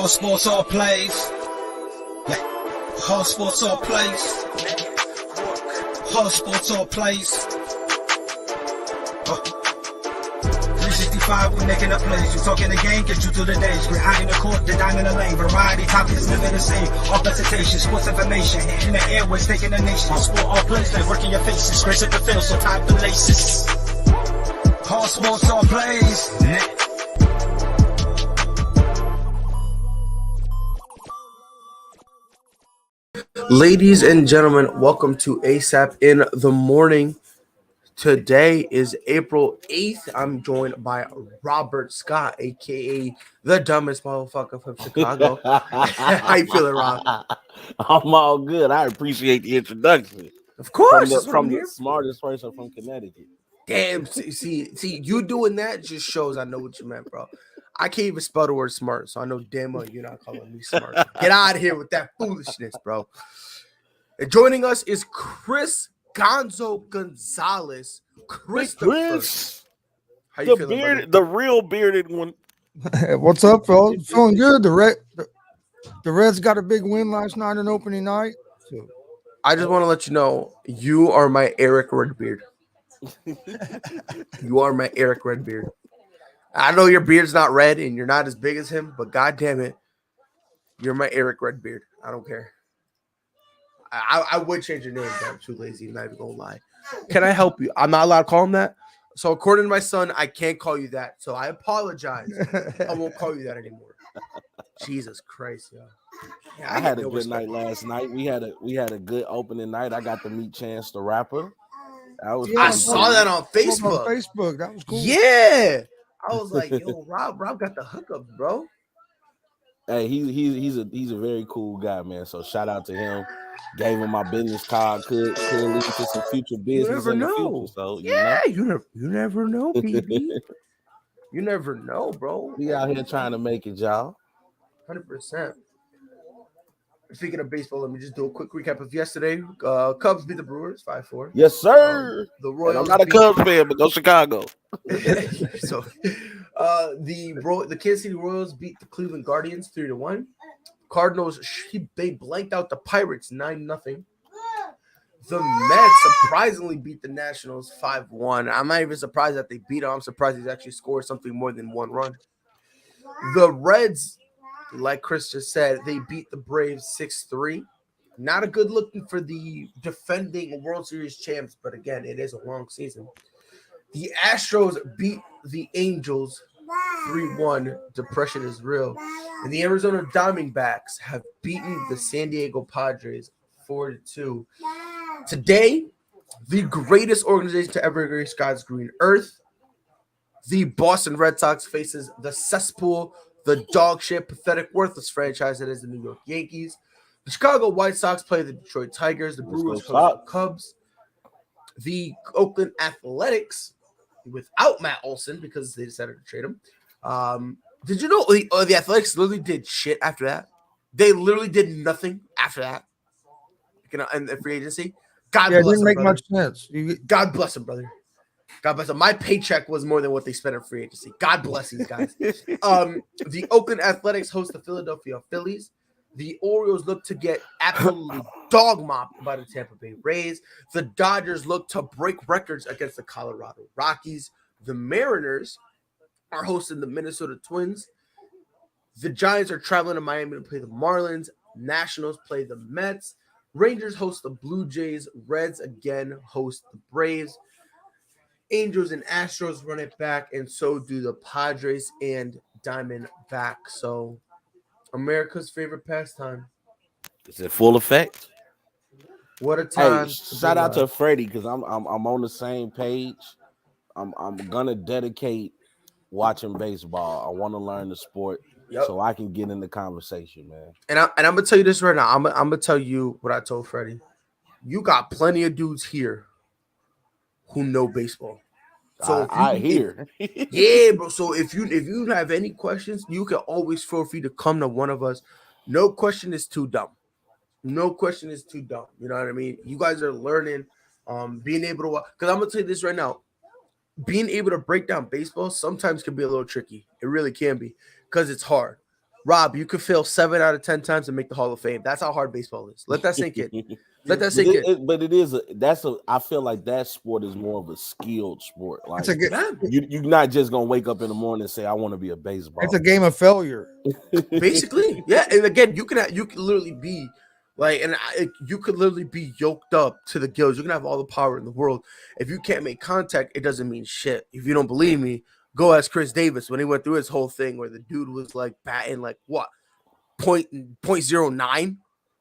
Whole sports all plays. Yeah. Whole sports all plays. Whole sports all plays. 365, we making up plays. You talking the game, get you through the days. We're high in the court, the dime in the lane. Variety topics living the same. All presentation, sports information. Hitting the airways, taking the nation. Sport all plays, like working your faces. Grace at the field, so tie the laces. Whole sports all plays. Ladies and gentlemen, welcome to ASAP in the morning. Today is April 8th. I'm joined by Robert Scott, aka the dumbest motherfucker from Chicago. How you feeling, Rob? I'm all good. I appreciate the introduction. Of course, From the smartest person from Connecticut. Damn, see, you doing that just shows I know what you meant, bro. I can't even spell the word smart, so I know damn well you're not calling me smart. Get out of here with that foolishness, bro. And joining us is Chris Gonzo Gonzalez. Chris, how you feeling, brother? the real bearded one. What's up, fellas? Feeling good. The Reds got a big win last night on opening night. So I just want to let you know you are my Eric Redbeard. You are my Eric Redbeard. I know your beard's not red and you're not as big as him, but god damn it, you're my Eric Redbeard. I don't care. I would change your name, but I'm too lazy. I'm not even gonna lie. Can I help you? I'm not allowed to call him that. So according to my son, I can't call you that. So I apologize. I won't call you that anymore. Jesus Christ, yo. Yeah, I had a good night last night. We had a good opening night. I got to meet Chance the Rapper. I saw that on Facebook. That was cool. Yeah. I was like, yo, Rob got the hookups, bro. Hey, he's a very cool guy, man. So shout out to him. Gave him my business card. Could lead to some future business in the future. So you never know, baby. You never know, bro. We out here trying to make it, y'all. 100%. Speaking of baseball, let me just do a quick recap of yesterday. Cubs beat the Brewers 5-4. Yes, sir. The Royals. And I'm not a Cubs fan, but go Chicago. So, the Kansas City Royals beat the Cleveland Guardians 3-1. Cardinals they blanked out the Pirates 9-0. The Mets surprisingly beat the Nationals 5-1. I'm not even surprised that they beat them. I'm surprised he's actually scored something more than one run. The Reds, like Chris just said, they beat the Braves 6-3. Not a good looking for the defending World Series champs, but again, it is a long season. The Astros beat the Angels 3-1. Depression is real. And the Arizona Diamondbacks have beaten the San Diego Padres 4-2. Today, the greatest organization to ever grace God's green earth, the Boston Red Sox faces the cesspool, the dog shit, pathetic, worthless franchise that is the New York Yankees. The Chicago White Sox play the Detroit Tigers. The Brewers host the Cubs. The Oakland Athletics, without Matt Olson because they decided to trade him. Did you know the Athletics literally did shit after that? They literally did nothing after that. In the free agency. God bless it didn't make brother. much sense. God bless him, brother. God bless them. My paycheck was more than what they spent in free agency. God bless these guys. The Oakland Athletics host the Philadelphia Phillies. The Orioles look to get absolutely dog mopped by the Tampa Bay Rays. The Dodgers look to break records against the Colorado Rockies. The Mariners are hosting the Minnesota Twins. The Giants are traveling to Miami to play the Marlins. Nationals play the Mets. Rangers host the Blue Jays. Reds again host the Braves. Angels and Astros run it back, and so do the Padres and Diamondbacks. So, America's favorite pastime. Is it full effect? What a time! Hey, shout out to Freddie because I'm on the same page. I'm gonna dedicate watching baseball. I want to learn the sport so I can get in the conversation, man. And I'm gonna tell you this right now. I'm gonna tell you what I told Freddie. You got plenty of dudes here who know baseball. So I hear. Yeah, bro. So if you have any questions, you can always feel free to come to one of us. No question is too dumb. No question is too dumb. You know what I mean? You guys are learning, being able to, because I'm gonna tell you this right now. Being able to break down baseball sometimes can be a little tricky. It really can be because it's hard. Rob, you could fail 7 out of 10 times and make the Hall of Fame. That's how hard baseball is. Let that sink in. Let that sink in. But it is I feel like that sport is more of a skilled sport. Like you're not just gonna wake up in the morning and say, I want to be a baseball. It's a game of failure. Basically. Yeah. And again, you can literally be like, you could literally be yoked up to the gills. You can have all the power in the world. If you can't make contact, it doesn't mean shit. If you don't believe me, go ask Chris Davis when he went through his whole thing where the dude was like batting like what 0.09.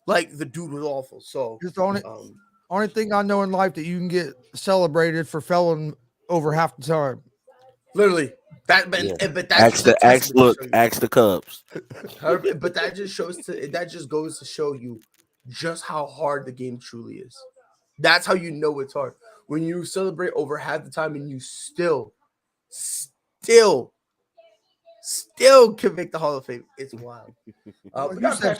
Like the dude was awful. So just only thing I know in life that you can get celebrated for failing over half the time. Literally. But ask the Cubs. But that just goes to show you just how hard the game truly is. That's how you know it's hard. When you celebrate over half the time and you still can make the Hall of Fame. It's wild. Go ahead.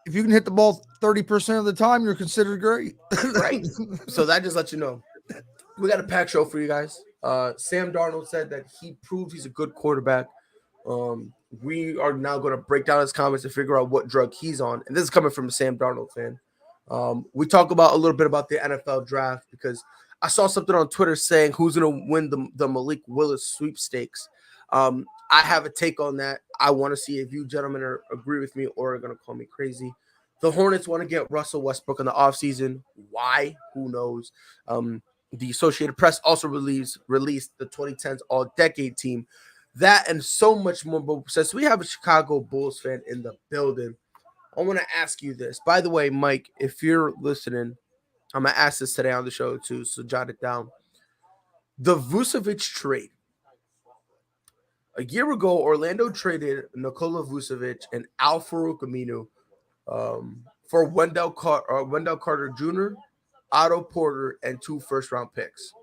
If you can hit the ball 30% of the time, you're considered great. Right. So that just lets you know. We got a packed show for you guys. Sam Darnold said that he proved he's a good quarterback. We are now going to break down his comments and figure out what drug he's on. And this is coming from a Sam Darnold fan. We talk about a little bit about the NFL draft because I saw something on Twitter saying who's going to win the Malik Willis sweepstakes. I have a take on that. I want to see if you gentlemen agree with me or are going to call me crazy. The Hornets want to get Russell Westbrook in the offseason. Why? Who knows? The Associated Press also released the 2010s All-Decade team. That and so much more. But since we have a Chicago Bulls fan in the building, I want to ask you this. By the way, Mike, if you're listening, I'm going to ask this today on the show too, so jot it down. The Vucevic trade. A year ago, Orlando traded Nikola Vucevic and Al-Farouq Aminu for Wendell Carter Jr., Otto Porter, and 2 first-round picks.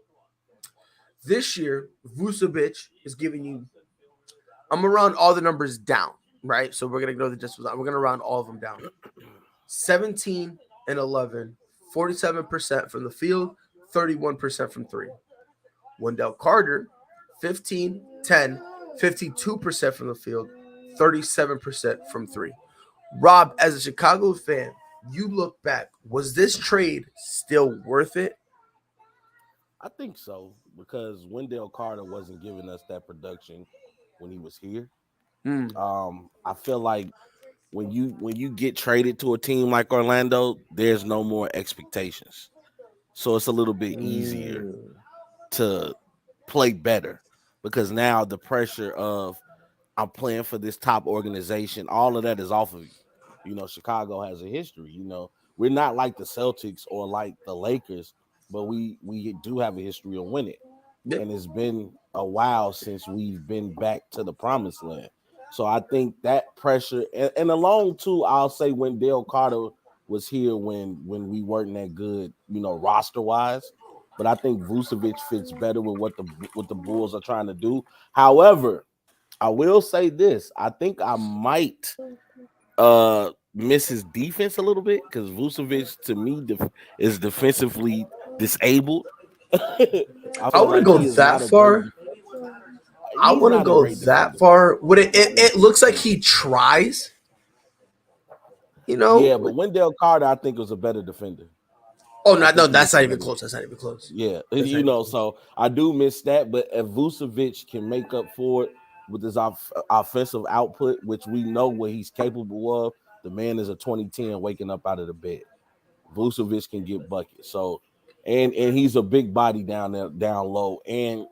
This year, Vucevic is giving you – I'm going to round all the numbers down, right? So we're going to go to the distance. We're going to round all of them down. 17 and 11, 47% from the field, 31% from 3. Wendell Carter, 15, 10, 52% from the field, 37% from 3. Rob, as a Chicago fan, you look back, was this trade still worth it? I think so, because Wendell Carter wasn't giving us that production when he was here. I feel like when you get traded to a team like Orlando, there's no more expectations. So it's a little bit easier to play better because now the pressure of I'm playing for this top organization, all of that is off of you. You know, Chicago has a history. You know, we're not like the Celtics or like the Lakers, but we do have a history of winning. And it's been a while since we've been back to the promised land. So I think that pressure, and along too, I'll say Wendell Carter was here when we weren't that good, you know, roster-wise. But I think Vucevic fits better with what the Bulls are trying to do. However, I will say this. I think I might miss his defense a little bit because Vucevic, to me, is defensively disabled. I wouldn't go that far. I wouldn't go that far. It looks like he tries. You know? Yeah, but Wendell Carter, I think, was a better defender. Oh, no, that's not even close. That's not even close. Yeah, you know, so I do miss that. But if Vucevic can make up for it with his offensive output, which we know what he's capable of, the man is a 2010 waking up out of the bed. Vucevic can get buckets. So, and he's a big body down there, down low. And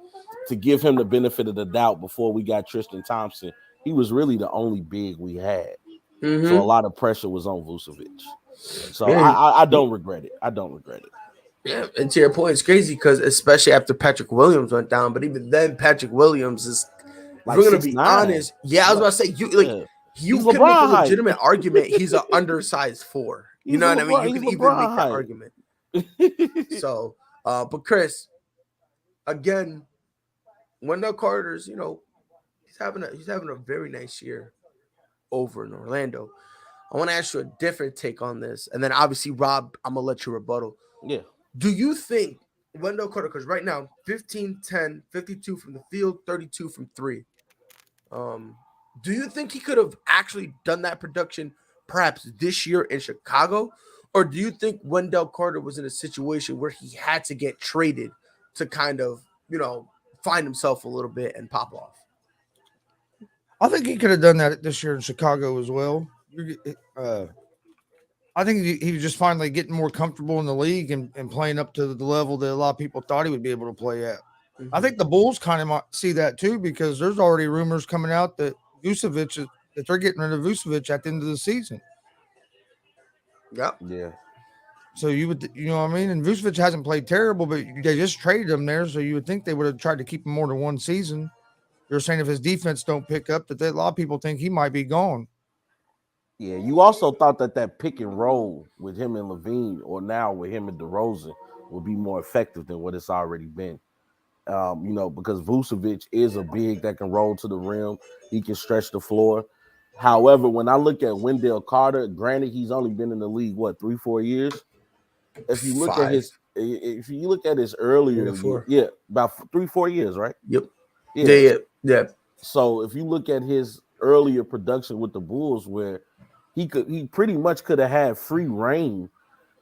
to give him the benefit of the doubt, before we got Tristan Thompson, he was really the only big we had. Mm-hmm. So a lot of pressure was on Vucevic. So I don't regret it. I don't regret it. Yeah, and to your point, it's crazy because especially after Patrick Williams went down, but even then, Patrick Williams is, like, we're gonna be honest. Yeah, I was about to say you can make a legitimate argument. He's an undersized 4. You know what I mean? You can even make that argument. So, but Chris, again, Wendell Carter's, you know, he's having a very nice year over in Orlando. I want to ask you a different take on this. And then obviously, Rob, I'm going to let you rebuttal. Yeah. Do you think Wendell Carter, because right now, 15, 10, 52 from the field, 32 from 3. Do you think he could have actually done that production perhaps this year in Chicago? Or do you think Wendell Carter was in a situation where he had to get traded to kind of, find himself a little bit and pop off? I think he could have done that this year in Chicago as well. I think he was just finally getting more comfortable in the league and playing up to the level that a lot of people thought he would be able to play at. Mm-hmm. I think the Bulls kind of might see that too, because there's already rumors coming out that that they're getting rid of Vucevic at the end of the season. Yep. Yeah. So you would, what I mean? And Vucevic hasn't played terrible, but they just traded him there. So you would think they would have tried to keep him more than one season. They're saying if his defense don't pick up, that a lot of people think he might be gone. Yeah, you also thought that pick and roll with him and Levine, or now with him and DeRozan, would be more effective than what it's already been. Because Vucevic is a big that can roll to the rim. He can stretch the floor. However, when I look at Wendell Carter, granted he's only been in the league 3-4 years. If you look at his earlier, about 3-4 years, right? Yep. Yeah. So if you look at his earlier production with the Bulls, where he pretty much could have had free reign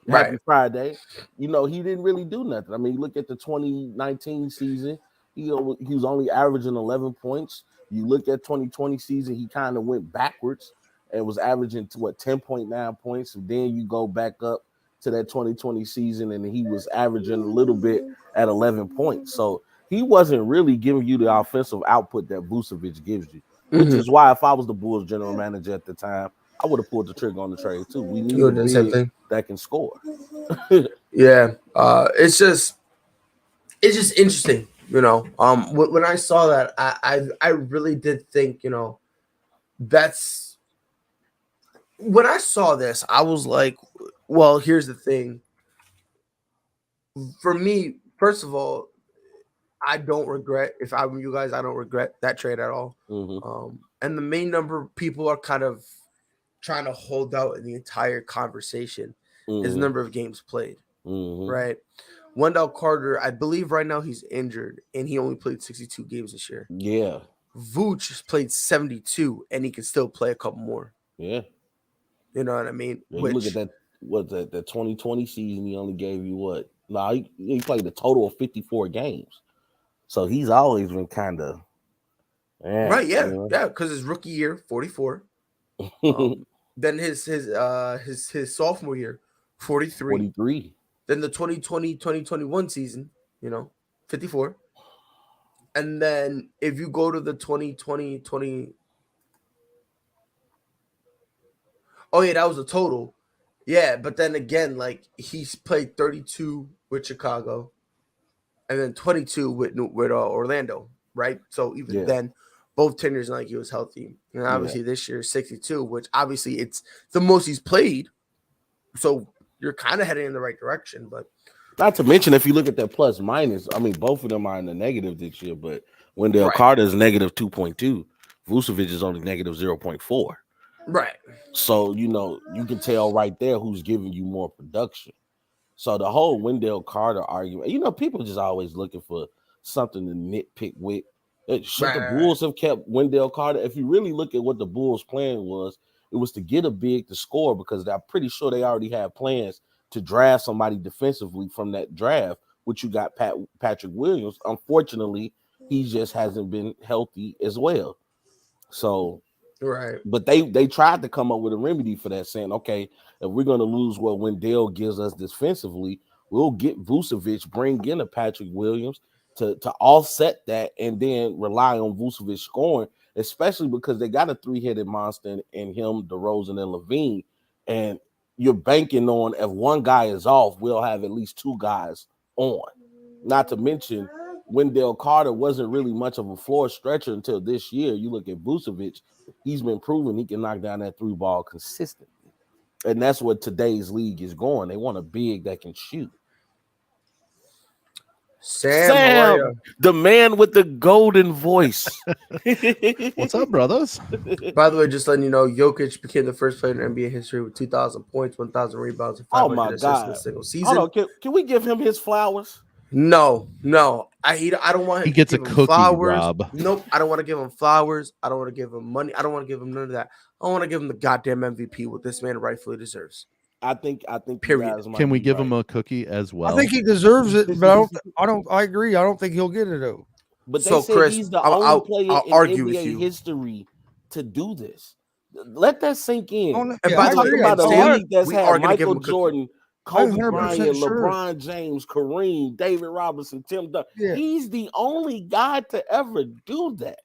Happy Friday. He didn't really do nothing. I mean, you look at the 2019 season, he was only averaging 11 points. You look at 2020 season, he kind of went backwards and was averaging 10.9 points. And then you go back up to that 2020 season, and he was averaging a little bit at 11 points. So he wasn't really giving you the offensive output that Vucevic gives you, which is why if I was the Bulls general manager at the time, I would have pulled the trigger on the trade too. We need a big that can score. Yeah, it's just interesting, When I saw that, I really did think, that's when I saw this, I was like, well, here's the thing. For me, first of all, I don't regret, if I were you guys, I don't regret that trade at all. And the main number of people are kind of trying to hold out in the entire conversation is the number of games played, right? Wendell Carter, I believe right now he's injured, and he only played 62 games this year. Yeah. Vooch played 72, and he can still play a couple more. Yeah. You know what I mean? Yeah, look at that. What's that? The 2020 season, he only gave you what? No, he played a total of 54 games. So he's always been kind of right. Yeah, because his rookie year, 44. Then his sophomore year, 43. Then the 2020-2021 season, 54. And then if you go to the 2020-20, oh yeah, that was a total. Yeah, but then again, like he's played 32 with Chicago, and then 22 with Orlando, right? So even then, both tenures like he was healthy, and obviously this year 62, which obviously it's the most he's played. So you're kind of heading in the right direction, but not to mention if you look at that plus minus, I mean both of them are in the negative this year. But Wendell Carter is negative 2.2, Vucevic is only negative 0.4. Right. So you can tell right there who's giving you more production. So the whole Wendell Carter argument, people just always looking for something to nitpick with. Should the Bulls have kept Wendell Carter? If you really look at what the Bulls' plan was, it was to get a big to score, because I'm pretty sure they already had plans to draft somebody defensively from that draft, which you got Patrick Williams. Unfortunately, he just hasn't been healthy as well. So, but they tried to come up with a remedy for that, saying, okay, if we're going to lose what Wendell gives us defensively, we'll get Vucevic, bring in a Patrick Williams to offset that, and then rely on Vucevic scoring, especially because they got a three-headed monster in him, DeRozan, and Levine, and you're banking on if one guy is off, we'll have at least two guys on. Not to mention, Wendell Carter wasn't really much of a floor stretcher until this year. You look at Vucevic, he's been proving he can knock down that three ball consistently. And that's what today's league is going. They want a big that can shoot. Sam, the man with the golden voice. What's up, brothers? By the way, just letting you know, Jokic became the first player in NBA history with 2,000 points, 1,000 rebounds, and 500 assists in a single season. Hold on, can we give him his flowers? No. I don't want him He gets to a give him cookie, flowers. Rob. Nope. I don't want to give him flowers. I don't want to give him money. I don't want to give him none of that. I want to give him the goddamn MVP, what this man rightfully deserves. I think Period. you guys might Can we be give right. him a cookie as well? I think he deserves it, but I agree. I don't think he'll get it though. But they So, said Chris, he's the I'll only player I'll in argue with NBA you. history to do this. Let that sink in. And And We're by the way, talking about a Stan, league that's we had are gonna give Michael him a cookie. Jordan, I'm Kobe 100% Bryant, sure. LeBron James, Kareem, David Robinson, Tim Duncan. Yeah. He's the only guy to ever do that.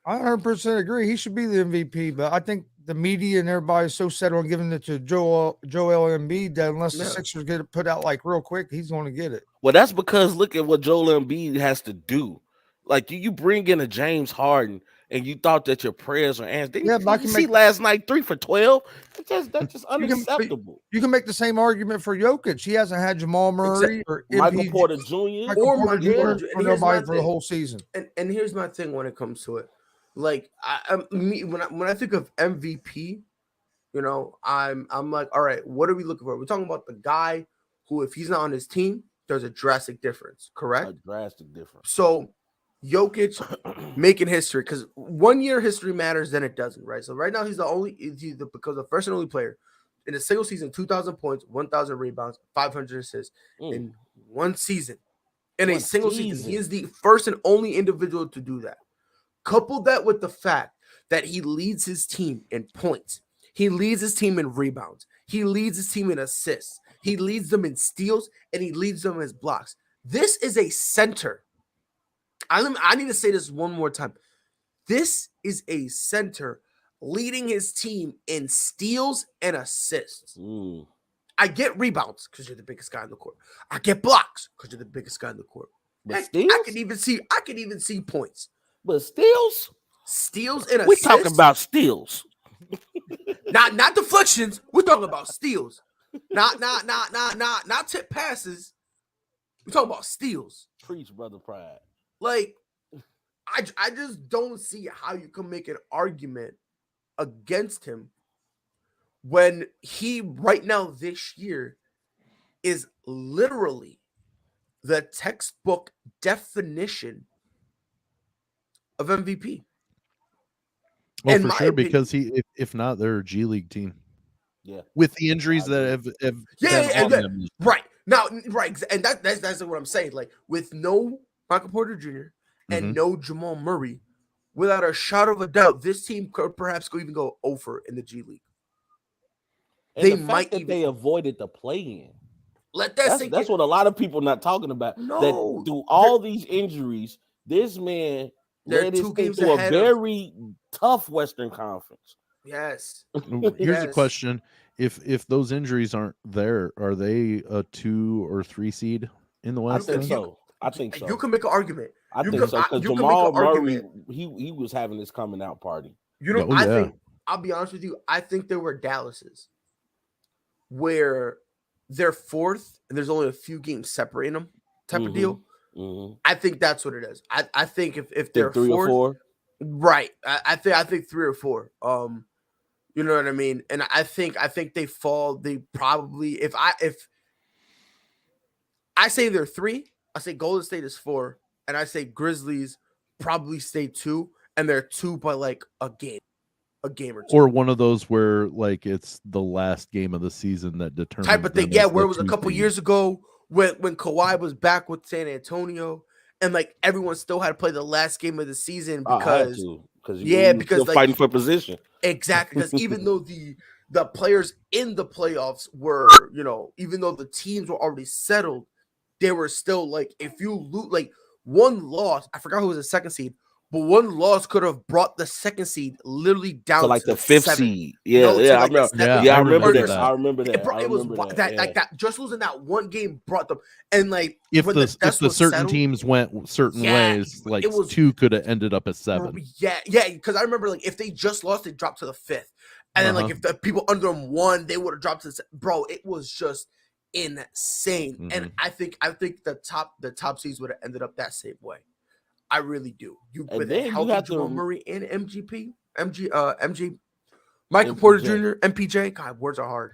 I 100% agree. He should be the MVP, but I think the media and everybody is so set on giving it to Joel Embiid that unless the Yeah. Sixers get it put out like real quick, he's going to get it. Well, that's because look at what Joel Embiid has to do. Like you bring in a James Harden, and you thought that your prayers are answered. Yeah, Did but I you can see make- last night 3 for 12? That's just You can- unacceptable. You can make the same argument for Jokic. He hasn't had Jamal Murray or Michael MPJ Porter Jr. Michael Or Porter Michael Jr. Porter Jr. or And here's my nobody for the thing. whole season. And here's my thing when it comes to it. Like when I think of MVP, you know, I'm like, all right, what are we looking for? We're talking about the guy who, if he's not on his team, there's a drastic difference, correct? A drastic difference. So Jokic making history, because 1 year history matters, then it doesn't, right? So right now he's because the first and only player in a single season, 2,000 points, 1,000 rebounds, 500 assists in one season. In a single season, he is the first and only individual to do that. Couple that with the fact that he leads his team in points, he leads his team in rebounds, he leads his team in assists, he leads them in steals, and he leads them as blocks. This is a center. I need to say this one more time. This is a center leading his team in steals and assists. I get rebounds because you're the biggest guy in the court. I get blocks because you're the biggest guy in the court. But steals? I can even see points. But steals? Steals and We assists. talking about steals. Not deflections. We're talking about steals. Not tip passes. We're talking about steals. Preach, brother Pride. Like, I just don't see how you can make an argument against him when he right now this year is literally the textbook definition of MVP. Well, In for my sure, opinion. because if not, they're a G League team. Yeah. With the injuries that have Yeah, been on them. right now, right, and that's what I'm saying. Like with no Michael Porter Jr. and no Jamal Murray, without a shadow of a doubt, this team could perhaps even go over in the G League. And They the fact might that even they avoided the play-in. let that sink That's in. what a lot of people not talking about. No, that through all these injuries, this man they're led his 2 team games through a ahead of- very tough Western Conference. Yes. Here's a Yes. question: If those injuries aren't there, are they a 2 or 3 seed in the I West? think then? so. I think so. You can make an argument. I you think can- so because you can make Jamal an Murray, argument. he was having his coming out party. You know, Oh, I yeah. think I'll be honest with you. I think there were Dallases where they're fourth and there's only a few games separating them, type of deal. I think that's what it is. I think if they're 3 fourth, or 4. right? I think 3 or 4. You know what I mean? And I think they fall. They probably if I say they're 3, I say Golden State is 4, and I say Grizzlies probably stay 2, and they're 2 by like a game or 2. Or one of those where like it's the last game of the season that determines Type of thing. them Yeah, as where the it was a 2 couple seed. years ago when Kawhi was back with San Antonio, and like everyone still had to play the last game of the season because still like, fighting for position. exactly, because even though the players in the playoffs were, you know, even though the teams were already settled, they were still like, if you lose like one loss, I forgot who was the second seed, but one loss could have brought the second seed literally down So like to the 5th 7th. seed. You Yeah, know, to yeah, I like the remember. 7th. Yeah, I remember Or that. yourself. I remember that. It was that. like that. Just losing that one game brought them, and like If when the dust was certain settled- teams went certain Yeah, ways, like it was- 2 could have ended up at 7. Yeah, because I remember like if they just lost, they dropped to the 5th, and then like if the people under them won, they would have dropped to the bro. It was just insane, and I think the top seeds would have ended up that same way. I really do. And With then a you healthy have to- Jamal Murray and MG, Michael Porter Jr., MPJ. God, words are hard.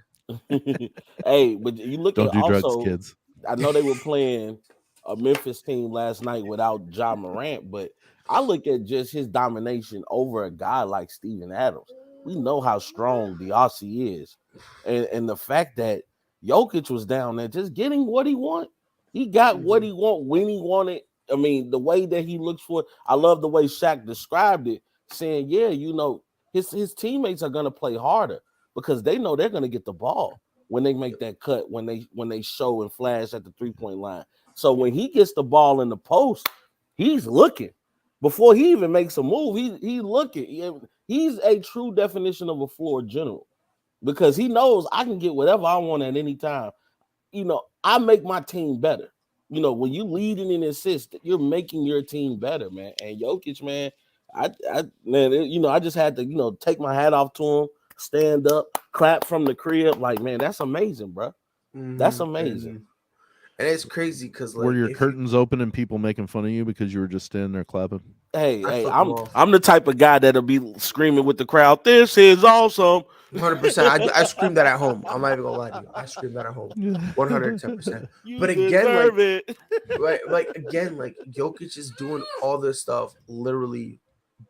Hey, but you look Don't at do drugs, also, kids. I know they were playing a Memphis team last night without Ja Morant, but I look at just his domination over a guy like Steven Adams. We know how strong the Aussie is. And the fact that Jokic was down there just getting what he want. He got what he want when he wanted. I mean, the way that he looks for it. I love the way Shaq described it, saying, yeah, you know, his teammates are going to play harder because they know they're going to get the ball when they make that cut, when they show and flash at the three-point line. So when he gets the ball in the post, he's looking. Before he even makes a move, he's looking. He's a true definition of a floor general because he knows I can get whatever I want at any time. You know, I make my team better. You know, when you leading and assist, you're making your team better, man. And Jokic, man, I just had to, take my hat off to him, stand up, clap from the crib. Like, man, that's amazing, bro. That's amazing. And it's crazy because were your curtains open and people making fun of you because you were just standing there clapping? Hey, I'm the type of guy that'll be screaming with the crowd. This is awesome. 100%. I screamed that at home. I'm not even gonna lie to you. I screamed that at home. 110%. But again, like Jokic is doing all this stuff literally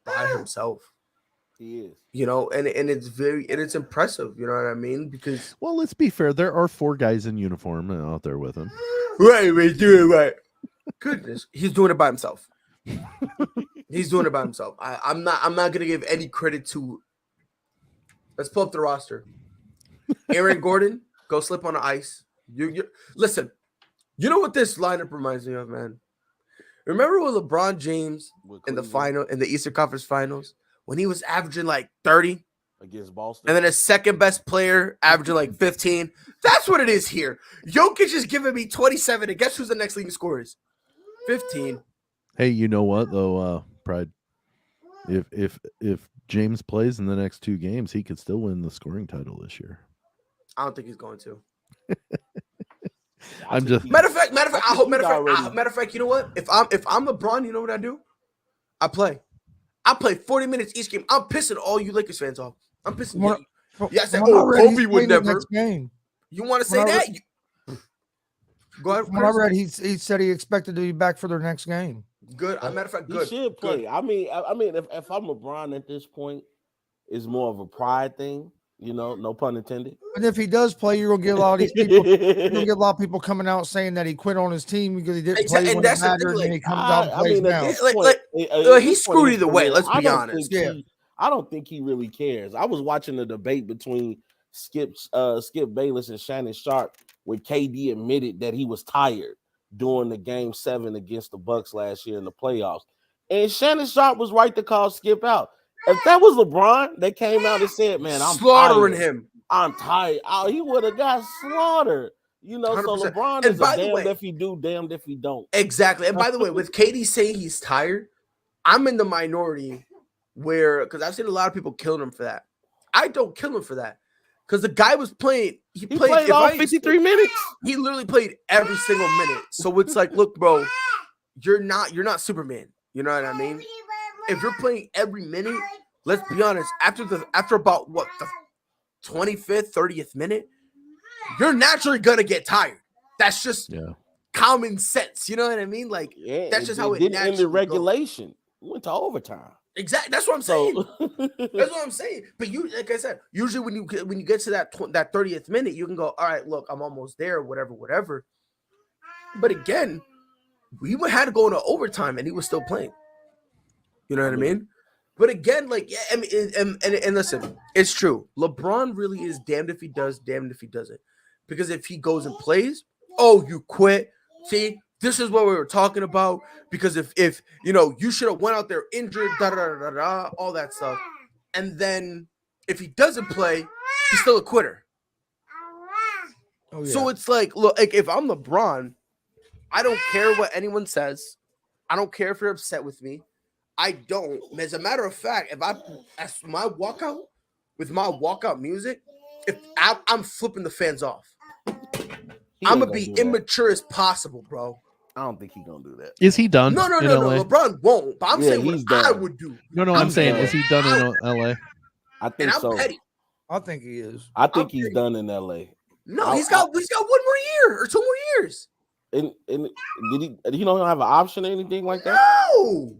by himself. He is. And it's impressive, you know what I mean? Because let's be fair, there are 4 guys in uniform out there with him. Right, we do it right. Goodness, he's doing it by himself. He's doing it by himself. I'm not gonna give any credit to. Let's pull up the roster. Aaron Gordon, go slip on the ice. You listen. You know what this lineup reminds me of, man? Remember when LeBron James in the Eastern Conference Finals when he was averaging like 30 against Boston, and then his second best player averaging like 15? That's what it is here. Jokic is giving me 27, and guess who's the next leading scorer is? 15. Hey, you know what though, Pride? If James plays in the next 2 games, he could still win the scoring title this year. I don't think he's going to. I'm just matter of fact. Matter of fact, you know what? If I'm LeBron, you know what I do? I play 40 minutes each game. I'm pissing all you Lakers fans off. I'm pissing you. Yeah, I said, Kobe would never. Game. You want to say that? Go ahead. When I read, he said he expected to be back for their next game. Good. Matter of fact, good. He should play. Good. I mean, if I'm LeBron at this point, it's more of a pride thing. No pun intended. And if he does play, you're gonna get a lot of these people. You're gonna get a lot of people coming out saying that he quit on his team because he didn't play when it mattered, and he comes out and plays now. He's screwed either way. Let's be honest. I don't think he really cares. I was watching a debate between Skip Bayless and Shannon Sharp when KD admitted that he was tired during the Game 7 against the Bucks last year in the playoffs, and Shannon Sharp was right to call Skip out. If that was LeBron, they came out and said, "Man, I'm slaughtering tired. him. I'm tired." Oh, he would have got slaughtered. 100%. So LeBron is damned if he do, damned if he don't. Exactly. And by the way, with KD saying he's tired, I'm in the minority because I've seen a lot of people killing him for that. I don't kill him for that because the guy was playing. He played all 53 minutes. He literally played every single minute. So it's like, look, bro, you're not Superman. You know what I mean? If you're playing every minute, let's be honest, after about the 25th, 30th minute, you're naturally gonna get tired. That's just common sense. You know what I mean? Like that's just how it didn't naturally end in regulation. Went to overtime. Exactly. That's what I'm saying. That's what I'm saying. But like I said, usually when you get to that 30th minute, you can go, all right, look, I'm almost there, whatever. But again, we had to go into overtime, and he was still playing. You know what I mean? But again, like, yeah, I mean, and listen, it's true. LeBron really is damned if he does, damned if he doesn't. Because if he goes and plays, you quit. See, this is what we were talking about. Because if you should have went out there injured, all that stuff. And then if he doesn't play, he's still a quitter. Oh, yeah. So it's like, look, like if I'm LeBron, I don't care what anyone says. I don't care if you're upset with me. I don't. As a matter of fact, as my walkout with my walkout music, if I'm flipping the fans off, I'm gonna be immature as possible, bro. I don't think he's gonna do that. Is he done? No. LeBron won't. But I'm saying what I would do. No. I'm saying, is he done in LA? I think so. Petty. I think he is. I think he's done in LA. No, he's got 1 more year or 2 more years. And did he don't have an option or anything like that? No.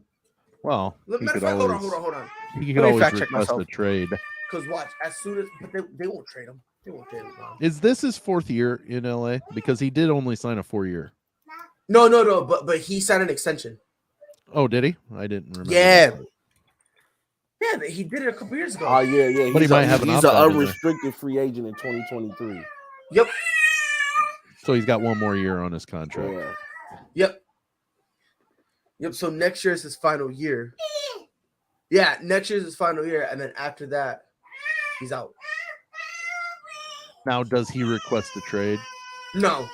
Well, Matter of fact, hold on. He Let could me always fact check request myself. a trade. Because watch, as soon as they won't trade him. They won't trade him. Is this his 4th year in LA? Because he did only sign a 4-year. No. But he signed an extension. Oh, did he? I didn't remember. Yeah. Yeah, he did it a couple years ago. Oh yeah. But he might have an he's an opt-out in there. unrestricted free agent in 2023. Yep. So he's got 1 more year on his contract. Yeah. Yep. So next year is his final year. Yeah, next year is his final year, and then after that, he's out. Now, does he request a trade? No.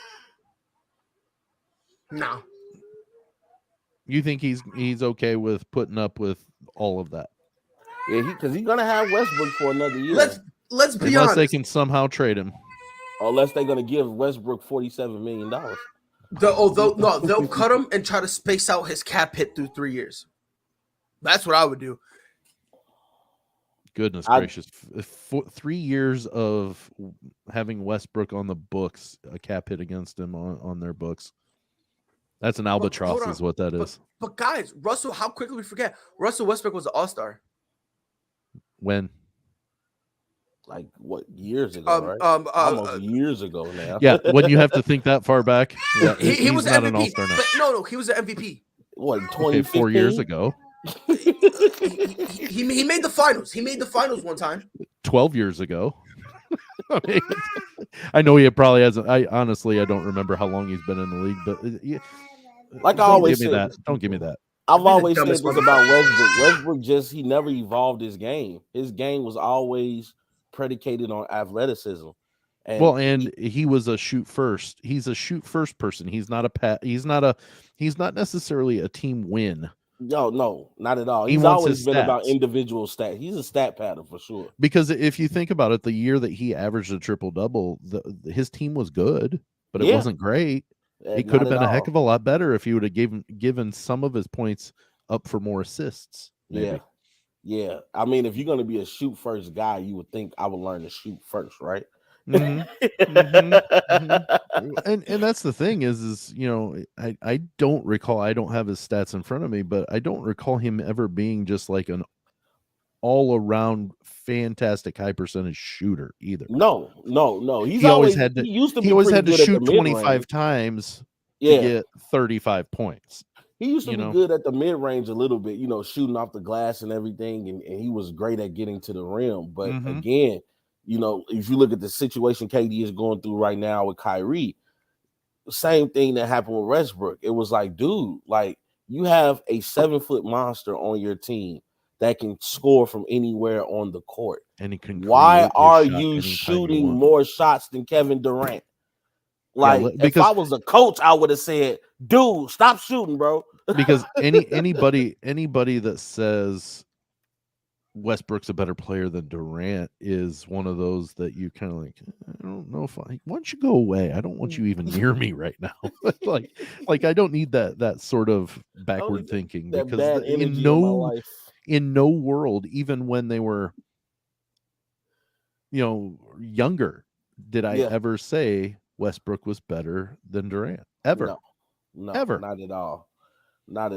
You think he's okay with putting up with all of that? Yeah, because he's gonna have Westbrook for another year. Let's be Unless honest. they can somehow trade him. Unless they're gonna give Westbrook $47 million. They'll cut him and try to space out his cap hit through 3 years. That's what I would do. Goodness gracious. 3 years of having Westbrook on the books, a cap hit against him on their books. That's an albatross is what that is. But guys, Russell, how quickly we forget. Russell Westbrook was an all-star. When? Like what, years ago, right? Almost years ago now. Yeah, when you have to think that far back. Yeah, he was not MVP. an all-star now. But no, he was an MVP. What, 2015? Okay, 4 years ago. he made the finals. He made the finals one time. 12 years ago. I know he probably hasn't. I don't remember how long he's been in the league, but like I always say, don't give me that. I've always said this about Westbrook. Westbrook he never evolved his game. His game was always predicated on athleticism. And he was a shoot first. He's a shoot first person. He's not necessarily a team win. No, not at all. He's always been about individual stats. He's a stat pattern for sure. Because if you think about it, the year that he averaged a triple-double, his team was good, but it wasn't great. It could have been a heck of a lot better if he would have given some of his points up for more assists. Maybe. Yeah. I mean, if you're going to be a shoot first guy, you would think I would learn to shoot first, right? Mm-hmm. And that's the thing is I don't recall. I don't have his stats in front of me, but I don't recall him ever being just like an all-around fantastic high percentage shooter either. No. He always had to shoot 25 times to get 35 points. He used to be good at the mid-range a little bit, shooting off the glass and everything, and he was great at getting to the rim. But again, if you look at the situation KD is going through right now with Kyrie, same thing that happened with Westbrook. It was like, dude, like you have a 7-foot monster on your team that can score from anywhere on the court. And he can. Why are you shooting more shots than Kevin Durant? Like, if I was a coach, I would have said, dude, stop shooting, bro. Because anybody that says Westbrook's a better player than Durant is one of those that you kind of like, I don't know if why don't you go away? I don't want you even near me right now. like I don't need that sort of backward thinking, because in no world, even when they were younger, did I ever say Westbrook was better than Durant ever. No, ever. Not at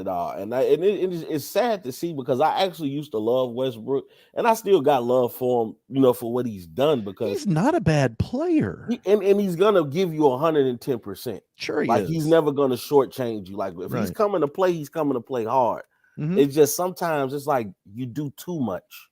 all. And it's sad to see, because I actually used to love Westbrook, and I still got love for him, for what he's done, because he's not a bad player. And he's gonna give you 110%. Sure, he is. He's never gonna shortchange you. Like if he's coming to play, he's coming to play hard. Mm-hmm. It's just sometimes it's like you do too much.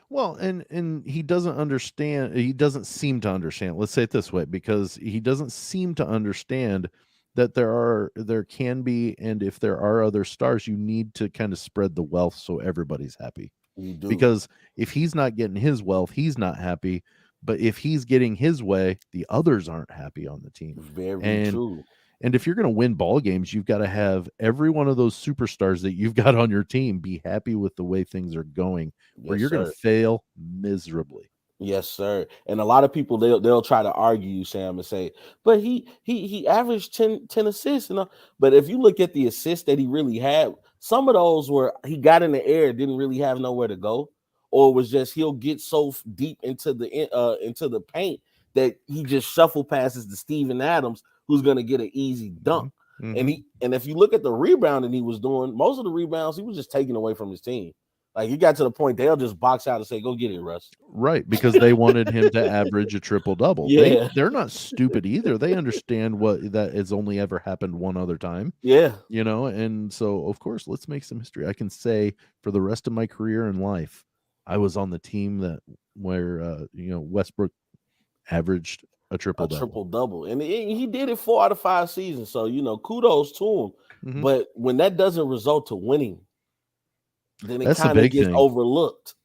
Well, and he doesn't understand. He doesn't seem to understand. Let's say it this way, because he doesn't seem to understand that there can be, and if there are other stars, you need to kind of spread the wealth so everybody's happy. You do. Because if he's not getting his wealth, he's not happy. But if he's getting his way, the others aren't happy on the team. Very true. And if you're going to win ball games, you've got to have every one of those superstars that you've got on your team be happy with the way things are going, or you're going to fail miserably. Yes, sir. And a lot of people, they'll try to argue, Sam, and say, but he averaged 10 assists. But if you look at the assists that he really had, some of those were he got in the air, didn't really have nowhere to go, or it was just he'll get so deep into the paint that he just shuffle passes to Steven Adams, who's going to get an easy dunk. Mm-hmm. And if you look at the rebounding he was doing, most of the rebounds he was just taking away from his team. Like he got to the point they'll just box out and say, "Go get it, Russ." Right, because they wanted him to average a triple-double. Yeah. They're not stupid either. They understand that has only ever happened one other time. Yeah. And so of course, let's make some history. I can say for the rest of my career and life, I was on the team where Westbrook averaged a triple-double. And he did it 4 out of 5 seasons. So, kudos to him. Mm-hmm. But when that doesn't result to winning, then it That's kind of gets thing. overlooked.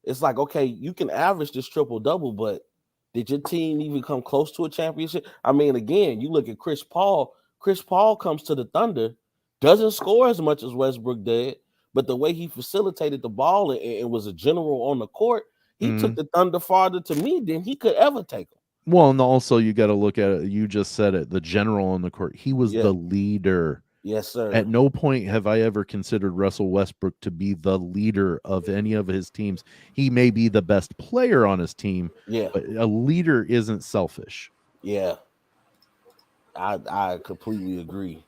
It's like, okay, you can average this triple-double, but did your team even come close to a championship? I mean, again, you look at Chris Paul. Chris Paul comes to the Thunder, doesn't score as much as Westbrook did, but the way he facilitated the ball and was a general on the court, he took the Thunder farther to me than he could ever take them. Well, and also you got to look at it. You just said it. The general on the court. He was the leader. Yes, sir. At no point have I ever considered Russell Westbrook to be the leader of any of his teams. He may be the best player on his team, but a leader isn't selfish. Yeah. I completely agree.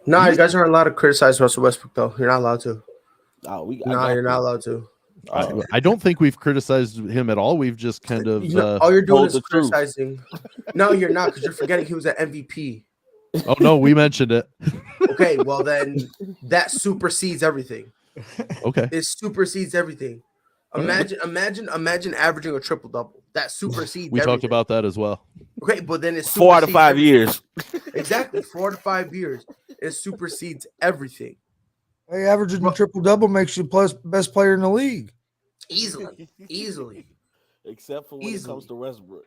No, you guys aren't allowed to criticize Russell Westbrook, though. You're not allowed to. You're not allowed to. I don't think we've criticized him at all. We've just kind of all you're doing is criticizing. No, you're not, because you're forgetting he was an MVP. Oh no, we mentioned it. Okay, well then that supersedes everything. Okay, it supersedes everything. Imagine averaging a triple-double. That supersedes. We talked about that as well. Okay, but then it's 4 out of 5 years. Exactly, 4 to 5 years. It supersedes everything. Hey, averaging a triple-double makes you best player in the league. Easily. Except for when it comes to Westbrook.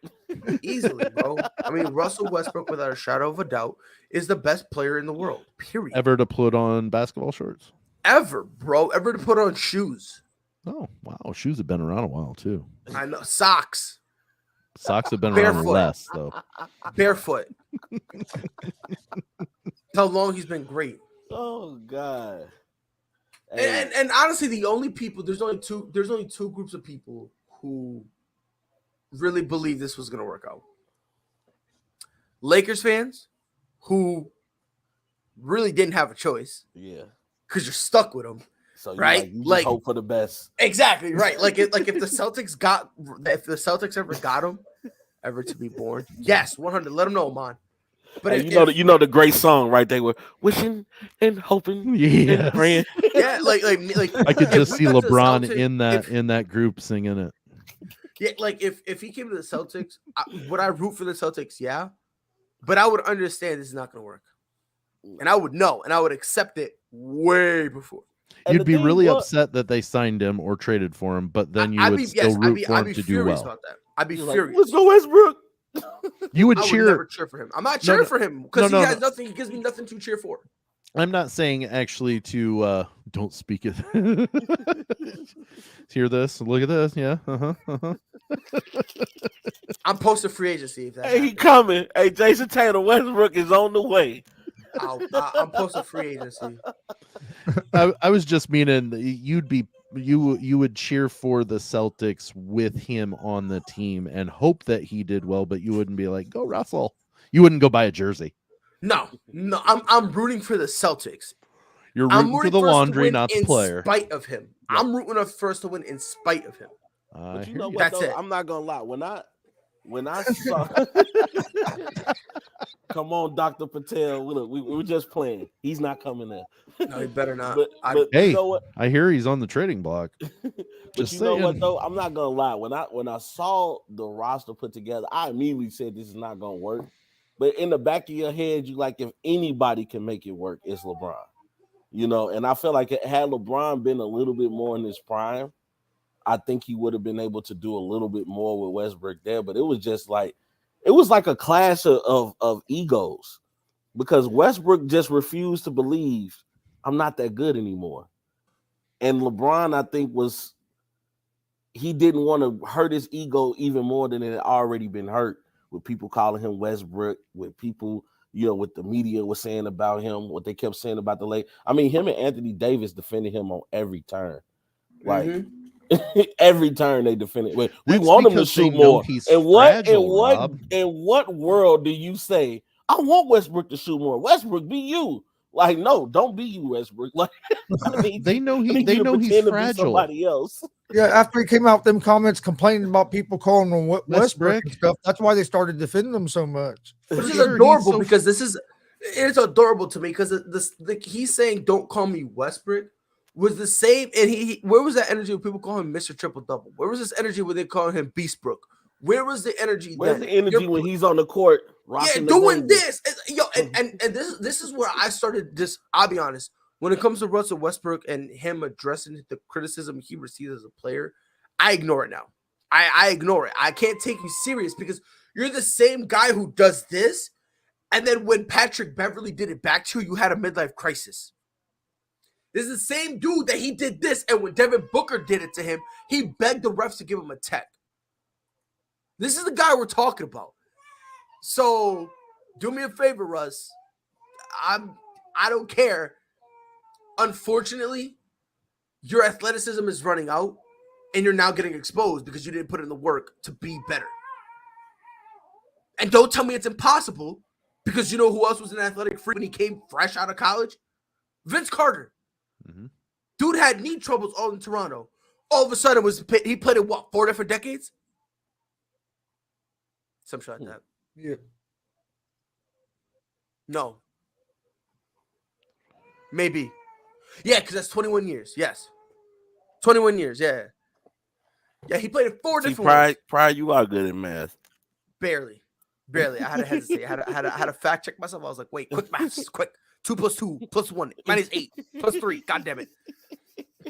Easily, bro. I mean, Russell Westbrook, without a shadow of a doubt, is the best player in the world, period. Ever to put on basketball shorts? Ever, bro. Ever to put on shoes. Oh, wow. Shoes have been around a while, too. I know. Socks. Socks have been around less, though. Barefoot. How long he's been great. Oh, God. And honestly, there's only two groups of people who really believe this was going to work out. Lakers fans who really didn't have a choice. Yeah. Because you're stuck with them. So right? You just hope for the best. Exactly, right. If the Celtics ever got him, ever to be born, yes, 100. Let them know, man. But hey, you know the great song, right? They were wishing and hoping, and praying. Yeah, like I could just see LeBron in that group singing it. Yeah, like if he came to the Celtics, would I root for the Celtics? Yeah, but I would understand this is not going to work, and I would know, and I would accept it way before. You'd be really upset that they signed him or traded for him, but then you would still root for him to do well. About that. I'd be furious. Let's go, Westbrook. You would I cheer. Would never cheer for him. I'm not cheering for him because he has nothing. He gives me nothing to cheer for. I'm not saying actually to don't speak it. Hear this? Look at this. Yeah. I'm posting free agency. If that he coming. Hey, Jason Tatum, Westbrook is on the way. I'm posting free agency. I was just meaning you would cheer for the Celtics with him on the team and hope that he did well, but you wouldn't be like, go Russell. You wouldn't go buy a jersey. No, I'm rooting for the Celtics. You're rooting for the laundry, not the player. In spite of him. Yeah. I'm rooting first to win in spite of him. But you know what, that's though? it. I'm not gonna lie. When I saw come on, Dr. Patel. We were just playing. He's not coming in. No, he better not. But hey, you know what? I hear he's on the trading block. But you know what though? I'm not gonna lie. When I saw the roster put together, I immediately said this is not gonna work. But in the back of your head, you like, if anybody can make it work, it's LeBron. And I feel like had LeBron been a little bit more in his prime, I think he would have been able to do a little bit more with Westbrook there. But it was just like, a clash of egos, because Westbrook just refused to believe I'm not that good anymore. And LeBron, I think, he didn't want to hurt his ego even more than it had already been hurt, with people calling him Westbrook, with people, what the media was saying about him, what they kept saying about the late. I mean, him and Anthony Davis defended him on every turn. Like, Every turn they defend it. We That's want them to because they shoot know more. he's And what fragile, Rob. in what world do you say, I want Westbrook to shoot more? Westbrook, be you. Like, no, don't be you, Westbrook. Like, They know I need they you to know he's pretend to be fragile. somebody else. Yeah, after he came out with them comments complaining about people calling him Westbrook Westbrook. and stuff, that's why they started defending him so much. Which is Sure, he's adorable so- because it's adorable to me because this he's saying don't call me Westbrook was the same, and he where was that energy when people call him Mr. Triple Double? Where was this energy when they call him Beastbrook? Where was the energy? Where's the energy when he's on the court rocking the doing baby? this? And this is where I started this. I'll be honest. When it comes to Russell Westbrook and him addressing the criticism he receives as a player, I ignore it now. I ignore it. I can't take you serious because you're the same guy who does this. And then when Patrick Beverly did it back to you, you had a midlife crisis. This is the same dude that he did this. And when Devin Booker did it to him, he begged the refs to give him a tech. This is the guy we're talking about. So do me a favor, Russ. I don't care. Unfortunately, your athleticism is running out and you're now getting exposed because you didn't put in the work to be better. And don't tell me it's impossible because you know who else was an athletic freak when he came fresh out of college? Vince Carter. Mm-hmm. Dude had knee troubles all in Toronto. All of a sudden, he played in what, 4 different decades? Some shit like that. Yeah. No. Maybe. Yeah, because that's 21 years. Yes. 21 years, yeah. Yeah, he played in 4 different ones. Prior, you are good at math. Barely. I had to hesitate. I had to fact check myself. I was like, wait, quick maths, quick. 2 + 2 + 1 -8 + 3. God damn it.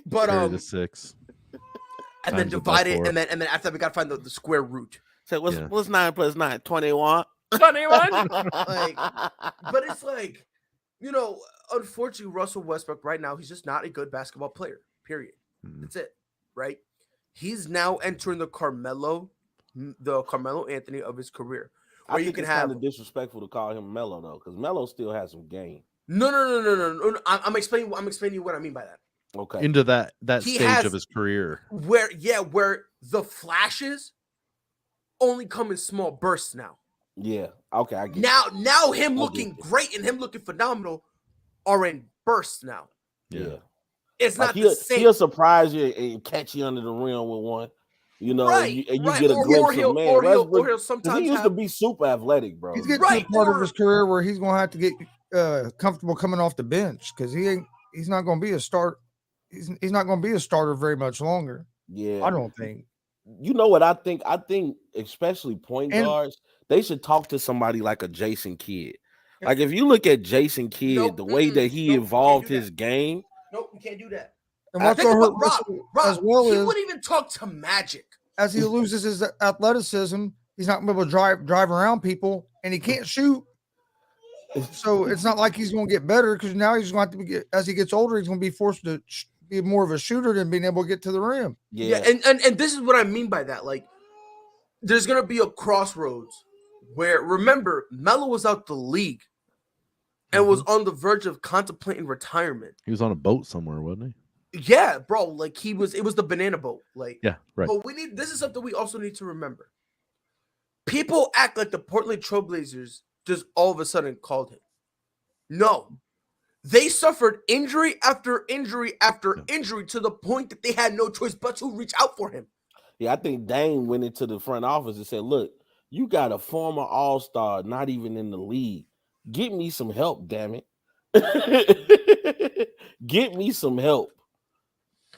But Carry the 6. and then times it divide by it, 4. and then after that we gotta find the square root. So what's 9 + 9? 21. 21. But it's like, unfortunately, Russell Westbrook right now, he's just not a good basketball player. Period. Mhm. That's it. Right? He's now entering the Carmelo Anthony of his career. I Where think you can it's have kind of disrespectful to call him Melo though, because Melo still has some game. No. I'm explaining you what I mean by that. Okay. Into that He stage has- of his career. Where the flashes only come in small bursts now. Yeah. Okay. I get Now him I looking get it. great and him looking phenomenal are in bursts now. Yeah. It's Like not the same. he'll surprise you and catch you under the rim with one. You know, Right, and you right. get a Or glimpse he'll- of man. or he'll Westbrook, 'cause sometimes he used to have- be super athletic, bro. He's getting Right, to a part or- of his career where he's going to have to get comfortable coming off the bench because he's not going to be a start. He's not going to be a starter very much longer. Yeah. I don't think. You know what I think? I think especially point And- guards, they should talk to somebody like a Jason Kidd. Like if you look at Jason Kidd, Nope, the way that he nope, evolved can't do his game, Nope, you can't do that. And what's Think hurt about Russell Rob. as well He is wouldn't even talk to Magic. as he loses his athleticism, he's not going to be able to drive around people, and he can't shoot. So it's not like he's going to get better because now he's going to have to as he gets older, he's going to be forced to be more of a shooter than being able to get to the rim. Yeah, and this is what I mean by that. Like, there's gonna be a crossroads where, remember, Melo was out the league and was on the verge of contemplating retirement. He was on a boat somewhere, wasn't Yeah, bro. Like it was the banana boat. Like, he? Yeah, right. but this is something we also need to remember. People act like the Portland Trailblazers just all of a sudden called him. No. They suffered injury after injury after injury to the point that they had no choice but to reach out for him. Yeah, I think Dame went into the front office and said, "Look, you got a former All-Star, not even in the league. Get me some help, damn it. Get me some help."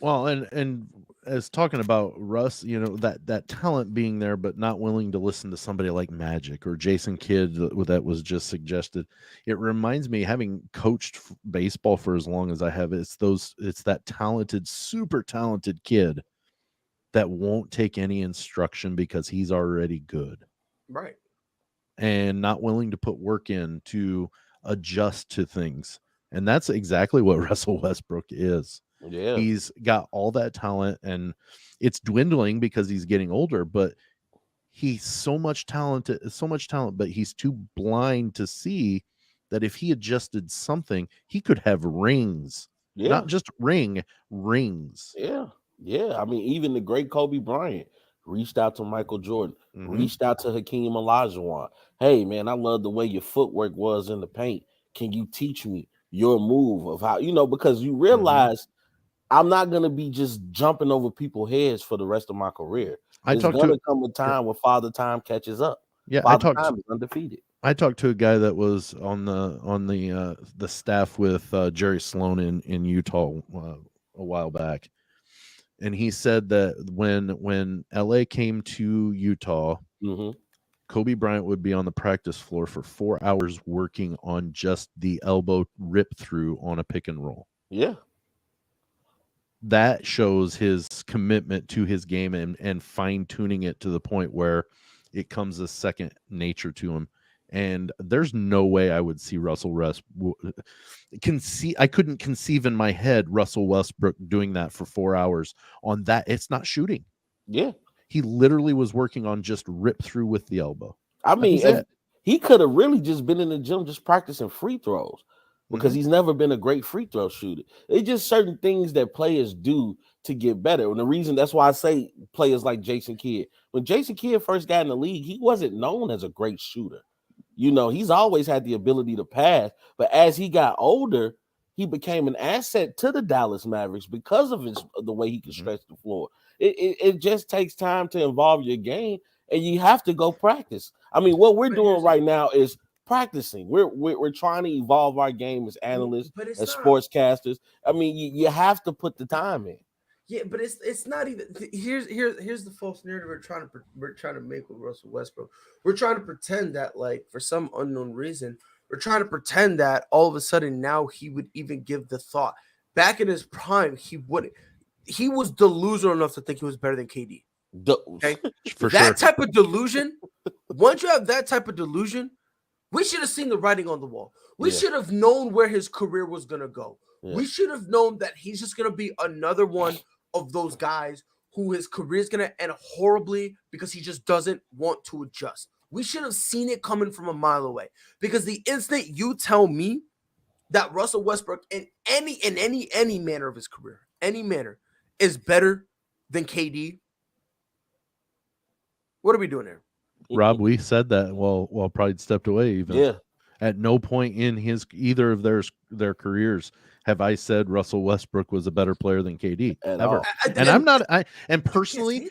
Well, and as talking about Russ, that talent being there, but not willing to listen to somebody like Magic or Jason Kidd that was just suggested. It reminds me, having coached baseball for as long as I have, it's that talented, super talented kid that won't take any instruction because he's already good. Right. And not willing to put work in to adjust to things. And that's exactly what Russell Westbrook is. Yeah. He's got all that talent and it's dwindling because he's getting older, but he's so much talent, but he's too blind to see that if he adjusted something, he could have rings. Yeah. Not just rings. Yeah. Yeah, I mean, even the great Kobe Bryant reached out to Michael Jordan, reached out to Hakeem Olajuwon. Hey, man, I love the way your footwork was in the paint. Can you teach me your move of how, because you realize I'm not going to be just jumping over people's heads for the rest of my career. It's going to come a time when Father Time catches up. Yeah, Father Time is undefeated. I talked to a guy that was on the staff with Jerry Sloan in Utah a while back, and he said that when LA came to Utah, Kobe Bryant would be on the practice floor for 4 hours working on just the elbow rip through on a pick and roll. Yeah. That shows his commitment to his game and fine tuning it to the point where it comes as second nature to him. And there's no way I would see Russell Westbrook. I couldn't conceive in my head Russell Westbrook doing that for 4 hours on that. It's not shooting. Yeah. He literally was working on just rip through with the elbow. I mean, he could have really just been in the gym just practicing free throws because he's never been a great free throw shooter. It's just certain things that players do to get better. And the reason that's why I say players like Jason Kidd. When Jason Kidd first got in the league, he wasn't known as a great shooter. He's always had the ability to pass. But as he got older, he became an asset to the Dallas Mavericks because of the way he can stretch the floor. It just takes time to evolve your game, and you have to go practice. I mean, what we're doing right now is practicing. We're trying to evolve our game as analysts, as sportscasters. I mean, you have to put the time in. Yeah, but it's not even. Here's the false narrative we're trying to make with Russell Westbrook. We're trying to pretend that, like, for some unknown reason, we're trying to pretend that all of a sudden now he would even give the thought. Back in his prime, he wouldn't. He was delusional enough to think he was better than KD. Okay, that type of delusion. Once you have that type of delusion, we should have seen the writing on the wall. We should have known where his career was gonna go. Yeah. We should have known that he's just gonna be another one of those guys who his career is gonna end horribly because he just doesn't want to adjust. We should have seen it coming from a mile away. Because the instant you tell me that Russell Westbrook in any manner of his career, any manner, is better than KD, what are we doing here? Rob, we said that while Pride stepped away. Even at no point in either of their careers have I said Russell Westbrook was a better player than KD ever. Personally,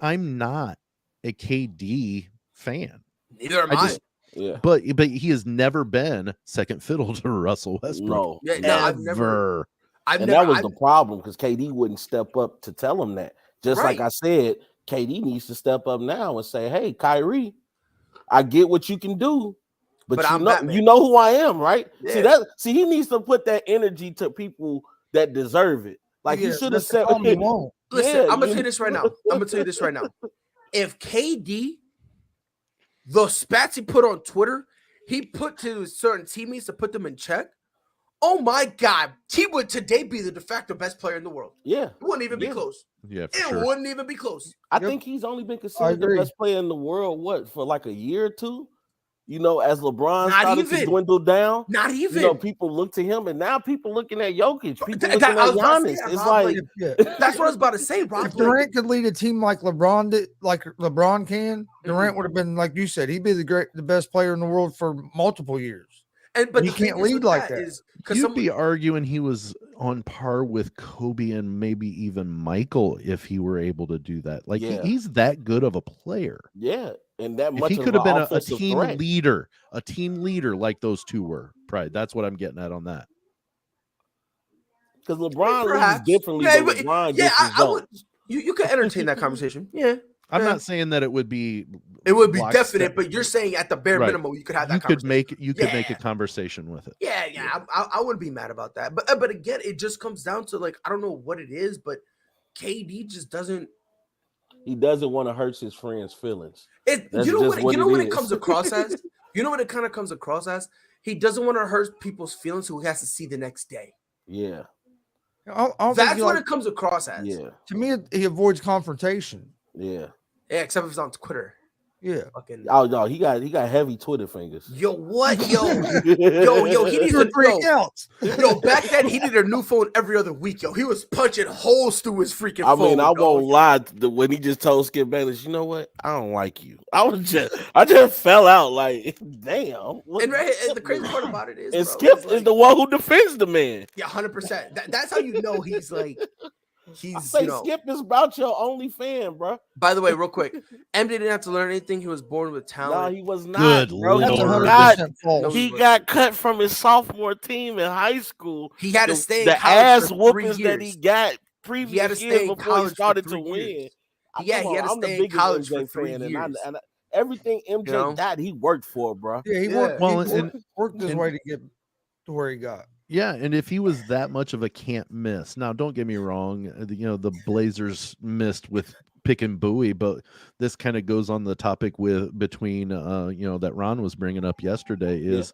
I'm not a KD fan. Neither am I. Yeah, but he has never been second fiddle to Russell Westbrook. I've never. That was the problem because KD wouldn't step up to tell him that. Just like I said, KD needs to step up now and say, "Hey, Kyrie, I get what you can do, but you know who I am, right?" Yeah. He needs to put that energy to people that deserve it. Like he should have said, "Listen, I'm gonna tell you this right now. If KD, the spats he put on Twitter, he put to certain teammates to put them in check. Oh my God, he would today be the de facto best player in the world. Yeah, it wouldn't even be close. Yeah, wouldn't even be close. I think he's only been considered the best player in the world. For like a year or two? As LeBron started to dwindle down. Not even. People look to him, and now people looking at Jokic. People looking at Giannis. That's what I was about to say, Rob. If Durant could lead a team like LeBron can, Durant would have been, like you said, he'd be the best player in the world for multiple years. But he can't lead like that. You'd be arguing he was on par with Kobe and maybe even Michael if he were able to do that. Like he's that good of a player. Yeah, and that much he could have been a team leader like those two were. Pride. That's what I'm getting at on that. Because LeBron leads differently. I would. You could entertain that conversation. Yeah. I'm not saying that it would be definite, but you're saying at the bare minimum you could have that conversation. You could make a conversation with it. Yeah. I wouldn't be mad about that. But again, it just comes down to, like, I don't know what it is, but KD just doesn't. He doesn't want to hurt his friends' feelings. You know what it comes across as? You know what it kind of comes across as? He doesn't want to hurt people's feelings who he has to see the next day. Yeah. That's what it comes across as. Yeah. To me, he avoids confrontation. Yeah. Yeah, except if it's on Twitter. Yeah. Fucking. Oh no, he got heavy Twitter fingers. Yo, what? Yo, he needs Two or to three counts. Yo, back then he needed a new phone every other week. Yo, he was punching holes through his freaking I phone. mean, I won't lie. When he just told Skip Bayless, you know what? I don't like you. I just fell out like, damn. And the crazy part about it is, and bro, Skip is the one who defends the man. Yeah, 100%. That's how you know he's like. I say Skip is about your only fan, bro. By the way, real quick, M didn't have to learn anything. He was born with talent. No, he was not. Good bro. Lord. He got cut from his sophomore team in high school. He had to stay in the college ass for whoopings 3 years. that he got previous year before he started to win. Yeah, he had to stay in college for 3 years. And everything MJ got, he worked for, bro. Yeah, he worked. Worked his way to get to where he got. Yeah, and if he was that much of a can't miss, now don't get me wrong, the Blazers missed with pick and buoy, but this kind of goes on the topic between that Ron was bringing up yesterday is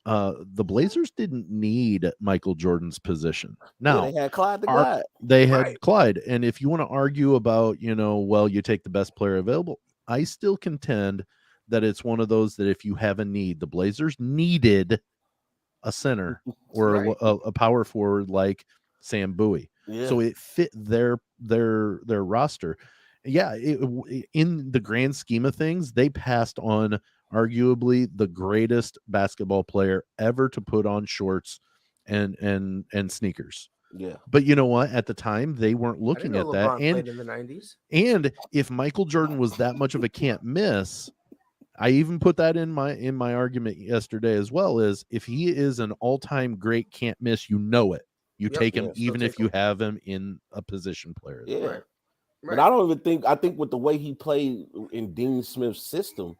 the Blazers didn't need Michael Jordan's position. Now they had Clyde the Glide. They had Clyde, and if you want to argue about you take the best player available, I still contend that it's one of those that if you have a need, the Blazers needed a center or a power forward like Sam Bowie. Yeah. So it fit their roster. Yeah, in the grand scheme of things, they passed on arguably the greatest basketball player ever to put on shorts and sneakers. Yeah. But you know what? At the time, they weren't looking at that. And played in the 90s. And if Michael Jordan was that much of a can't miss, I even put that in my argument yesterday as well, is if he is an all-time great can't miss, it. You take him even if you have him in a position player. Yeah. Right. But I don't even I think with the way he played in Dean Smith's system,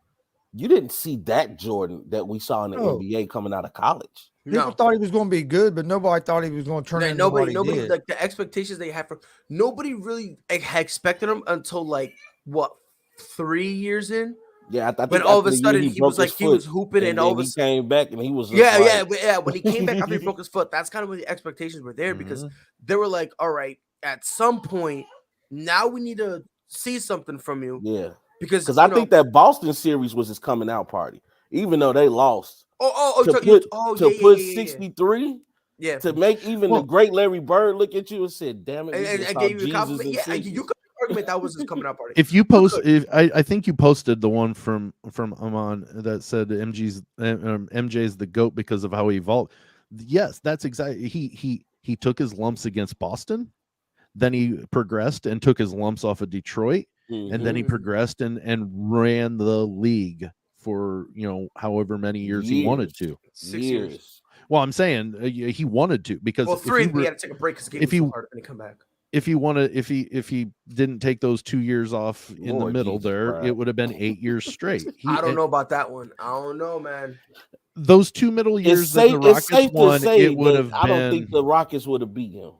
you didn't see that Jordan that we saw in the NBA coming out of college. People thought he was going to be good, but nobody thought he was going to turn into what he did. Like the expectations they had nobody really expected him until 3 years in. Yeah, I think when all of a sudden he was hooping, and all of a sudden he came back and he was when he came back after he broke his foot, that's kind of when the expectations were there because they were like, all right, at some point now we need to see something from you. Yeah, because I think that Boston series was his coming out party, even though they lost. To put 63. Yeah, to make even the great Larry Bird look at you and said, "Damn it!" And gave you a compliment. Yeah, you could argument that was his coming out party. If you post, I think you posted the one from Amon that said MJ's the GOAT because of how he evolved. Yes, that's exactly. He took his lumps against Boston, then he progressed and took his lumps off of Detroit, and then he progressed and ran the league for however many years he wanted to. 6 years. Well, I'm saying he wanted to because 3 we had to take a break because the game was so hard and he come back. If he didn't take those 2 years off in the middle it would have been 8 years straight. I don't know about that one. I don't know, man. Those 2 middle years that the Rockets won, it would have been. I don't think the Rockets would have beat him.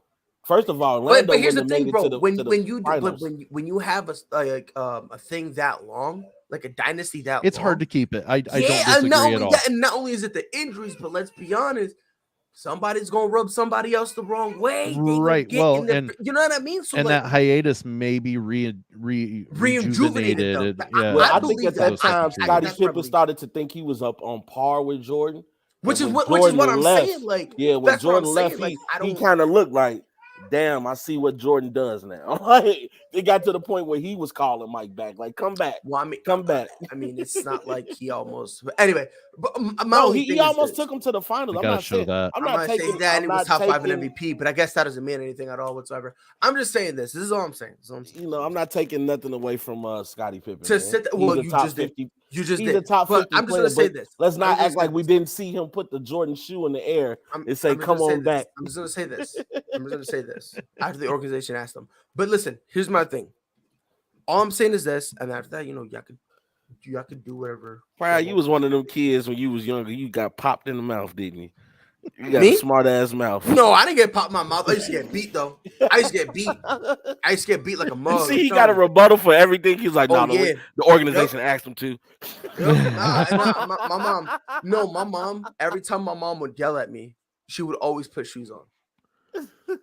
First of all, but here's the thing, bro. When you have a thing that long, like a dynasty that it's long, hard to keep it. I don't disagree at all. And not only is it the injuries, but let's be honest, somebody's gonna rub somebody else the wrong way. Right. Well, and you know what I mean. So that hiatus may be rejuvenated. I think at that time, Scottie Pippen started to think he was up on par with Jordan, which is what I'm saying. Like, when Jordan left, he kind of looked like, damn, I see what Jordan does now. Like, it got to the point where he was calling Mike back, like, come back. Well, come back. I mean, it's not like he almost. But anyway, he almost took him to the finals. I'm not saying that. I'm not saying that he was top 5 in MVP, but I guess that doesn't mean anything at all whatsoever. I'm just saying this. This is all I'm saying. I'm not taking nothing away from Scottie Pippen. To sit, you just did. You just he's did. A top 50 I'm just gonna say this. Let's not act like we didn't see him put the Jordan shoe in the air and say, "Come on back." I'm just gonna say this. After the organization asked them. But listen, here's my thing. All I'm saying is this, and after that, y'all could do whatever. Right, you was one of them kids when you was younger. You got popped in the mouth, didn't you? You got a smart ass mouth. No, I didn't get popped in my mouth. I used to get beat though. I used to get beat like a mug. See, he got a rebuttal for everything. He's like, the organization asked him to. My mom. Every time my mom would yell at me, she would always put shoes on.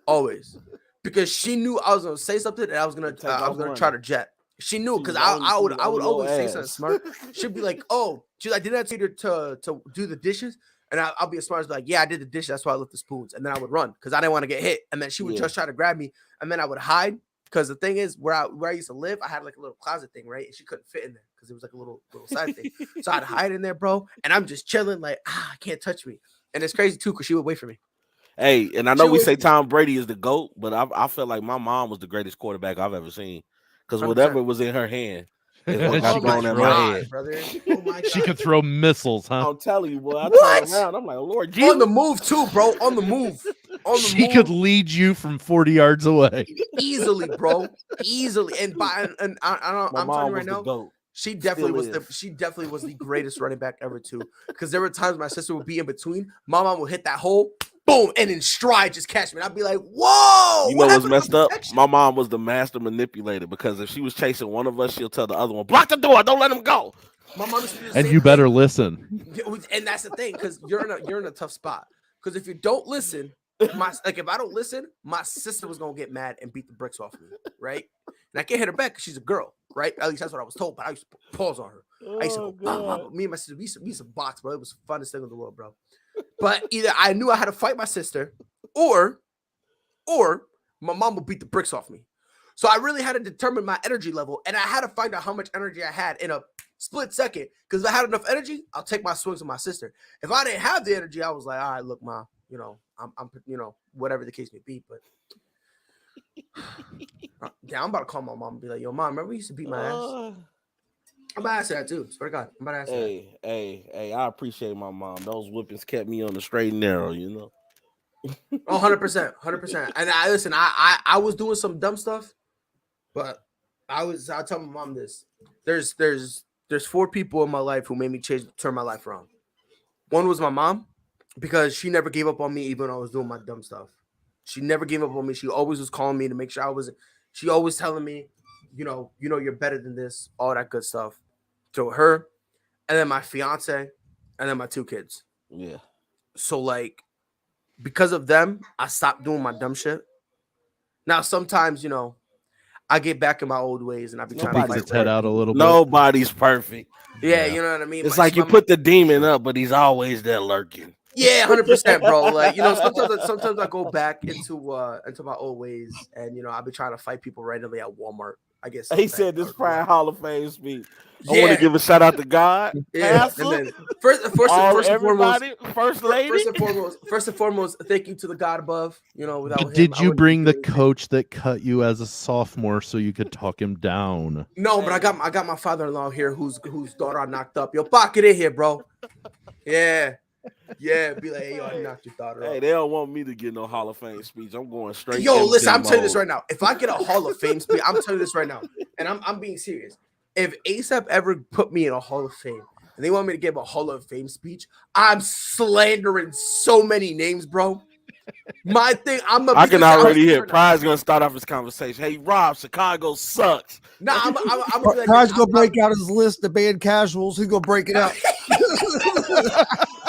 Always, because she knew I was gonna say something and I was gonna try to jet. She knew She because was I would on your always say something ass. smart. She'd be like, "Oh, she's like, did I tell you to do the dishes?" And I'll be as smart as like, "Yeah, I did the dishes. That's why I left the spoons." And then I would run because I didn't want to get hit. And then she would Yeah. just try to grab me, and then I would hide because the thing is where I used to live, I had like a little closet thing, right? And she couldn't fit in there because it was like a little side thing. So I'd hide in there, bro, and I'm just chilling, like, I can't touch me. And it's crazy too because she would wait for me. Hey, and I know we She say would- Tom Brady is the GOAT, but I feel like my mom was the greatest quarterback I've ever seen. Because 100%. whatever was in her hand is what She got could thrown at throw- my head. brother. Oh my She God. could throw missiles, huh? I'm telling you, boy. I What? turned around. I'm like, Lord Jesus. On the move too, bro. On the move. On the She move. could lead you from 40 yards away. Easily, bro. Easily. And I'm My telling mom you right was the now, GOAT. she definitely Still was is. she definitely was the greatest running back ever too. Because there were times my sister would be in between. My mom would hit that hole, boom, and in stride just catch me. And I'd be like, whoa. You know what's happened to messed the up? protection? My mom was the master manipulator because if she was chasing one of us, she'll tell the other one, block the door, don't let him go. My mom used to do the And same you better thing. listen. And that's the thing, because you're in a tough spot. Because if you don't listen, if I don't listen, my sister was gonna get mad and beat the bricks off me, right? And I can't hit her back because she's a girl, right? At least that's what I was told. But I used to pause on her. I used to go, bah, bah, bah. Me and my sister, we used to box, bro. It was the funnest thing in the world, bro. But either I knew I had to fight my sister, or my mom would beat the bricks off me. So I really had to determine my energy level, and I had to find out how much energy I had in a split second. Because if I had enough energy, I'll take my swings with my sister. If I didn't have the energy, I was like, all right, look, Ma, I'm whatever the case may be. But yeah, I'm about to call my mom and be like, yo, Mom, remember we used to beat my ass? I'm about to ask her that too. Swear to God, I'm about to ask her that. Hey, I appreciate my mom. Those whippings kept me on the straight and narrow, you know. Oh, 100%, 100%. And I was doing some dumb stuff, but I'll tell my mom this. There's 4 people in my life who made me turn my life around. One was my mom, because she never gave up on me even when I was doing my dumb stuff. She never gave up on me. She always was calling me to make sure I wasn't. She always telling me, you're better than this, all that good stuff. So her, and then my fiance, and then my 2 kids. Yeah. So like, because of them, I stopped doing my dumb shit. Now sometimes, I get back in my old ways and I be trying to Peeks fight its head out a little bit. Nobody's perfect. Yeah, you know what I mean. It's like you put the demon up, but he's always there lurking. Yeah, 100%, bro. Like, sometimes I go back into my old ways, and I be trying to fight people randomly at Walmart. I guess He said this Pride Hall of Fame speech. I want Yeah. to give a shout out to God. Yeah, Pastor, and then first and foremost, everybody, first lady. First and foremost, thank you to the God above. Without him, Did I you wouldn't bring be the doing anything. coach that cut you as a sophomore so you could talk him down? No, but I got my father-in-law here, whose daughter I knocked up. Yo, Bach, get in here, bro. Yeah. Be like, hey, yo, I knocked your daughter Hey, up. they don't want me to get no Hall of Fame speech. I'm going straight. Yo, listen, Eminem I'm telling you this mode. right now. If I get a Hall of Fame speech, I'm telling you this right now, and I'm being serious. If ASAP ever put me in a Hall of Fame and they want me to give a Hall of Fame speech, I'm slandering so many names, bro. My thing, I can already hear. Right Pride's gonna start off his conversation. Hey, Rob, Chicago sucks. nah, I'm gonna be like, Pride's gonna break out his list of band casuals. He's gonna break it out.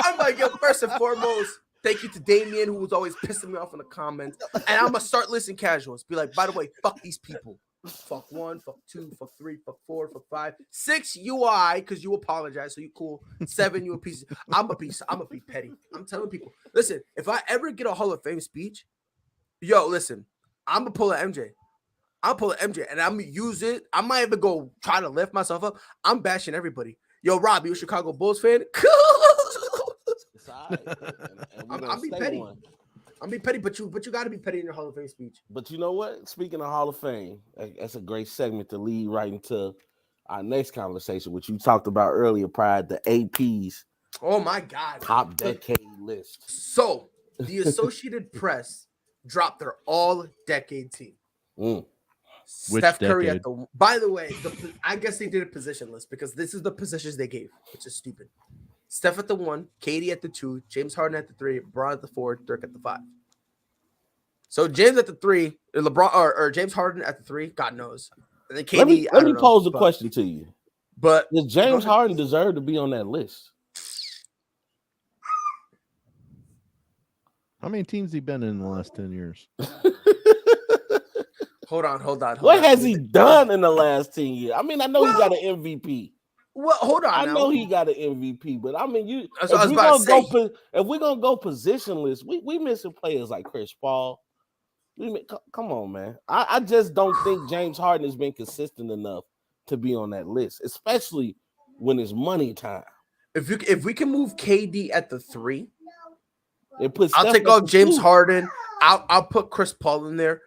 I'm like, yo, first and foremost, thank you to Damien, who was always pissing me off in the comments. And I'm gonna start listing casuals. Be like, by the way, fuck these people. Fuck 1, fuck 2, fuck 3, fuck 4, fuck 5, 6 UI, because you apologize, so you cool. 7, you a piece. I'm gonna be petty. I'm telling people, listen, if I ever get a Hall of Fame speech, yo, listen, I'm gonna pull an MJ. I'll pull an MJ and I'm gonna use it. I might even go try to lift myself up. I'm bashing everybody. Yo, Rob, you a Chicago Bulls fan? It's all right. And I'm be petty. I'm be petty, but you got to be petty in your Hall of Fame speech. But you know what? Speaking of Hall of Fame, that's a great segment to lead right into our next conversation, which you talked about earlier, Pride, the AP's Oh my God, top decade list. So the Associated Press dropped their all-decade team. Steph Curry decade? at the. By the way, I guess they did a position list because this is the positions they gave, which is stupid. Steph at the 1, KD at the 2, James Harden at the 3, LeBron at the 4, Dirk at the 5. So James at the 3, LeBron or James Harden at the 3, God knows. And then KD. Let me pose a question to you. But does James Harden deserve to be on that list? How many teams he been in the last 10 years? Hold on. What has he done in the last 10 years? I mean, I know he got an MVP. Well, hold on. I now. know he got an MVP, but I mean, If we're gonna go positionless, we missing players like Chris Paul. Come on, man. I just don't think James Harden has been consistent enough to be on that list, especially when it's money time. If we can move KD at the 3, I'll take off James Harden. I'll put Chris Paul in there.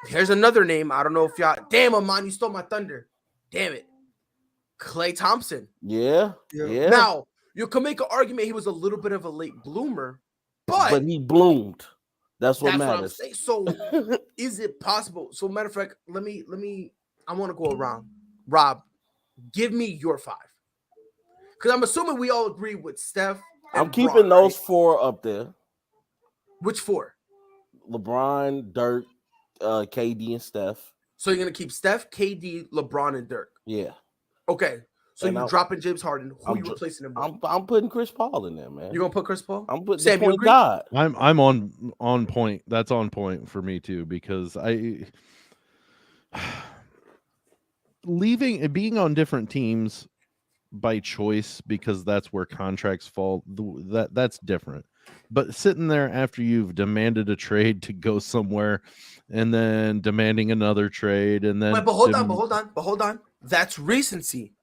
Here's another name. I don't know if y'all. Damn, Amon, you stole my thunder. Damn it. Klay Thompson. Yeah. Now, you can make an argument he was a little bit of a late bloomer, but he bloomed. That's what matters. What I'm saying. So, is it possible? So, matter of fact, let me. I want to go around. Rob, give me your 5. Because I'm assuming we all agree with Steph. I'm keeping those 4 up there. Which 4? LeBron, Dirk, KD, and Steph. So you're gonna keep Steph, KD, LeBron, and Dirk. Yeah. Okay. So you're dropping James Harden. Who are you replacing him with? I'm putting Chris Paul in there, man. You're gonna put Chris Paul? I'm putting Sam, the point guard. I'm on point. That's on point for me too, because being on different teams by choice, because that's where contracts fall. That's different. But sitting there after you've demanded a trade to go somewhere, and then demanding another trade, and then but hold on. That's recency.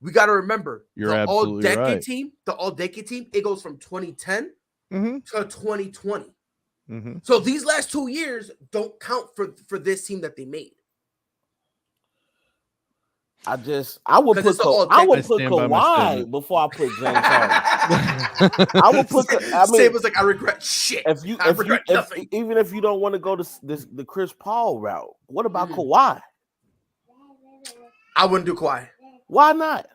We got to remember the all-decade team. The all-decade team. It goes from 2010 to 2020. Mm-hmm. So these last 2 years don't count for this team that they made. I would put Kawhi before I put James Harden. I would put. Sam was like, I regret shit. I regret nothing. Even if you don't want to go to the Chris Paul route, what about Kawhi? I wouldn't do Kawhi. Why not?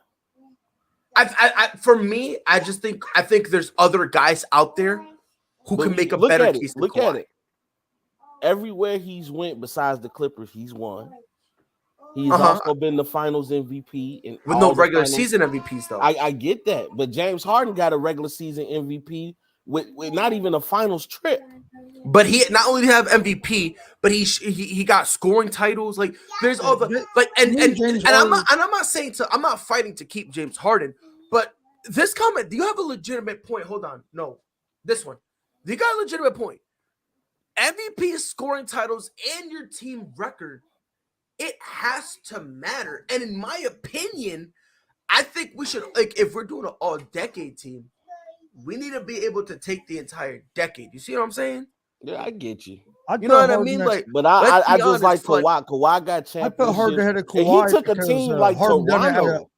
For me, I think there's other guys out there who can make a better case than Kawhi. Look at it. Everywhere he's went besides the Clippers, he's won. He's also been the Finals MVP with no regular season MVPs though. I get that, but James Harden got a regular season MVP with not even a Finals trip. But he not only did he have MVP, but he got scoring titles. Like there's all the like and I'm not fighting to keep James Harden, but this comment, do you have a legitimate point? Hold on, no, this one. You got a legitimate point. MVP scoring titles and your team record. It has to matter. And in my opinion, I think we should, like, if we're doing an all-decade team, we need to be able to take the entire decade. You see what I'm saying? Yeah, I get you. You know what I mean? Like, but I just like Kawhi. Kawhi got championship. I put Harden ahead of Kawhi. And he took a team like Toronto.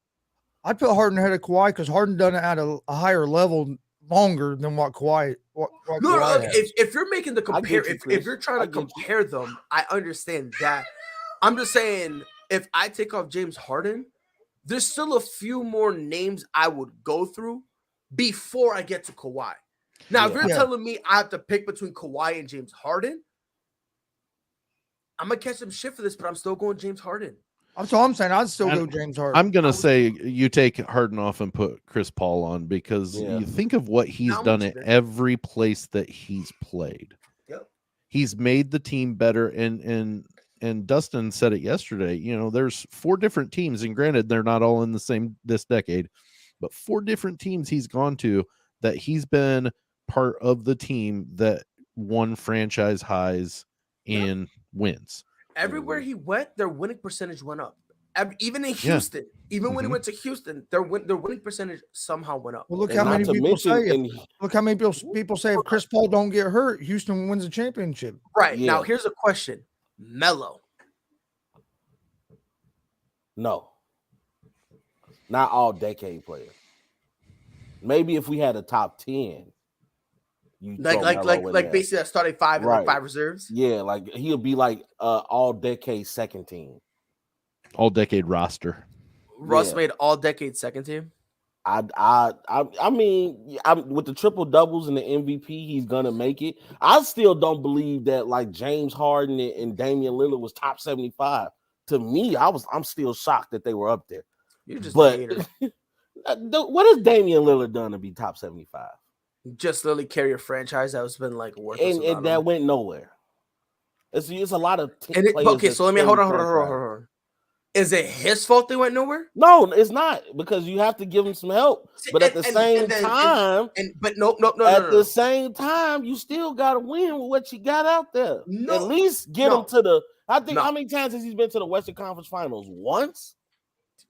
I put Harden ahead of Kawhi because Harden done it at a higher level longer than what Kawhi. If you're making the compare, if you're trying to compare them, I understand that. I'm just saying, if I take off James Harden, there's still a few more names I would go through before I get to Kawhi. Now, if you're telling me I have to pick between Kawhi and James Harden, I'm going to catch some shit for this, but I'm still going James Harden. That's all I'm saying. I'd still go James Harden. I'm going to say you take Harden off and put Chris Paul on because you think of what he's done at every place that he's played. Yep. He's made the team better, and Dustin said it yesterday, there's 4 different teams, and granted, they're not all in this decade, but 4 different teams he's gone to that he's been part of the team that won franchise highs in wins. Everywhere he went, their winning percentage went up. Even in Houston, when he went to Houston, their winning percentage somehow went up. Well, look how many people say if Chris Paul don't get hurt, Houston wins a championship. Right. Yeah. Now, here's a question. Melo. No. Not all decade player. Maybe if we had a top 10. Like basically that starting 5 and like 5 reserves. Yeah, like he'll be like all decade second team. All decade roster. Russ made all decade second team. I mean, with the triple doubles and the MVP, he's gonna make it. I still don't believe that like James Harden and Damian Lillard was top 75. To me, I'm still shocked that they were up there. You're just a hater. What has Damian Lillard done to be top 75? Just literally carry a franchise that was been like worth and that went nowhere. It's a lot of And players. okay, so let me hold on. Is it his fault they went nowhere? No, it's not, because you have to give them some help. But at the same time, the same time, you still got to win with what you got out there. No, at least get him to the. I think how many times has he been to the Western Conference Finals? Once.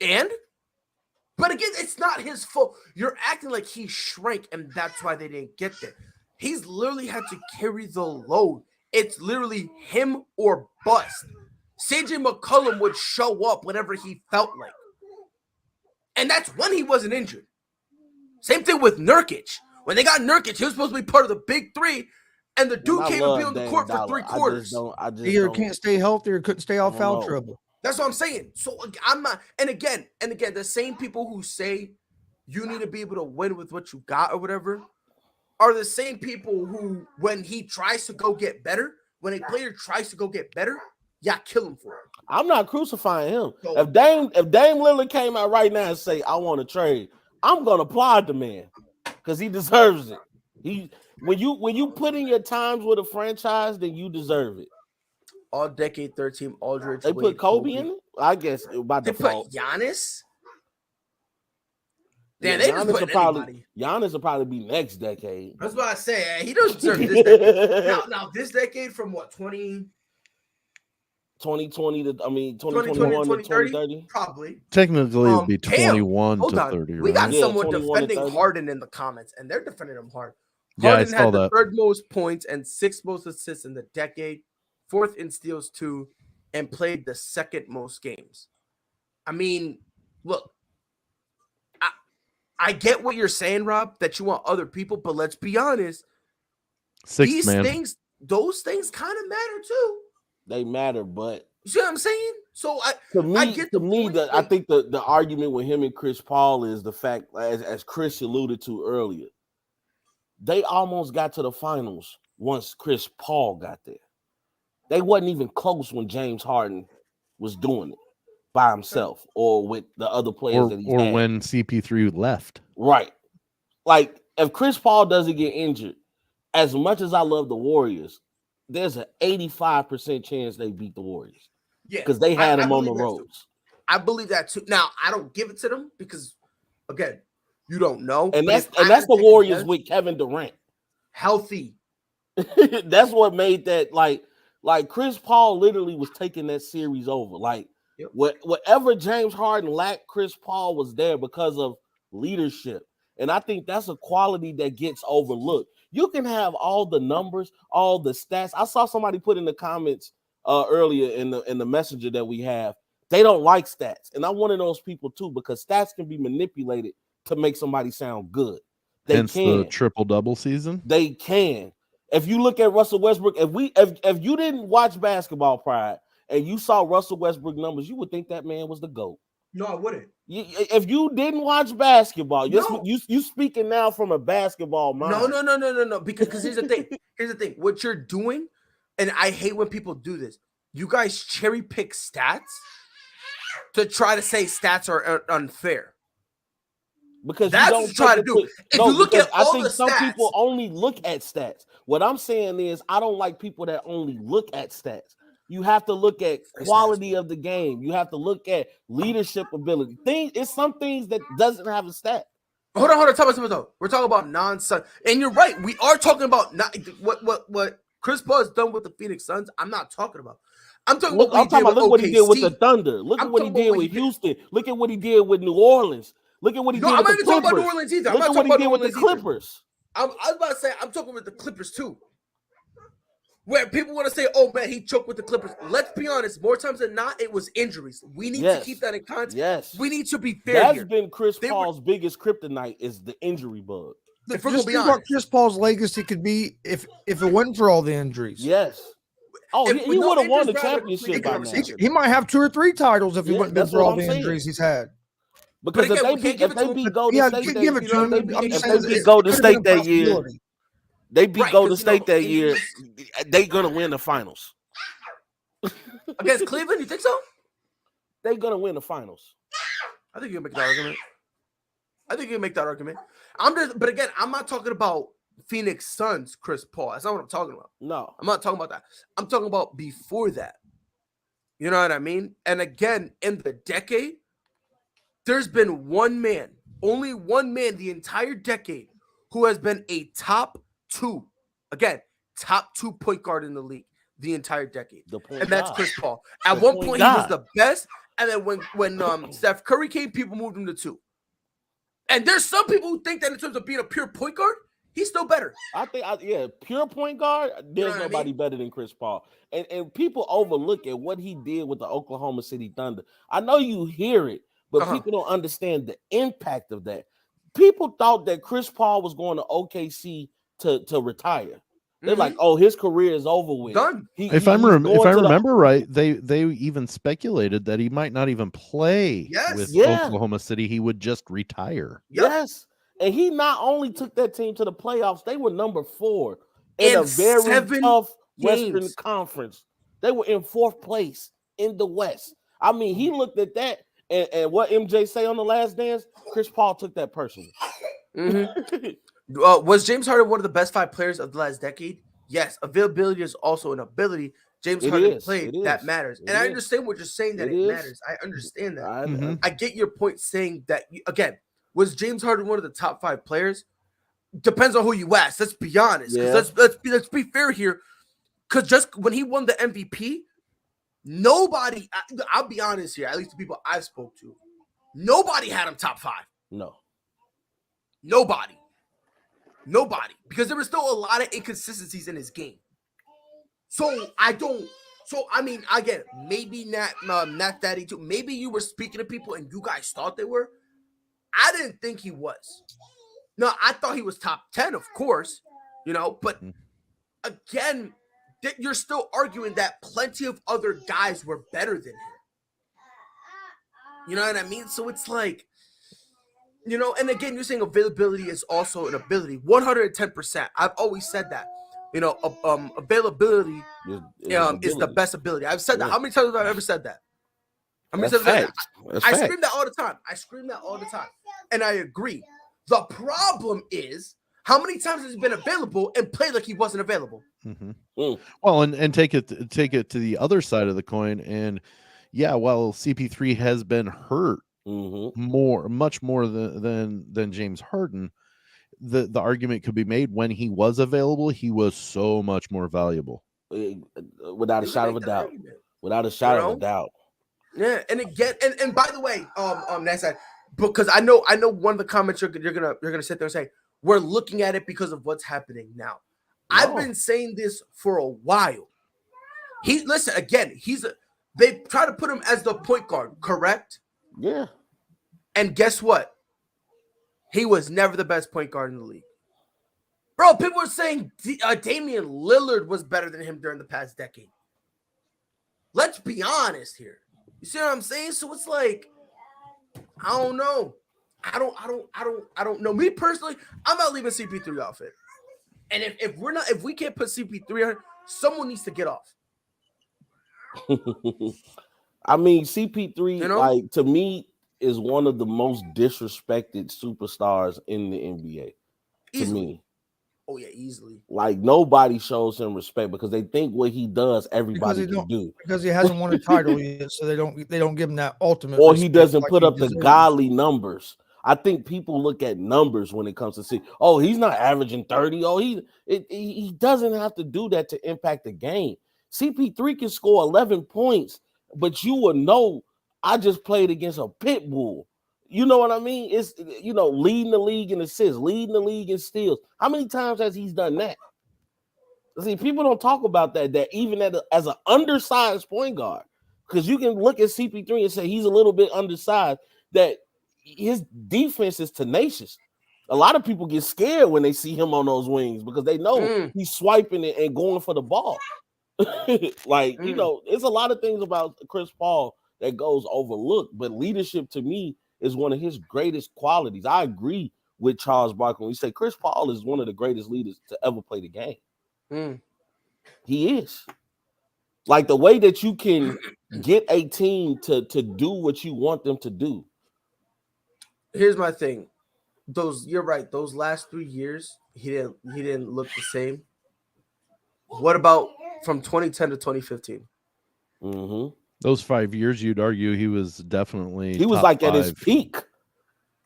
But again, it's not his fault. You're acting like he shrank, and that's why they didn't get there. He's literally had to carry the load. It's literally him or bust. CJ McCollum would show up whenever he felt like. And that's when he wasn't injured. Same thing with Nurkic. When they got Nurkic, he was supposed to be part of the big three, and the dude can't even be on the court for 3 quarters. Either can't stay healthy or couldn't stay off foul trouble. That's what I'm saying. So I'm not, and again, the same people who say you need to be able to win with what you got or whatever are the same people who, when he tries to go get better, when a player tries to go get better, kill him for it. I'm not crucifying him. So, if Dame Lillard came out right now and say, I want to trade, I'm gonna applaud the man because he deserves it. When you put in your times with a franchise, then you deserve it. All decade third team, Aldridge. They put Kobe in it? I guess by default. They put Giannis. Yeah, they just put anybody. Giannis will probably be next decade. That's what I say. He doesn't deserve this decade. now this decade from what, 2020 to 2021 to 2030? Probably. Technically, it'd be 21 to 30. We got someone defending Harden in the comments, and they're defending him hard. Harden had the 3rd most points and 6th most assists in the decade, 4th in steals too, and played the 2nd most games. I mean, look, I get what you're saying, Rob, that you want other people, but let's be honest. Those things kind of matter too. They matter, but you see what I'm saying? So I think the argument with him and Chris Paul is the fact, as Chris alluded to earlier, they almost got to the finals once Chris Paul got there. They wasn't even close when James Harden was doing it by himself or with the other players that he had. Or when CP3 left. Right. Like, if Chris Paul doesn't get injured, as much as I love the Warriors, there's an 85% chance they beat the Warriors. Yeah. Because they had them on the roads. I believe that too. Now, I don't give it to them because, again, you don't know. And that's the Warriors with Kevin Durant. Healthy. That's what made that, like Chris Paul literally was taking that series over. Like, whatever James Harden lacked, Chris Paul was there because of leadership. And I think that's a quality that gets overlooked. You can have all the numbers, all the stats. I saw somebody put in the comments earlier in the messenger that we have, they don't like stats. And I'm one of those people too, because stats can be manipulated to make somebody sound good. Hence the triple-double season? They can. If you look at Russell Westbrook, if you didn't watch Basketball Pride and you saw Russell Westbrook numbers, you would think that man was the GOAT. No, I wouldn't. If you didn't watch basketball, you speaking now from a basketball mind. No. Because here's the thing. Here's the thing. What you're doing, and I hate when people do this. You guys cherry pick stats to try to say stats are unfair. Because that's what you try to do. If you look at all the stats, some people only look at stats. What I'm saying is, I don't like people that only look at stats. You have to look at quality of the game. You have to look at leadership ability. It's some things that doesn't have a stat. Hold on. Tell me. We're talking about non-Sun, and you're right. We are talking about not what Chris Paul has done with the Phoenix Suns. I'm not talking about. I'm talking about what he did with the Thunder. Look at what he did with Houston. Look at what he did with New Orleans. Look at what he did with the Clippers. I'm not even talking about New Orleans either. Look at what he did with the Clippers. I was about to say I'm talking with the Clippers too. Where people want to say, oh, man, he choked with the Clippers. Let's be honest. More times than not, it was injuries. We need to keep that in context. Yes. We need to be fair That's been Chris Paul's biggest kryptonite is the injury bug. If we're going to be honest, what Chris Paul's legacy could be if it wasn't for all the injuries. Yes. Oh, he would have won the championship by now. He might have 2 or 3 titles if it wouldn't been for all the injuries he's had. Because if they beat Golden State that year, they beat Golden State that year, they're going to win the finals. Against Cleveland, you think so? They're going to win the finals. I think you can make that argument. But again, I'm not talking about Phoenix Suns Chris Paul. That's not what I'm talking about. No. I'm not talking about that. I'm talking about before that. You know what I mean? And again, in the decade, there's been one man, only one man the entire decade who has been a top 2 point guard in the league the entire decade. And that's Chris Paul. At one point, he was the best. And then when Steph Curry came, people moved him to 2. And there's some people who think that in terms of being a pure point guard, he's still better. I think, pure point guard, there's nobody better than Chris Paul. And people overlook at what he did with the Oklahoma City Thunder. I know you hear it, but people don't understand the impact of that. People thought that Chris Paul was going to OKC to retire. They're like, oh, his career is over with. Done. If I remember right, they even speculated that he might not even play with Oklahoma City. He would just retire. Yes. And he not only took that team to the playoffs, they were number 4 in a very tough Western Conference. They were in 4th place in the West. I mean, he looked at that, and what MJ say on The Last Dance, Chris Paul took that personally. Was James Harden one of the best 5 players of the last decade? Yes. Availability is also an ability. James Harden played. That matters. And I understand what you're saying, that it matters. I understand that. I get your point saying that, again, was James Harden one of the top 5 players? Depends on who you ask. Let's be honest. Let's be fair here. Because just when he won the MVP, nobody, I'll be honest here, at least the people I spoke to, nobody had him top 5. No. Nobody. Because there were still a lot of inconsistencies in his game. Again, maybe not Daddy too. Maybe you were speaking to people and you guys thought they were. I didn't think he was. No, I thought he was top 10, of course, but again, you're still arguing that plenty of other guys were better than him. You know what I mean? So it's like, and again, you're saying availability is also an ability. 110%. I've always said that. Availability is the best ability. I've said that. How many times have I ever said that? How many times have I scream that all the time. And I agree. The problem is, how many times has he been available and played like he wasn't available? Well, and take it to the other side of the coin. And while CP3 has been hurt much more than James Harden, the argument could be made when he was available, he was so much more valuable. Without a shadow of a doubt. Without a shadow of a doubt. Yeah, and again, and by the way, that's that, because I know one of the comments you're gonna sit there and say, we're looking at it because of what's happening now. No. I've been saying this for a while. They try to put him as the point guard, correct? Yeah. And guess what? He was never the best point guard in the league. Bro, people are saying Damian Lillard was better than him during the past decade. Let's be honest here. You see what I'm saying? So it's like, I don't know. I don't know. Me personally, I'm not leaving CP3 off it. And if we can't put CP3 on, someone needs to get off. I mean, CP3, to me, is one of the most disrespected superstars in the NBA. Easily. To me. Oh yeah, easily. Like, nobody shows him respect because they think what he does, everybody can do. Because he hasn't won a title yet, so they don't give him that ultimate. Or he doesn't put up the godly numbers. I think people look at numbers when it comes to see. Oh, he's not averaging 30. Oh, he doesn't have to do that to impact the game. CP3 can score 11 points, but you will know I just played against a pit bull. You know what I mean? It's, leading the league in assists, leading the league in steals. How many times has he done that? See, people don't talk about that even as an undersized point guard, because you can look at CP3 and say he's a little bit undersized, that his defense is tenacious. A lot of people get scared when they see him on those wings because they know he's swiping it and going for the ball. It's a lot of things about Chris Paul that goes overlooked, but leadership to me is one of his greatest qualities. I agree with Charles Barkley when he said Chris Paul is one of the greatest leaders to ever play the game. He is. Like, the way that you can get a team to do what you want them to do. Here's my thing. You're right. Those last 3 years, He didn't look the same. What about from 2010 to 2015? Mm-hmm. Those 5 years, you'd argue he was definitely He was top like at his 5. peak.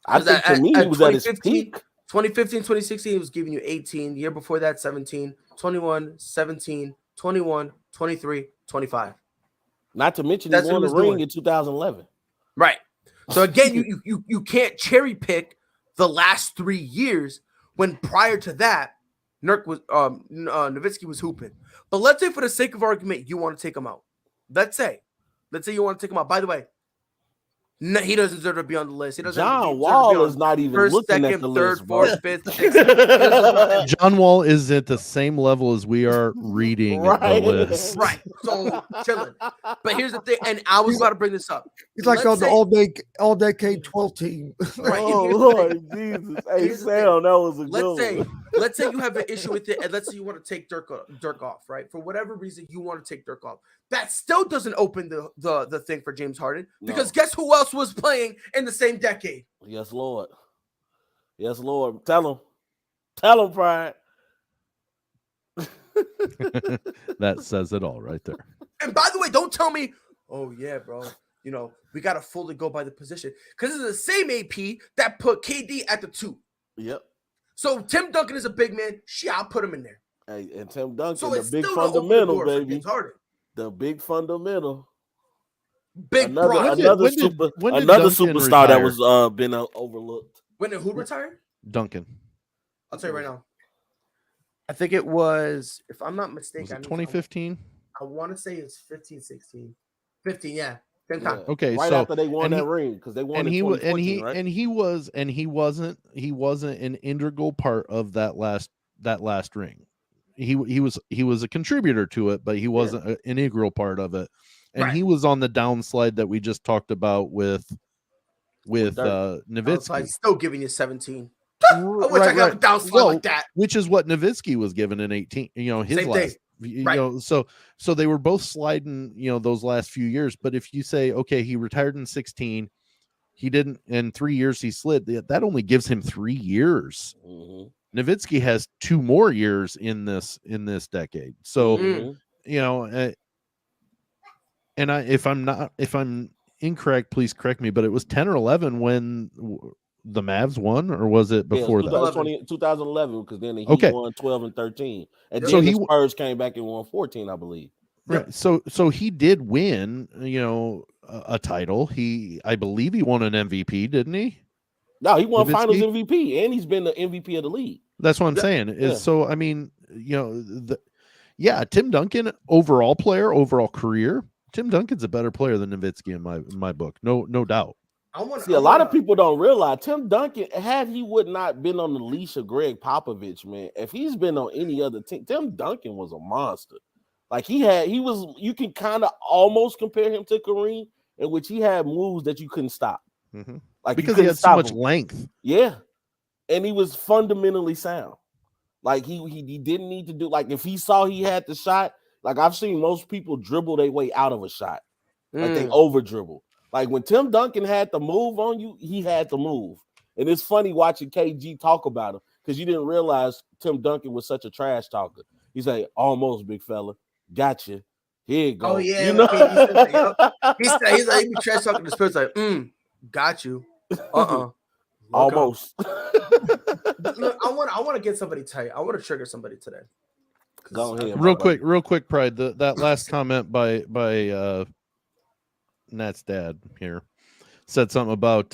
I think to me, he was at his peak. 2015, 2016, he was giving you 18. The year before that, 17, 21, 17, 21, 23, 25. Not to mention That's he what won he the was ring doing. in 2011. Right. So again, you can't cherry pick the last 3 years when prior to that, Nowitzki was hooping. But let's say for the sake of argument, you want to take him out. Let's say you want to take him out. By the way, no, he doesn't deserve to be on the list. He doesn't John Wall is not even first, looking second, at the third, list, fourth, bro. fifth, sixth. John Wall is at the same level as we are reading the Right. list. Right. So chilling. But here's the thing, and I was about to bring this up. He's like on the all decade 12 team. Right. Oh Lord Jesus! Hey Here's the Sam, that was a good let's say you have an issue with it, and let's say you want to take Dirk off, right? For whatever reason, you want to take Dirk off. That still doesn't open the thing for James Harden, because guess who else was playing in the same decade? Yes, Lord. Yes, Lord. Tell him, Pride. That says it all right there. And by the way, don't tell me, oh yeah, bro, we gotta fully go by the position, because it's the same AP that put KD at the 2. Yep. So Tim Duncan is a big man. I'll put him in there. Hey, and Tim Duncan, So the it's big still don't open the fundamental, door for baby. James Harden. The big fundamental. Big bro. Another superstar that was been overlooked. When did who retire? Duncan. I'll tell you right now. I think it was, if I'm not mistaken, Was it 2015? I want to say it's 15, 16. 15, yeah. Same time. Yeah. Okay, right so after they won that ring, because they won and he wasn't an integral part of that last ring. He was a contributor to it, but he wasn't an integral part of it. And he was on the downslide that we just talked about with Nowitzki. Still giving you 17. I wish I got a downslide like that. Which is what Nowitzki was given in 18. His Same last. thing. So they were both sliding. Those last few years. But if you say, okay, he retired in 16, he didn't. In 3 years he slid. That only gives him 3 years. Mm-hmm. Nowitzki has 2 more years in this decade. So and if I'm incorrect, please correct me, but it was 10 or 11 when the Mavs won, or was it before that? 2011, because then he won 12 and 13. And then the Spurs came back and won 14, I believe. Right. So he did win, a title. I believe he won an MVP, didn't he? No, he won Finals MVP, and he's been the MVP of the league. That's what I'm saying. So, I mean, Tim Duncan, overall player, overall career, Tim Duncan's a better player than Nowitzki in my book. No doubt. A lot of people don't realize Tim Duncan, had he would not been on the leash of Greg Popovich, man, if he's been on any other team, Tim Duncan was a monster. Like you can kind of almost compare him to Kareem, in which he had moves that you couldn't stop. Mm-hmm. Like because he had so much length. Yeah. And he was fundamentally sound. Like he didn't need to do, like if he saw he had the shot, like I've seen most people dribble their way out of a shot. Like they over dribble. Like when Tim Duncan had to move on you, he had to move. And it's funny watching KG talk about him, because you didn't realize Tim Duncan was such a trash talker. He's like, almost, big fella. Gotcha. Here you go. Oh, yeah. He's like, he be trash talking to the Spurs like, got you. Almost. Look, I want to get somebody tight. I want to trigger somebody today. Go ahead. Real quick, Pride. That last comment by Nat's dad here said something about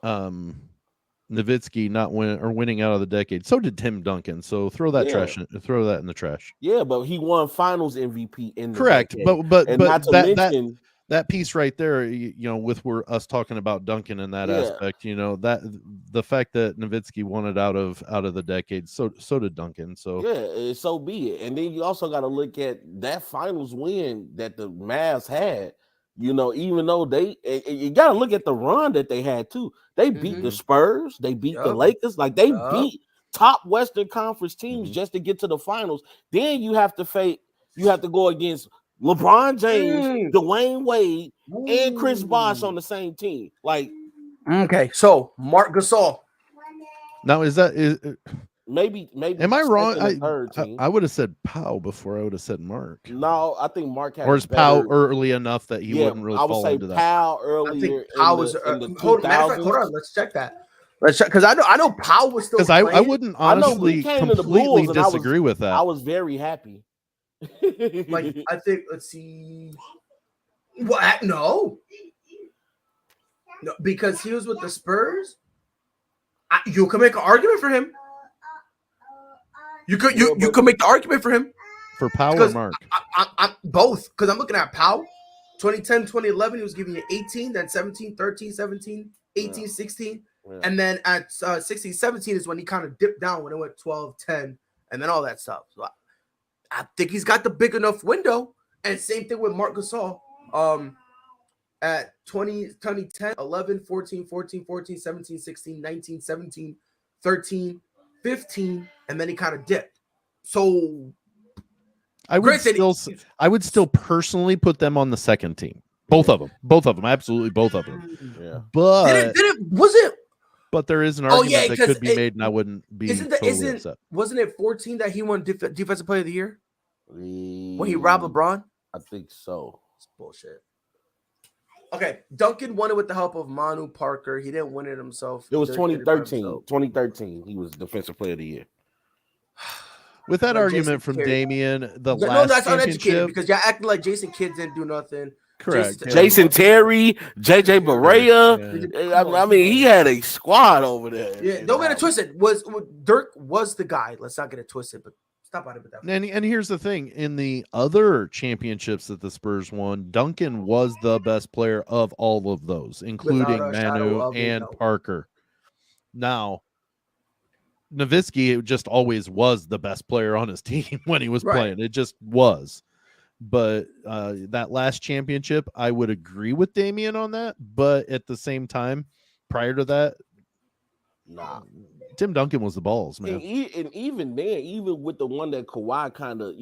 Nowitzki not winning out of the decade. So did Tim Duncan. So throw that in the trash. Yeah, but he won Finals MVP in the correct. decade. But not to mention that piece right there, with us talking about Duncan in that aspect, that the fact that Nowitzki won it out of the decade, so did Duncan. So so be it. And then you also got to look at that Finals win that the Mavs had. Even though you got to look at the run that they had too. They beat the Spurs, they beat the Lakers, like they beat top Western Conference teams just to get to the Finals. Then you have to go against LeBron James, Dwayne Wade, and Chris Bosh on the same team. Like, okay, so Marc Gasol. Now is Maybe. Am I wrong? second or third team. I would have said Powell before I would have said Mark. No, I think Mark had. Or is Powell early enough that he wouldn't really I would fall say into that? Powell I earlier think Powell was. in the Hold on, let's check that. Let's check because I know Powell was still. Because I wouldn't honestly completely disagree with that. I was very happy. Like I think. Let's see. What? No, because he was with the Spurs. You can make an argument for him. You could make the argument for him. For Powell or Mark? I both, because I'm looking at Powell. 2010, 2011, he was giving you 18, then 17, 13, 17, 18, 16. Yeah. And then at 16, 17 is when he kind of dipped down when it went 12, 10, and then all that stuff. So I think he's got the big enough window. And same thing with Marc Gasol. At 2010, 11, 14, 14, 14, 17, 16, 19, 17, 13, 15, and then he kind of dipped. So I would still personally put them on the second team. Both of them, absolutely both of them. Yeah. But was it? But there is an argument that could be made, and I wouldn't be totally upset. Wasn't it 14 that he won Defensive Player of the Year when he robbed LeBron? I think so. It's bullshit. Okay, Duncan won it with the help of Manu Parker. He didn't win it himself. It was 2013. 2013, he was Defensive Player of the Year. With that argument from Damian, last that's championship, uneducated because y'all acting like Jason Kidd didn't do nothing. Correct. Jason Terry, JJ Barea. I mean, he had a squad over there. Yeah, don't get it twisted. Dirk was the guy. Let's not get it twisted, but stop out of it. And here's the thing: in the other championships that the Spurs won, Duncan was the best player of all of those, including Manu and Parker. Now, Nowitzki just always was the best player on his team when he was playing. It just was. But that last championship, I would agree with Damian on that. But at the same time, prior to that, Tim Duncan was the balls, man. And even then, even with the one that Kawhi kind of,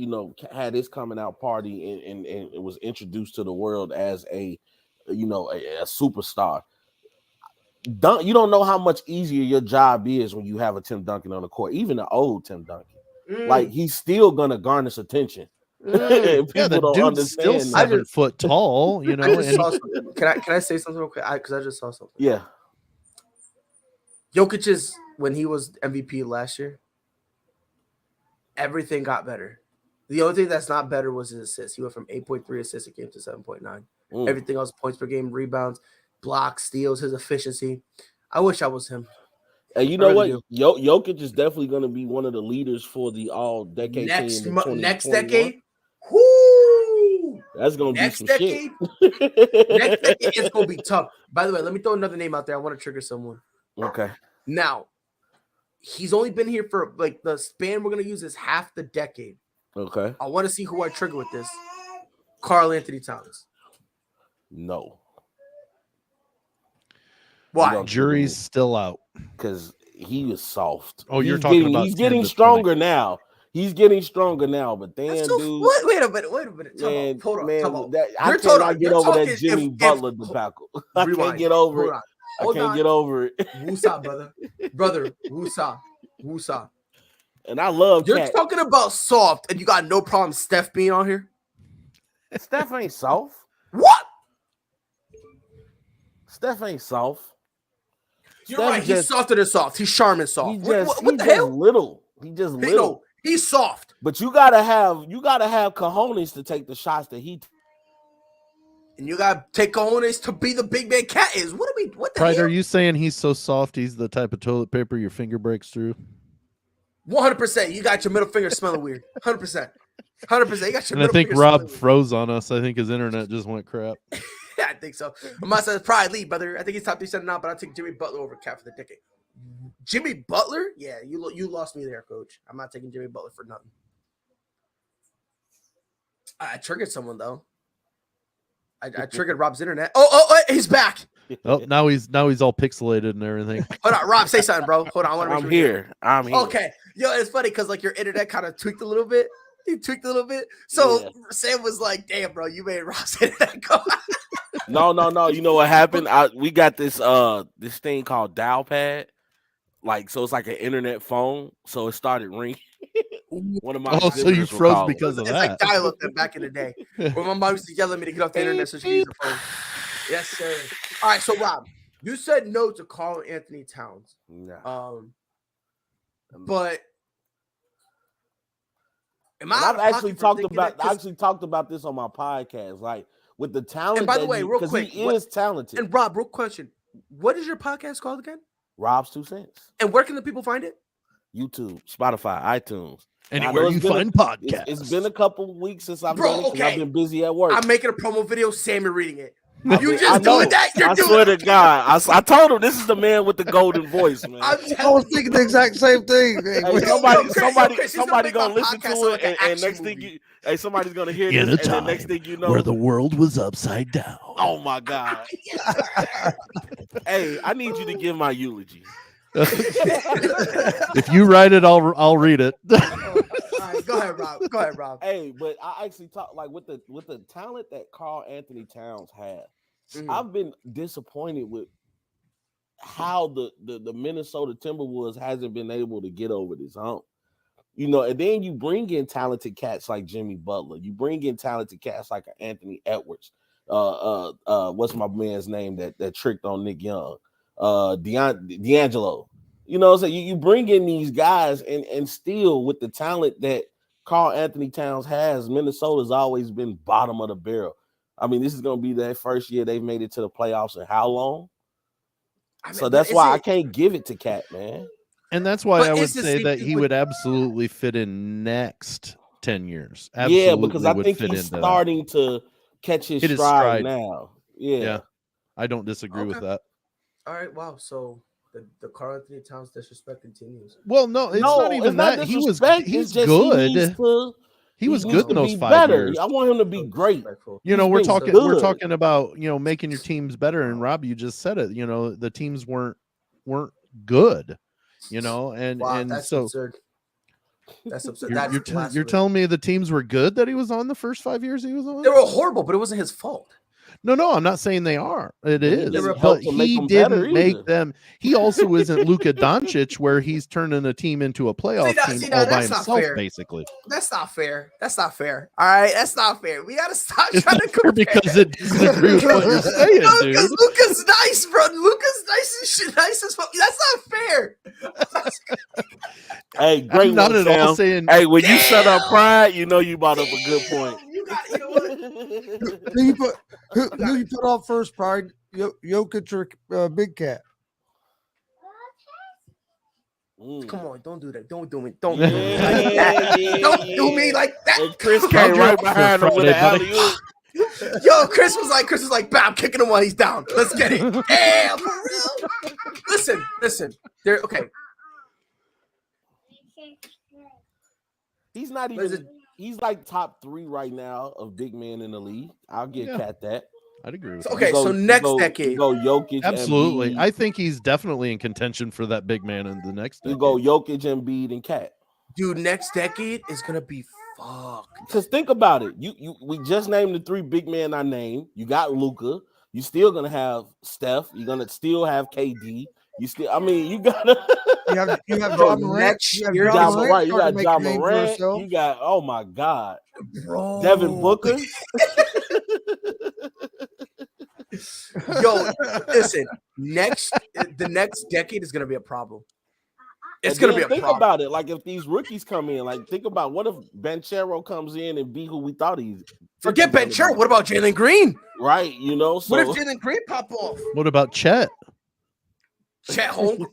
had his coming out party and it was introduced to the world as a superstar. You don't know how much easier your job is when you have a Tim Duncan on the court, even the old Tim Duncan. Like, he's still gonna garnish attention. The dude's still 7 foot tall, Can I say something real quick? Because I just saw something. Yeah. Jokic's, when he was MVP last year, everything got better. The only thing that's not better was his assists. He went from 8.3 assists a game to 7.9. Everything else, points per game, rebounds, blocks, steals, his efficiency. I wish I was him. And you know what? Jokic is definitely going to be one of the leaders for the all-decade team. Next decade? Whoo! That's going to be some decade, shit. Next decade, it's going to be tough. By the way, let me throw another name out there. I want to trigger someone. Okay. Now, he's only been here for, the span we're going to use is half the decade. Okay. I want to see who I trigger with this. Karl Anthony Towns. No. Why? Jury's still out. Because he was soft. Oh, you're talking about he's getting stronger now. He's getting stronger now, but then, dude. Wait a minute. Hold on. I cannot get over that Jimmy Butler debacle. I can't get over it. I can't get over it. Woosah, brother. Woosah. And I love You're talking about soft, and you got no problem Steph being on here? Steph ain't soft. What? Steph ain't soft. You're right. He's softer than soft. He's Charmin soft. What the hell? Little. He's just little. He's soft. But you gotta have cojones to take the shots that he. And you gotta take cojones to be the big man cat is. What the Pride, hell? are you saying he's so soft he's the type of toilet paper your finger breaks through? 100%. You got your middle finger smelling weird. 100%. 100%. You got your. And I think Rob froze on us. I think his internet just went crap. Yeah, I think so. I must say Pride lead, brother. I think he's top 3 now, but I take Jimmy Butler over Cat for the decade. Jimmy Butler? Yeah, you lost me there, coach. I'm not taking Jimmy Butler for nothing. I triggered someone though. I triggered Rob's internet. Oh, he's back. Oh, now he's all pixelated and everything. Hold on, Rob, say something, bro. Hold on, I'm here. Okay, yo, it's funny because your internet kind of tweaked a little bit. You tweaked a little bit. So Sam was like, "Damn, bro, you made Rob's internet go." No. You know what happened? We got this thing called dial pad like so it's like an internet phone. So it started ringing. One of my Oh, so you exhibitors will froze call it. because of It's like that. dial-up back in the day. Where my mom used to yell at me to get off the internet so she could use the phone. Yes, sir. All right, so Rob, you said no to Karl Anthony Towns. Nah. But I've actually talked about this on my podcast, like with the talent. And by the way, real quick, he is talented. And Rob, real question: what is your podcast called again? Rob's 2 cents. And where can the people find it? YouTube, Spotify, iTunes. Anywhere you find podcasts. It's been a couple weeks since I've done it. Okay. I've been busy at work. I'm making a promo video. Sammy reading it. You just doing that? I swear to God. I told him this is the man with the golden voice, man. I was thinking the exact same thing. Hey, somebody gonna listen to it, and next thing you, somebody's gonna hear this, and the next thing you know, where the world was upside down. Oh my God. Hey, I need you to give my eulogy. If you write it, I'll read it. All right, go ahead, Rob. Hey, but I actually talk like with the talent that Karl Anthony Towns has. Mm-hmm. I've been disappointed with how the Minnesota Timberwolves hasn't been able to get over this hump. You know, and then you bring in talented cats like Jimmy Butler. You bring in talented cats like Anthony Edwards. What's my man's name that tricked on Nick Young? D'Angelo. You know, so you bring in these guys and still with the talent that Karl Anthony Towns has, Minnesota's always been bottom of the barrel. I mean, this is going to be their first year they've made it to the playoffs in how long? So that's why I can't give it to Cat, man. And that's why I would say that he would absolutely fit in next 10 years. Absolutely, yeah, because I think he's starting to catch his stride now. Yeah. I don't disagree with that. All right, wow. So the Karl Anthony Towns disrespect continues. Well, no, it's not even that. He's good. He was good in those 5 years. I want him to be great. You know, we're talking about, you know, making your teams better. And Rob, you just said it. You know, the teams weren't good. You know, and that's so absurd. That's absurd. You're telling me the teams were good that he was on the first 5 years he was on? They were horrible, but it wasn't his fault. No, I'm not saying they are. It is, but he didn't make them. He also isn't Luka Doncic, where he's turning a team into a playoff team all by himself, basically. That's not fair. All right, that's not fair. We gotta stop trying to compare because it doesn't agree with what you're saying, dude. Luka's nice, bro. Luka's nice as fuck. That's not fair. Hey, great. Not at all saying. Hey, when you shut up pride, you know you brought up a good point. You know what? Who you put off first, Pride? Jokic or Big Cat? Come on, don't do that. Don't do me. Don't do me like that. Don't do me like that. And Chris came right behind him with an alley-oop. Yo, Chris was like, bam, kicking him while he's down. Let's get it. Damn, for real. Listen. There, okay. He's not even. He's like top 3 right now of big men in the league. I'll give Cat that. I'd agree with that. Okay, so next decade. You go Jokic. Absolutely. Embiid. I think he's definitely in contention for that big man in the next decade. You go Jokic, Embiid, and Cat. Dude, next decade is going to be fucked. Because think about it. We just named the 3 big men I named. You got Luka. You still going to have Steph. You're going to still have KD. You gotta. You have John Morant. You got John Morant. You got, oh my God, bro. Devin Booker. Yo, listen. The next decade is gonna be a problem. It's gonna be a problem. Think about it. Like if these rookies come in, like think about what if Banchero comes in and be who we thought he's. Forget Banchero. What about Jalen Green? Right. You know. So, what if Jalen Green pop off? What about Chet? Chet home.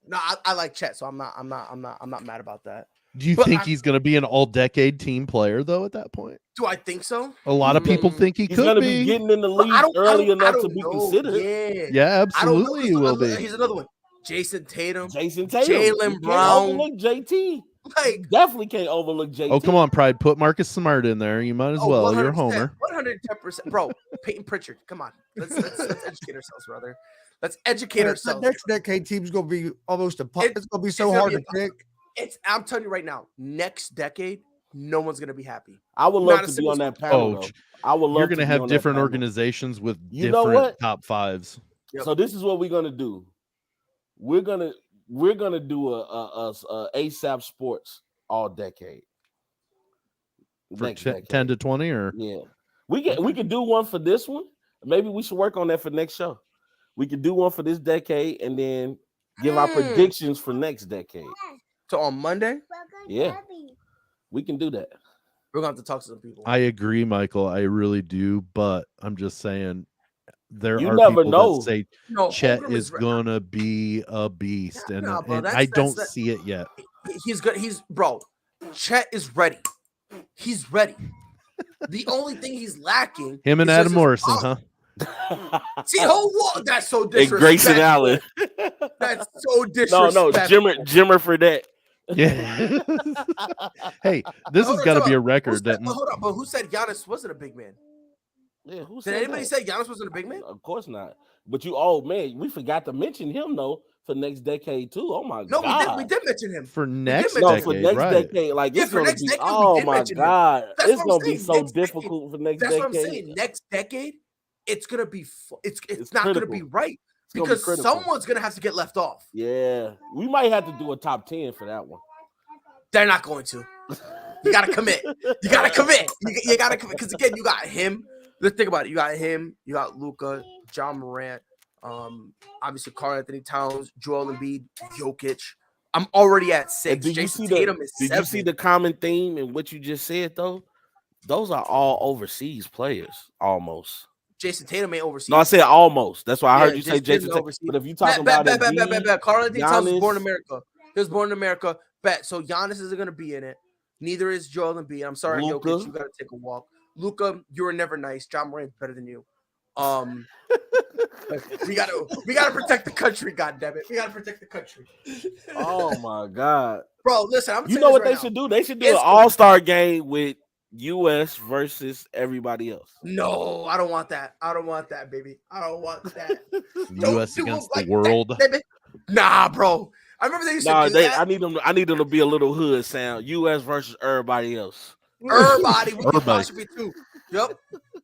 No, I like Chet, so I'm not mad about that. Do you think he's going to be an all-decade team player though? At that point, do I think so? A lot of people think he's going to be getting in the league early enough to be considered. Yeah, absolutely, he will be. He's another one. Jason Tatum, Jaylen Brown, JT. Like definitely can't overlook JT. Oh, come on, Pride. Put Marcus Smart in there. You might as well. You're a homer. 110%. Bro, Peyton Pritchard. Come on. Let's educate ourselves, brother. Let's educate ourselves. The next decade team's going to be almost a punt. It's going to be so hard to pick. I'm telling you right now, next decade, no one's going to be happy. I would love to be on that panel. I would love. You're going to have different organizations with different top 5s. Yep. So this is what we're going to do. we're gonna do a ASAP Sports all decade. For Next decade. 10 to 20 or yeah. We could do one for this one. Maybe we should work on that for next show. We could do one for this decade and then give our predictions for next decade. So on Monday? Yeah. We can do that. We're going to have to talk to some people. I agree, Michael. I really do, but I'm just saying there You are never people know. that say Chet is gonna be a beast, and I don't see it yet. He's good. Bro, Chet is ready. He's ready. The only thing he's lacking him and Adam Morrison, huh? See, that's so disrespectful. And Grayson Allen. That's so disrespectful. No, Jimmer for that. Yeah. Hey, this has got to be a record. Hold on, but who said Giannis wasn't a big man? Yeah, who Did said anybody that? say Giannis wasn't a big man? Of course not. But we forgot to mention him though for next decade too. Oh my god. No, we did mention him for next decade. No, for next right. decade. Like yeah, it's for gonna next be. decade, Oh my god, it's gonna be so next difficult for next That's decade. what I'm saying. Next decade, it's gonna be. It's not critical. gonna be right It's gonna because be critical. someone's gonna have to get left off. Yeah, we might have to do a top 10 for that one. They're not going to. You gotta commit. You gotta commit. You gotta commit because again, you got him. Let's think about it. You got him. You got Luka, John Morant, obviously Karl Anthony Towns, Joel Embiid, Jokic. I'm already at 6. Did Jason you see Tatum is 7. Did you see the common theme in what you just said though? Those are all overseas players, almost. Jason Tatum ain't overseas. No, I said almost. That's why I heard you say Jason Jason Tatum. But if you talk about Karl Anthony Towns was born in America. He was born in America. Bet. So Giannis isn't gonna be in it. Neither is Joel Embiid. I'm sorry, Luka. Jokic. You gotta take a walk. Luka, you were never nice. John Morant's better than you. We gotta protect the country. God damn it, we gotta protect the country. Oh my god, bro! Listen, you know what they should do? They should do an all-star game with U.S. versus everybody else. No, I don't want that. I don't want that, baby. I don't want that. U.S. against the world. Nah, bro. I remember they used to do that. I need them to be a little hood sound. U.S. versus everybody else. Everybody with the apostrophe too. Yep.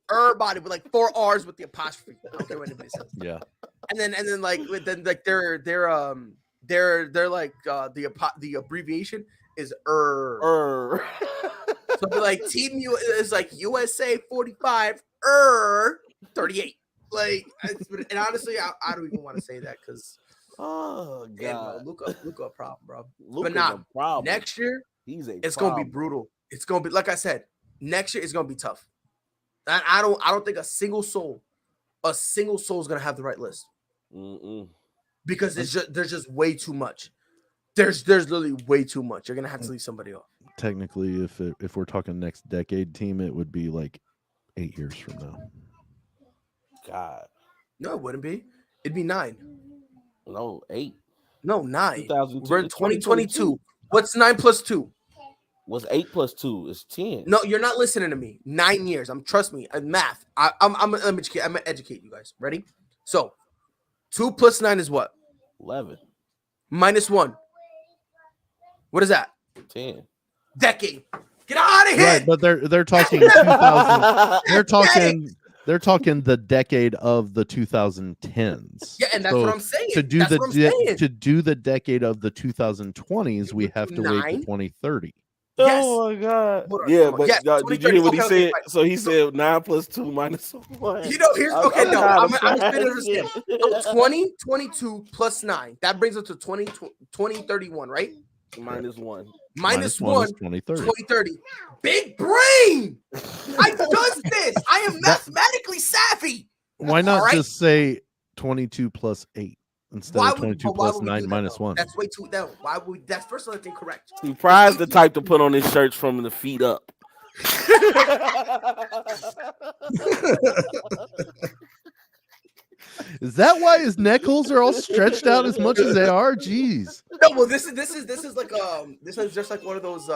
Everybody with like 4 R's with the apostrophe. I don't care what anybody says. Yeah. And then they're like the abbreviation is So like Team U is like USA 45 38. Like, and honestly, I don't even want to say that because god, Luka a problem, bro. Luka's but not a problem. Next year, it's gonna be brutal. It's gonna be like I said. Next year is gonna be tough. And I don't think a single soul is gonna have the right list. Because there's just way too much. There's literally way too much. You're gonna have to leave somebody off. Technically, if we're talking next decade team, it would be like 8 years from now. God, no, it wouldn't be. It'd be 9. No, 8. No, 9. 2002. We're in 2022. What's 9 plus 2? What's 8 plus 2 is 10. No, you're not listening to me. 9 years. Trust me. Math. I'm gonna educate you guys. Ready? So 2 plus 9 is what? 11. Minus 1. What is that? 10. Decade. Get out of here. Right, but they're talking 2000. They're talking the decade of the 2010s. Yeah, and that's what I'm saying. To do the decade of the 2020s, we have to wait to 2030. Yes. Oh my god! Yeah, but did you hear what he said? So he said 9 plus 2 minus 1. You know, here's okay. No, I'm gonna understand. 2022 plus 9. That brings us to 2031, right? Minus 1. Minus 1 is 2030. 2030. Big brain. I does this. I am mathematically savvy. Why not just say 22 plus 8 instead of 22 plus 9 minus 1? That's way too. No, why would that's first of all incorrect? He prized the type to put on his shirts from the feet up. Is that why his neck holes are all stretched out as much as they are? Jeez. No, well, this is like this is just like one of those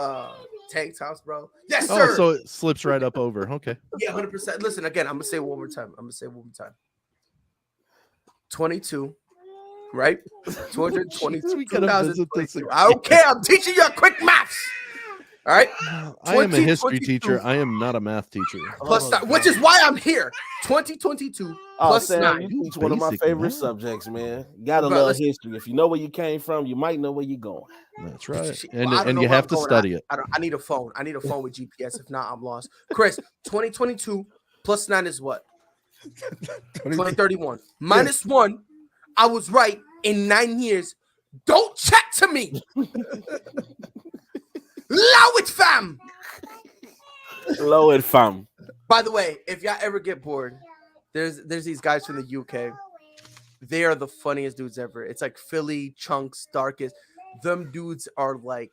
tank tops, bro. Yes, sir. Oh, so it slips right up over. Okay. Yeah, 100%. Listen, again, I'm gonna say it one more time. 22, right? 222. We gotta visit this again. I don't care. I'm teaching you quick maths. All right. I am a history teacher. I am not a math teacher. Plus, which is why I'm here. 2022 Oh, Plus Sam, 9. you teach one of my Basic favorite math. subjects, man. You gotta Bro, love listen. history. If you know where you came from, you might know where you're going. That's right. Well, I don't And know you where have I'm to going. study it. I need a phone. I need a phone with GPS. If not, I'm lost. Chris, 2022 plus 9 is what? 2031. Minus 1. I was right in 9 years. Don't chat to me. Allow it, fam. Low and fam. By the way, if y'all ever get bored, there's these guys from the UK. They are the funniest dudes ever. It's like Philly, Chunks, Darkest. Them dudes are like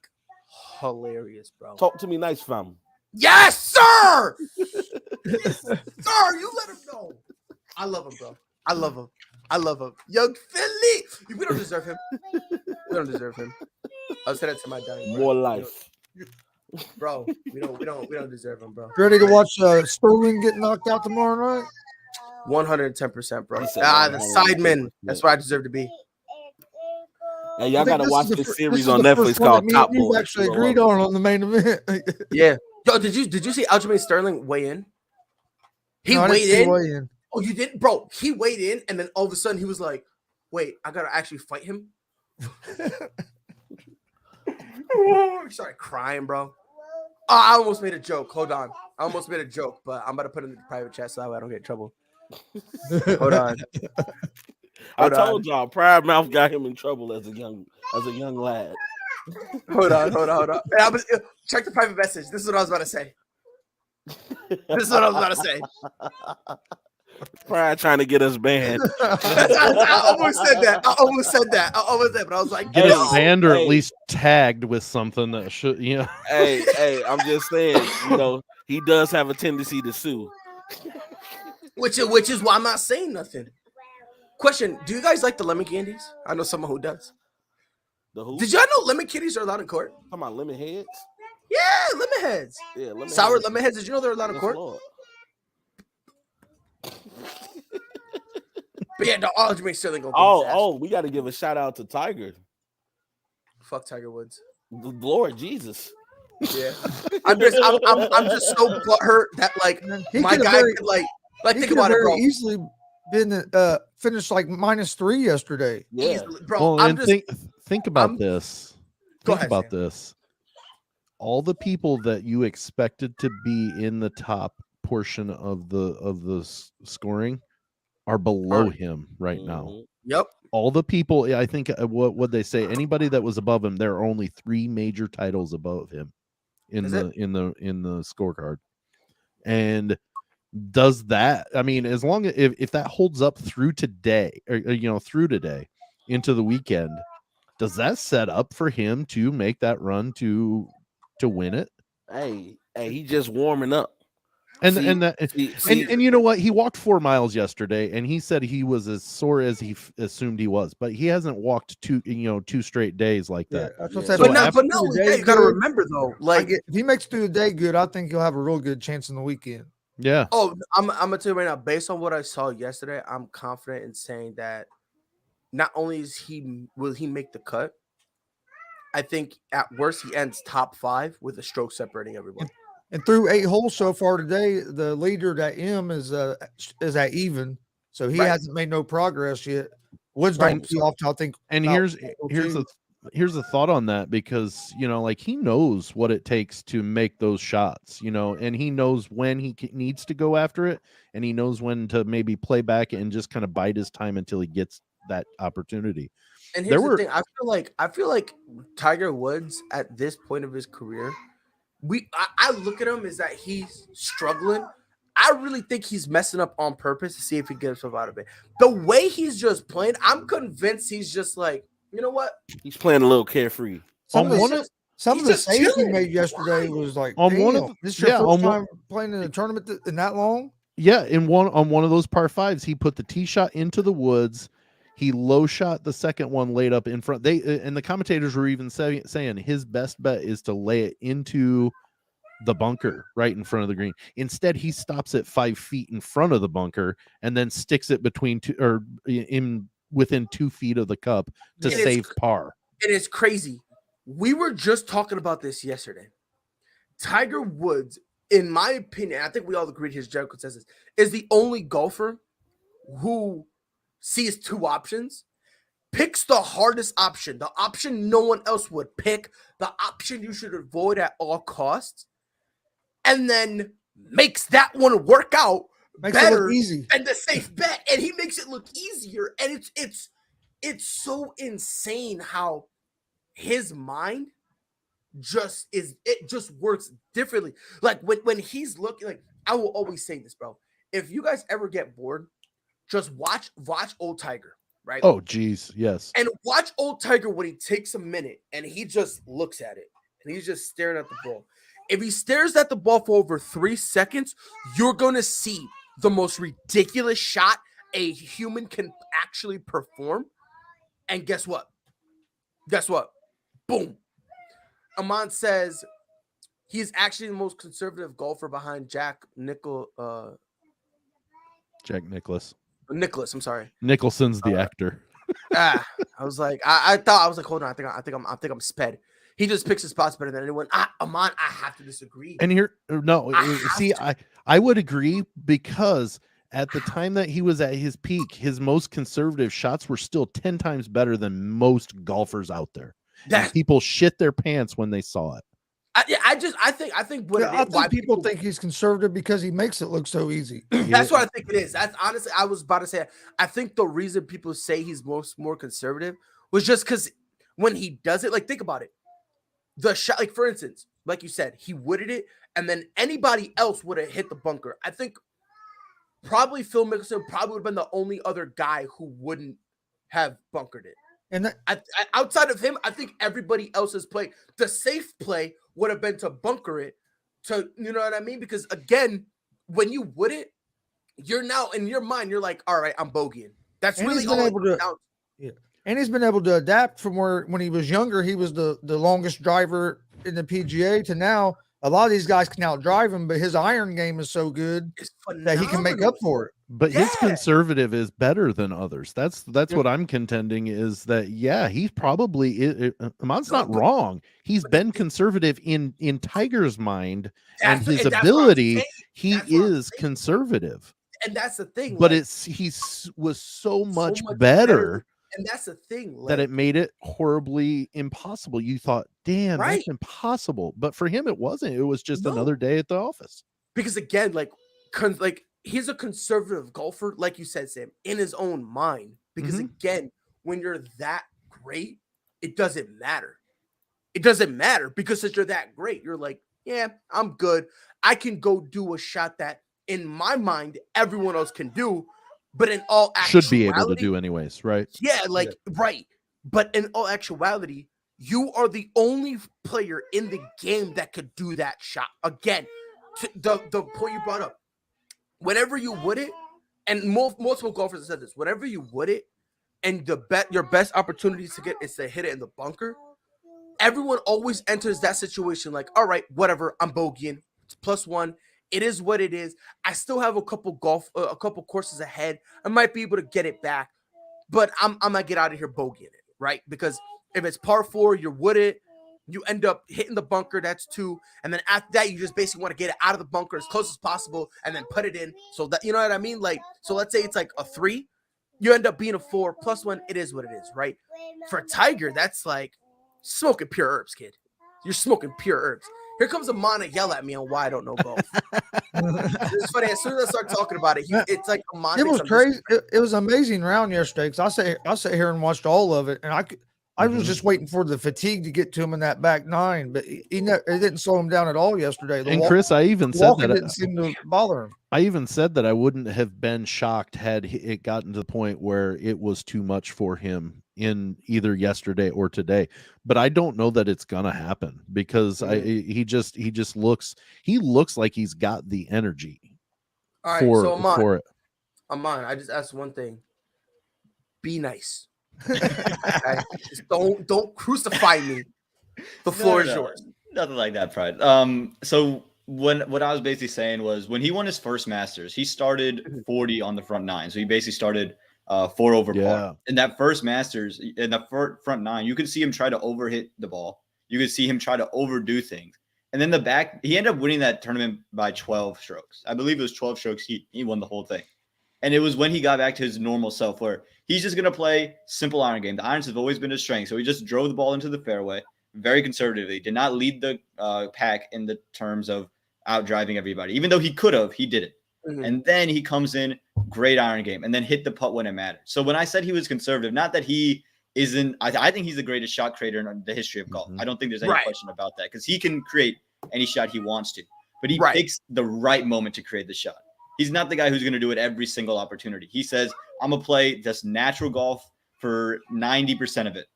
hilarious, bro. Talk to me nice, fam. Yes, sir. Sir, you let him know. I love him, bro. I love him. I love him. Young Philly. We don't deserve him. We don't deserve him. I'll say that to my dying More breath. life. Bro, we don't deserve him, bro. Ready to watch Sterling get knocked out tomorrow night? 110%, bro. He said The 110%. sidemen. That's where I deserve to be. Hey, y'all gotta watch this series on the Netflix first one called that Top me and you Boy. actually You'll agreed love on the main event. Yeah. Yo, did you see Aljamain Sterling weigh in? He No, I didn't weighed see in. weigh in. Oh, you didn't, bro? He weighed in, and then all of a sudden he was like, "Wait, I gotta actually fight him." He started crying, bro. Oh, I almost made a joke. Hold on, I almost made a joke, but I'm about to put it in the private chat so that way I don't get in trouble. Hold on. I told y'all, Pride Mouth got him in trouble as a young lad. Hold on. And check the private message. This is what I was about to say. Pride trying to get us banned. I almost said that. But I was like, Get Hey, us banned or hey. at least tagged with something that should, Hey, I'm just saying, he does have a tendency to sue. which is why I'm not saying nothing. Question: do you guys like the lemon candies? I know someone who does. The who? Did y'all know lemon candies are allowed in court? Talking about lemon heads? Yeah, lemon heads. Yeah, lemon Sour heads. lemon heads. Did you know they're allowed in Yes, court? Lord. But yeah, the Aljamain Sterling gonna Oh, we got to give a shout out to Tiger. fuck Tiger Woods. The Lord Jesus. Yeah, I'm just so butthurt that like He my could've guy very- could like He think could about have it, bro. very easily been finished like -3 yesterday. Yeah. Easily, bro. Well, I'm and just think about I'm- this. Go Think ahead, about Sam. this. All the people that you expected to be in the top portion of the scoring are below him right now. Mhm. Yep. All the people, I think, what they say, anybody that was above him, there are only 3 major titles above him in Is the scorecard. And does that, I mean, as long as if that holds up through today, or through today into the weekend, does that set up for him to make that run to win it? Hey, he just warming up. And See- and that see- and you know what? He walked 4 miles yesterday, and he said he was as sore as he assumed he was, but he hasn't walked 2 straight days like that. That's what I Yeah. said. But So not after only the that, day you gotta good, remember though, like if he makes through the day good, I think he'll have a real good chance in the weekend. Yeah, I'm gonna tell you right now, based on what I saw yesterday, I'm confident in saying that not only will he make the cut, I think at worst he ends top 5 with a stroke separating everyone. And through 8 holes so far today, the leader at M is at even, so he Right. hasn't made no progress yet. Woods Right. don't tee off till I think. and about here's the thought on that, because like he knows what it takes to make those shots, and he knows when he needs to go after it, and he knows when to maybe play back and just kind of bide his time until he gets that opportunity. And here's the thing: I feel like Tiger Woods at this point of his career, I look at him as that he's struggling. I really think he's messing up on purpose to see if he gets himself out of it. The way he's just playing, I'm convinced he's just like, you know what? He's playing a little carefree. Some of He's the, just- some he's of the just saves he chilling. made yesterday was like, On one of damn, the- this is your yeah, first on one- time playing in a tournament in that long. Yeah, on one of those par 5s, he put the tee shot into the woods. He low shot the second one laid up in front. And the commentators were even saying his best bet is to lay it into the bunker right in front of the green. Instead, he stops it 5 feet in front of the bunker and then sticks it within 2 feet of the cup to It is- save par. It is crazy. We were just talking about this yesterday. Tiger Woods, in my opinion, I think we all agreed his general consensus, is the only golfer who sees two options, picks the hardest option, the option no one else would pick, the option you should avoid at all costs, and then makes that one work out Makes it look better easy. and the safe bet, and he makes it look easier. And it's so insane how his mind just works differently. Like when he's looking, like, I will always say this, bro. If you guys ever get bored, just watch Old Tiger, right? Oh, geez, yes. And watch Old Tiger when he takes a minute and he just looks at it and he's just staring at the ball. If he stares at the ball for over 3 seconds, you're going to see the most ridiculous shot a human can actually perform. And guess what? Boom. Amon says he's actually the most conservative golfer behind Jack Nicklaus. I'm sorry. Nicholson's the actor. I was like, I thought, hold on. I think I'm sped. He just picks his spots better than anyone. Amon, I have to disagree. And here, no, I would agree, because at the time that he was at his peak, his most conservative shots were still 10 times better than most golfers out there. People shit their pants when they saw it. I think people think he's conservative because he makes it look so easy. That's what I think it is. That's honestly, I was about to say, I think the reason people say he's more conservative was just because when he does it, like, think about it. The shot, like, for instance, like you said, he wooded it, and then anybody else would have hit the bunker. I think probably Phil Mickelson probably would have been the only other guy who wouldn't have bunkered it. And outside of him, I think everybody else's play, the safe play would have been to bunker it, to, you know what I mean? Because again, when you wood it, you're now in your mind, you're like, all right, I'm bogeying. That's and really all it counts. Yeah. And he's been able to adapt from where when he was younger, he was the longest driver in the PGA to now. A lot of these guys can now drive him, but his iron game is so good that he can make up for it. But his conservative is better than others. That's what I'm contending is that, he's probably Amon's not wrong. He's been conservative in Tiger's mind and his ability. He is conservative. And that's the thing. But he was so much better. And that's the thing. That it made it horribly impossible. You thought, damn, that's impossible. But for him, it wasn't. It was just another day at the office. Because again, like he's a conservative golfer, like you said, Sam, in his own mind. Because again, when you're that great, it doesn't matter. It doesn't matter because you're that great. You're like, yeah, I'm good. I can go do a shot that in my mind everyone else can do. But in all actuality, should be able to do anyways, right? Yeah, right. But in all actuality, you are the only player in the game that could do that shot. Again, the point you brought up, whenever you would it, and multiple golfers have said this, whenever you would it, and your best opportunities to get is to hit it in the bunker, everyone always enters that situation like, all right, whatever, I'm bogeying. It's +1. It is what it is. I still have a couple courses ahead. I might be able to get it back, but I'm gonna get out of here bogeying it, right? Because if it's par 4, you're wood it, you end up hitting the bunker. That's 2, and then after that, you just basically want to get it out of the bunker as close as possible, and then put it in. So that, you know what I mean? Like, so let's say it's like a 3, you end up being a 4 +1. It is what it is, right? For Tiger, that's like smoking pure herbs, kid. You're smoking pure herbs. Here comes Amon to yell at me on why I don't know golf. It's funny. As soon as I start talking about it, it's like Amon. It was crazy. It was an amazing round yesterday because I sat here and watched all of it, and I was just waiting for the fatigue to get to him in that back 9, but it didn't slow him down at all yesterday. Chris, I even said that didn't seem to bother him. I even said that I wouldn't have been shocked had it gotten to the point where it was too much for him in either yesterday or today, but I don't know that it's gonna happen because he just looks like he's got the energy. All right, so Amon, Amon, I just asked one thing: be nice. Okay? Just don't crucify me. The floor is yours. Nothing like that, Pride. So what I was basically saying was when he won his first Masters, he started 40 on the front 9, so he basically started 4 over par. In that first Masters, in the front 9, you could see him try to overhit the ball. You could see him try to overdo things. And then the back, he ended up winning that tournament by 12 strokes. I believe it was 12 strokes. He won the whole thing. And it was when he got back to his normal self where he's just going to play simple iron game. The irons have always been his strength. So he just drove the ball into the fairway very conservatively, did not lead the pack in the terms of out driving everybody. Even though he could have, he did it. Mm-hmm. And then he comes in, great iron game, and then hit the putt when it mattered. So when I said he was conservative, not that he isn't, I think he's the greatest shot creator in the history of golf. I don't think there's any question about that because he can create any shot he wants to, but he picks the right moment to create the shot. He's not the guy who's going to do it every single opportunity. He says, I'm going to play this natural golf for 90% of it.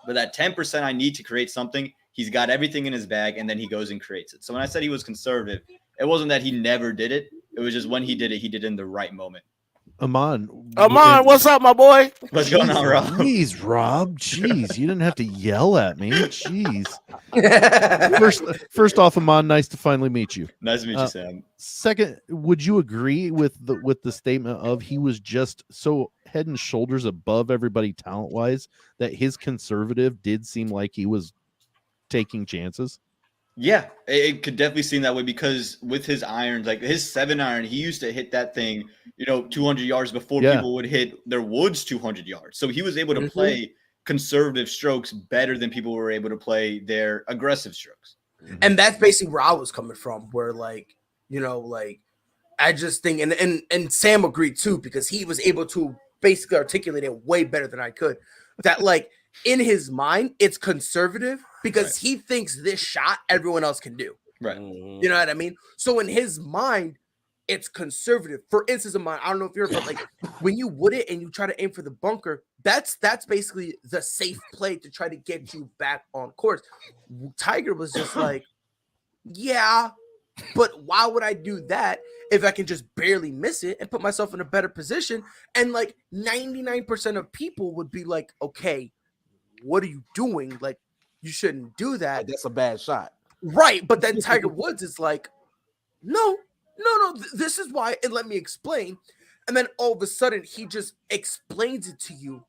But that 10% I need to create something, he's got everything in his bag, and then he goes and creates it. So when I said he was conservative, it wasn't that he never did it. It was just when he did it in the right moment. Amon, what's up, my boy? What's going on, Rob? Jeez, Rob. Jeez, you didn't have to yell at me. Jeez. First off, Amon, nice to finally meet you. Nice to meet you, Sam. Second, would you agree with the statement of he was just so head and shoulders above everybody talent-wise that his conservative did seem like he was taking chances? Yeah, it could definitely seem that way because with his irons, like his 7-iron, he used to hit that thing, 200 yards before people would hit their woods 200 yards. So he was able to play conservative strokes better than people were able to play their aggressive strokes. And that's basically where I was coming from, where I just think, and Sam agreed too, because he was able to basically articulate it way better than I could, that in his mind, it's conservative because he thinks this shot everyone else can do. Right. You know what I mean? So in his mind, it's conservative. For instance, of mine, I don't know if you're, but when you wood it and you try to aim for the bunker, that's basically the safe play to try to get you back on course. Tiger was just yeah, but why would I do that if I can just barely miss it and put myself in a better position? And 99% of people would be like, okay, what are you doing? You shouldn't do that. That's a bad shot. Right. But then Tiger Woods is no, this is why. And let me explain. And then all of a sudden he just explains it to you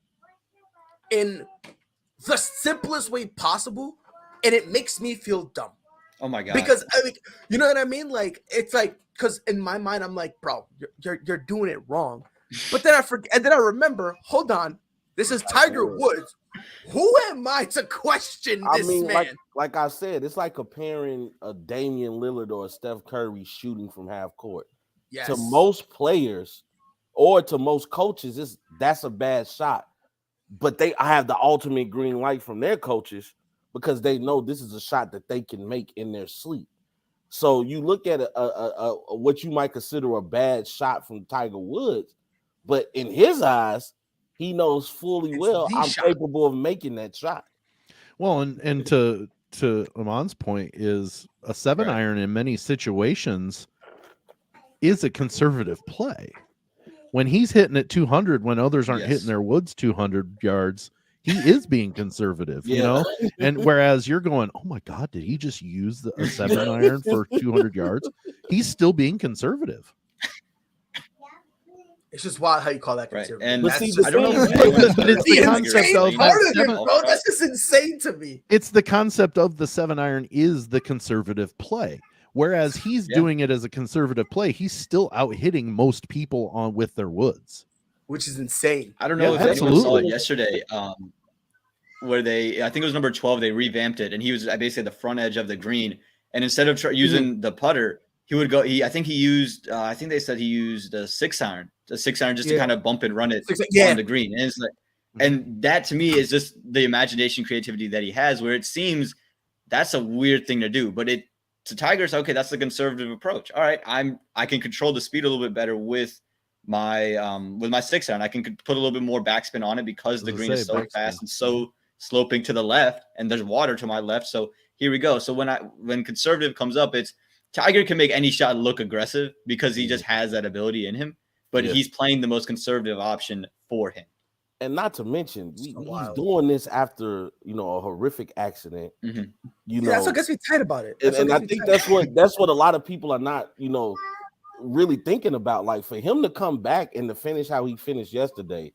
in the simplest way possible. And it makes me feel dumb. Oh my God. Because you know what I mean? It's because in my mind, I'm like, bro, you're doing it wrong. But then I forget, and then I remember, hold on, this is Tiger Woods. Who am I to question this man? Like I said, it's like comparing a Damian Lillard or a Steph Curry shooting from half court. Yes. To most players or to most coaches, that's a bad shot. But I have the ultimate green light from their coaches because they know this is a shot that they can make in their sleep. So you look at what you might consider a bad shot from Tiger Woods, but in his eyes, he knows fully well I'm capable of making that shot. Well, and to Amon's point is a 7-iron in many situations is a conservative play. When he's hitting at 200, when others aren't hitting their woods 200 yards, he is being conservative, And whereas you're going, oh my God, did he just use a 7-iron for 200 yards? He's still being conservative. It's just wild how you call that conservative. Right. And I don't know. But it's the concept of bro. That's just insane to me. It's the concept of the 7-iron is the conservative play. Whereas he's doing it as a conservative play, he's still out hitting most people with their woods, which is insane. I don't know if anyone saw it yesterday, where I think it was number 12. They revamped it, and he was basically at the front edge of the green, and instead of using the putter, he would go. I think they said he used a 6-iron, just to kind of bump and run it on the green, and it's and that to me is just the imagination, creativity that he has, where it seems that's a weird thing to do, but to Tiger's, okay, that's the conservative approach. All right, I can control the speed a little bit better with my 6-iron. I can put a little bit more backspin on it because the green is so fast and so sloping to the left, and there's water to my left. So here we go. So when conservative comes up, it's Tiger can make any shot look aggressive because he just has that ability in him, but he's playing the most conservative option for him. And not to mention, he's doing this after a horrific accident. Mm-hmm. That's what gets me tight about it. And I think that's what a lot of people are not, really thinking about. Like for him to come back and to finish how he finished yesterday,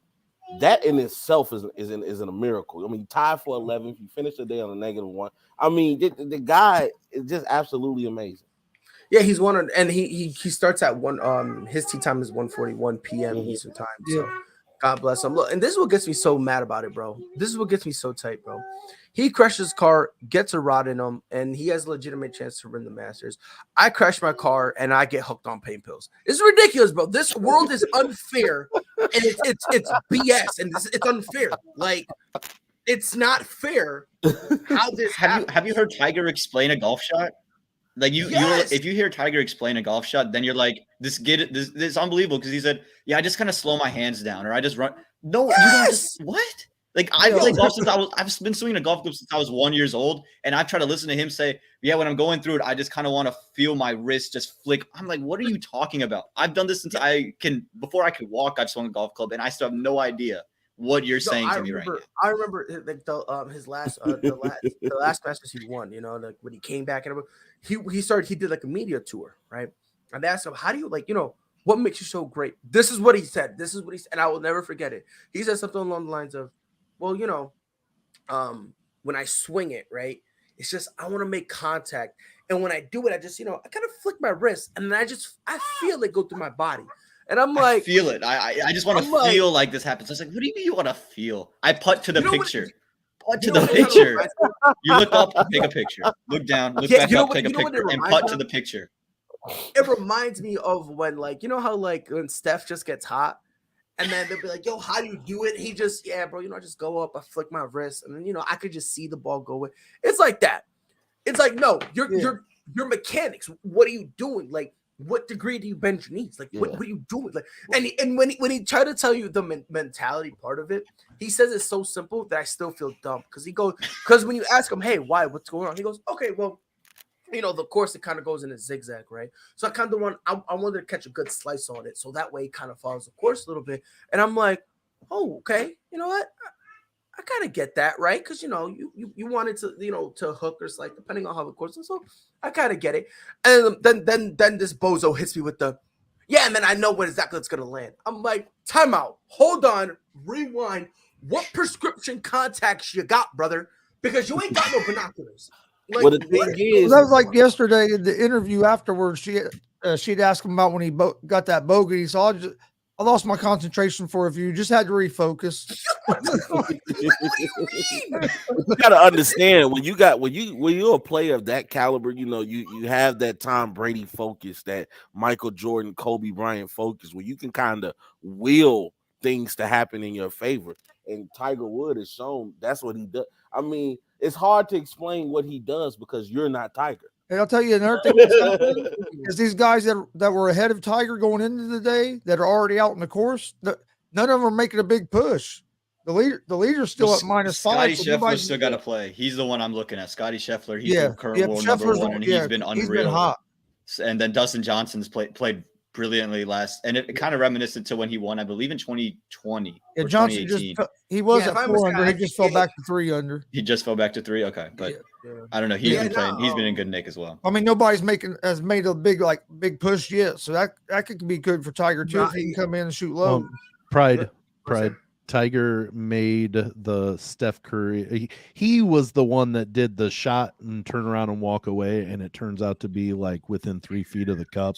that in itself is a miracle. I mean, he tied for 11th. He finished the day on a -1. I mean, the guy is just absolutely amazing. Yeah, he's one, and he starts at 1. His tea time is 1:41 p.m. Eastern time. So God bless him. Look, and this is what gets me so mad about it, bro. This is what gets me so tight, bro. He crashed his car, gets a rod in him, and he has a legitimate chance to win the Masters. I crash my car and I get hooked on pain pills. It's ridiculous, bro. This world is unfair, and it's BS, and it's unfair. Like, it's not fair how this have you heard Tiger explain a golf shot? Like if you hear Tiger explain a golf shot, then you're like, this is unbelievable, because he said, yeah, I just kind of slow my hands down, or I just run. No, you don't just what? Like, I've played golf since I've been swinging a golf club since I was 1 year old, and I've tried to listen to him say, yeah, when I'm going through it, I just kind of want to feel my wrist just flick. I'm like, what are you talking about? I've done this since before I could walk, I've swung a golf club, and I still have no idea what you're saying to me right now. I remember like his last the last Masters he won, like when he came back and he did like a media tour, right? And they asked him, how do you what makes you so great? This is what he said. And I will never forget it. He said something along the lines of, well, when I swing it, right, it's just I want to make contact, and when I do it, I just I kind of flick my wrist, and then I feel it go through my body. And I'm like, I feel it. I just want to feel like this happens. I was like, what do you mean you want to feel? I putt to the picture. Putt to the picture. You look up, take a picture. Look down, look back up, take a picture, and putt to the picture. It reminds me of when, how when Steph just gets hot, and then they'll be like, yo, how do you do it? He just, bro, I just go up, I flick my wrist, and then, I could just see the ball go away. It's like that. It's like, no, you're mechanics. What are you doing? Like, what degree do you bend your knees? Like, what are you doing? Like, and when he tried to tell you the mentality part of it, he says it's so simple that I still feel dumb, because when you ask him, hey, why, what's going on? He goes, okay, well, the course, it kind of goes in a zigzag, right? So I kind of I wanted to catch a good slice on it, so that way it kind of follows the course a little bit. And I'm like, oh, okay, you know what? I kind of get that, right? Because you wanted to, to hook or like depending on how the course is. So I kind of get it. And then this bozo hits me with the, yeah, man, I know what exactly it's gonna land. I'm like, time out, hold on, rewind. What prescription contacts you got, brother? Because you ain't got no binoculars. Like, well, the thing is, that was like yesterday in the interview afterwards. She'd ask him about when he got that bogey. So I lost my concentration for a few. Just had to refocus. What do you mean? You gotta understand when you're a player of that caliber, you have that Tom Brady focus, that Michael Jordan, Kobe Bryant focus, where you can kind of will things to happen in your favor. And Tiger Woods has shown that's what he does. I mean, it's hard to explain what he does because you're not Tiger. And I'll tell you another thing is these guys that were ahead of Tiger going into the day that are already out in the course, none of them are making a big push. The leader's still at -5. Scotty Scheffler's still got to play. He's the one I'm looking at. Scotty Scheffler. He's the current world number one, and he's been unreal. He's been hot. And then Dustin Johnson's played brilliantly last, and it kind of reminiscent to when he won, I believe, in 2020. Yeah, Johnson he was at 4 under. He just fell back to 3 under. He just fell back to 3. Okay, but I don't know. He's been playing. He's been in good nick as well. I mean, nobody's has made a big push yet, so that could be good for Tiger too if he can come in and shoot low. Pride. Tiger made the Steph Curry. He was the one that did the shot and turn around and walk away, and it turns out to be like within 3 feet of the cup.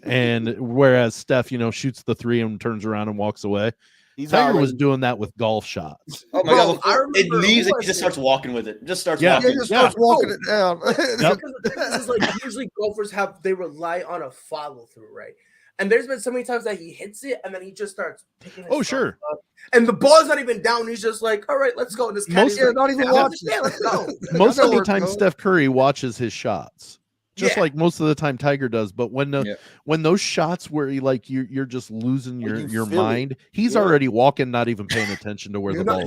And whereas Steph, shoots the 3 and turns around and walks away. Tiger was doing that with golf shots. Oh my God! It leaves and he just starts walking with it. Just starts walking. He just starts walking it down. Because the thing is, like, usually golfers they rely on a follow through, right? And there's been so many times that he hits it and then he just starts picking his sure. up. And the ball's not even down. He's just like, all right, let's go. And this not even watching. Yeah, let's go. Most of the time, Steph Curry watches his shots. Just like most of the time Tiger does, but when those shots where you're just losing your mind, he's already walking, not even paying attention to where the ball is.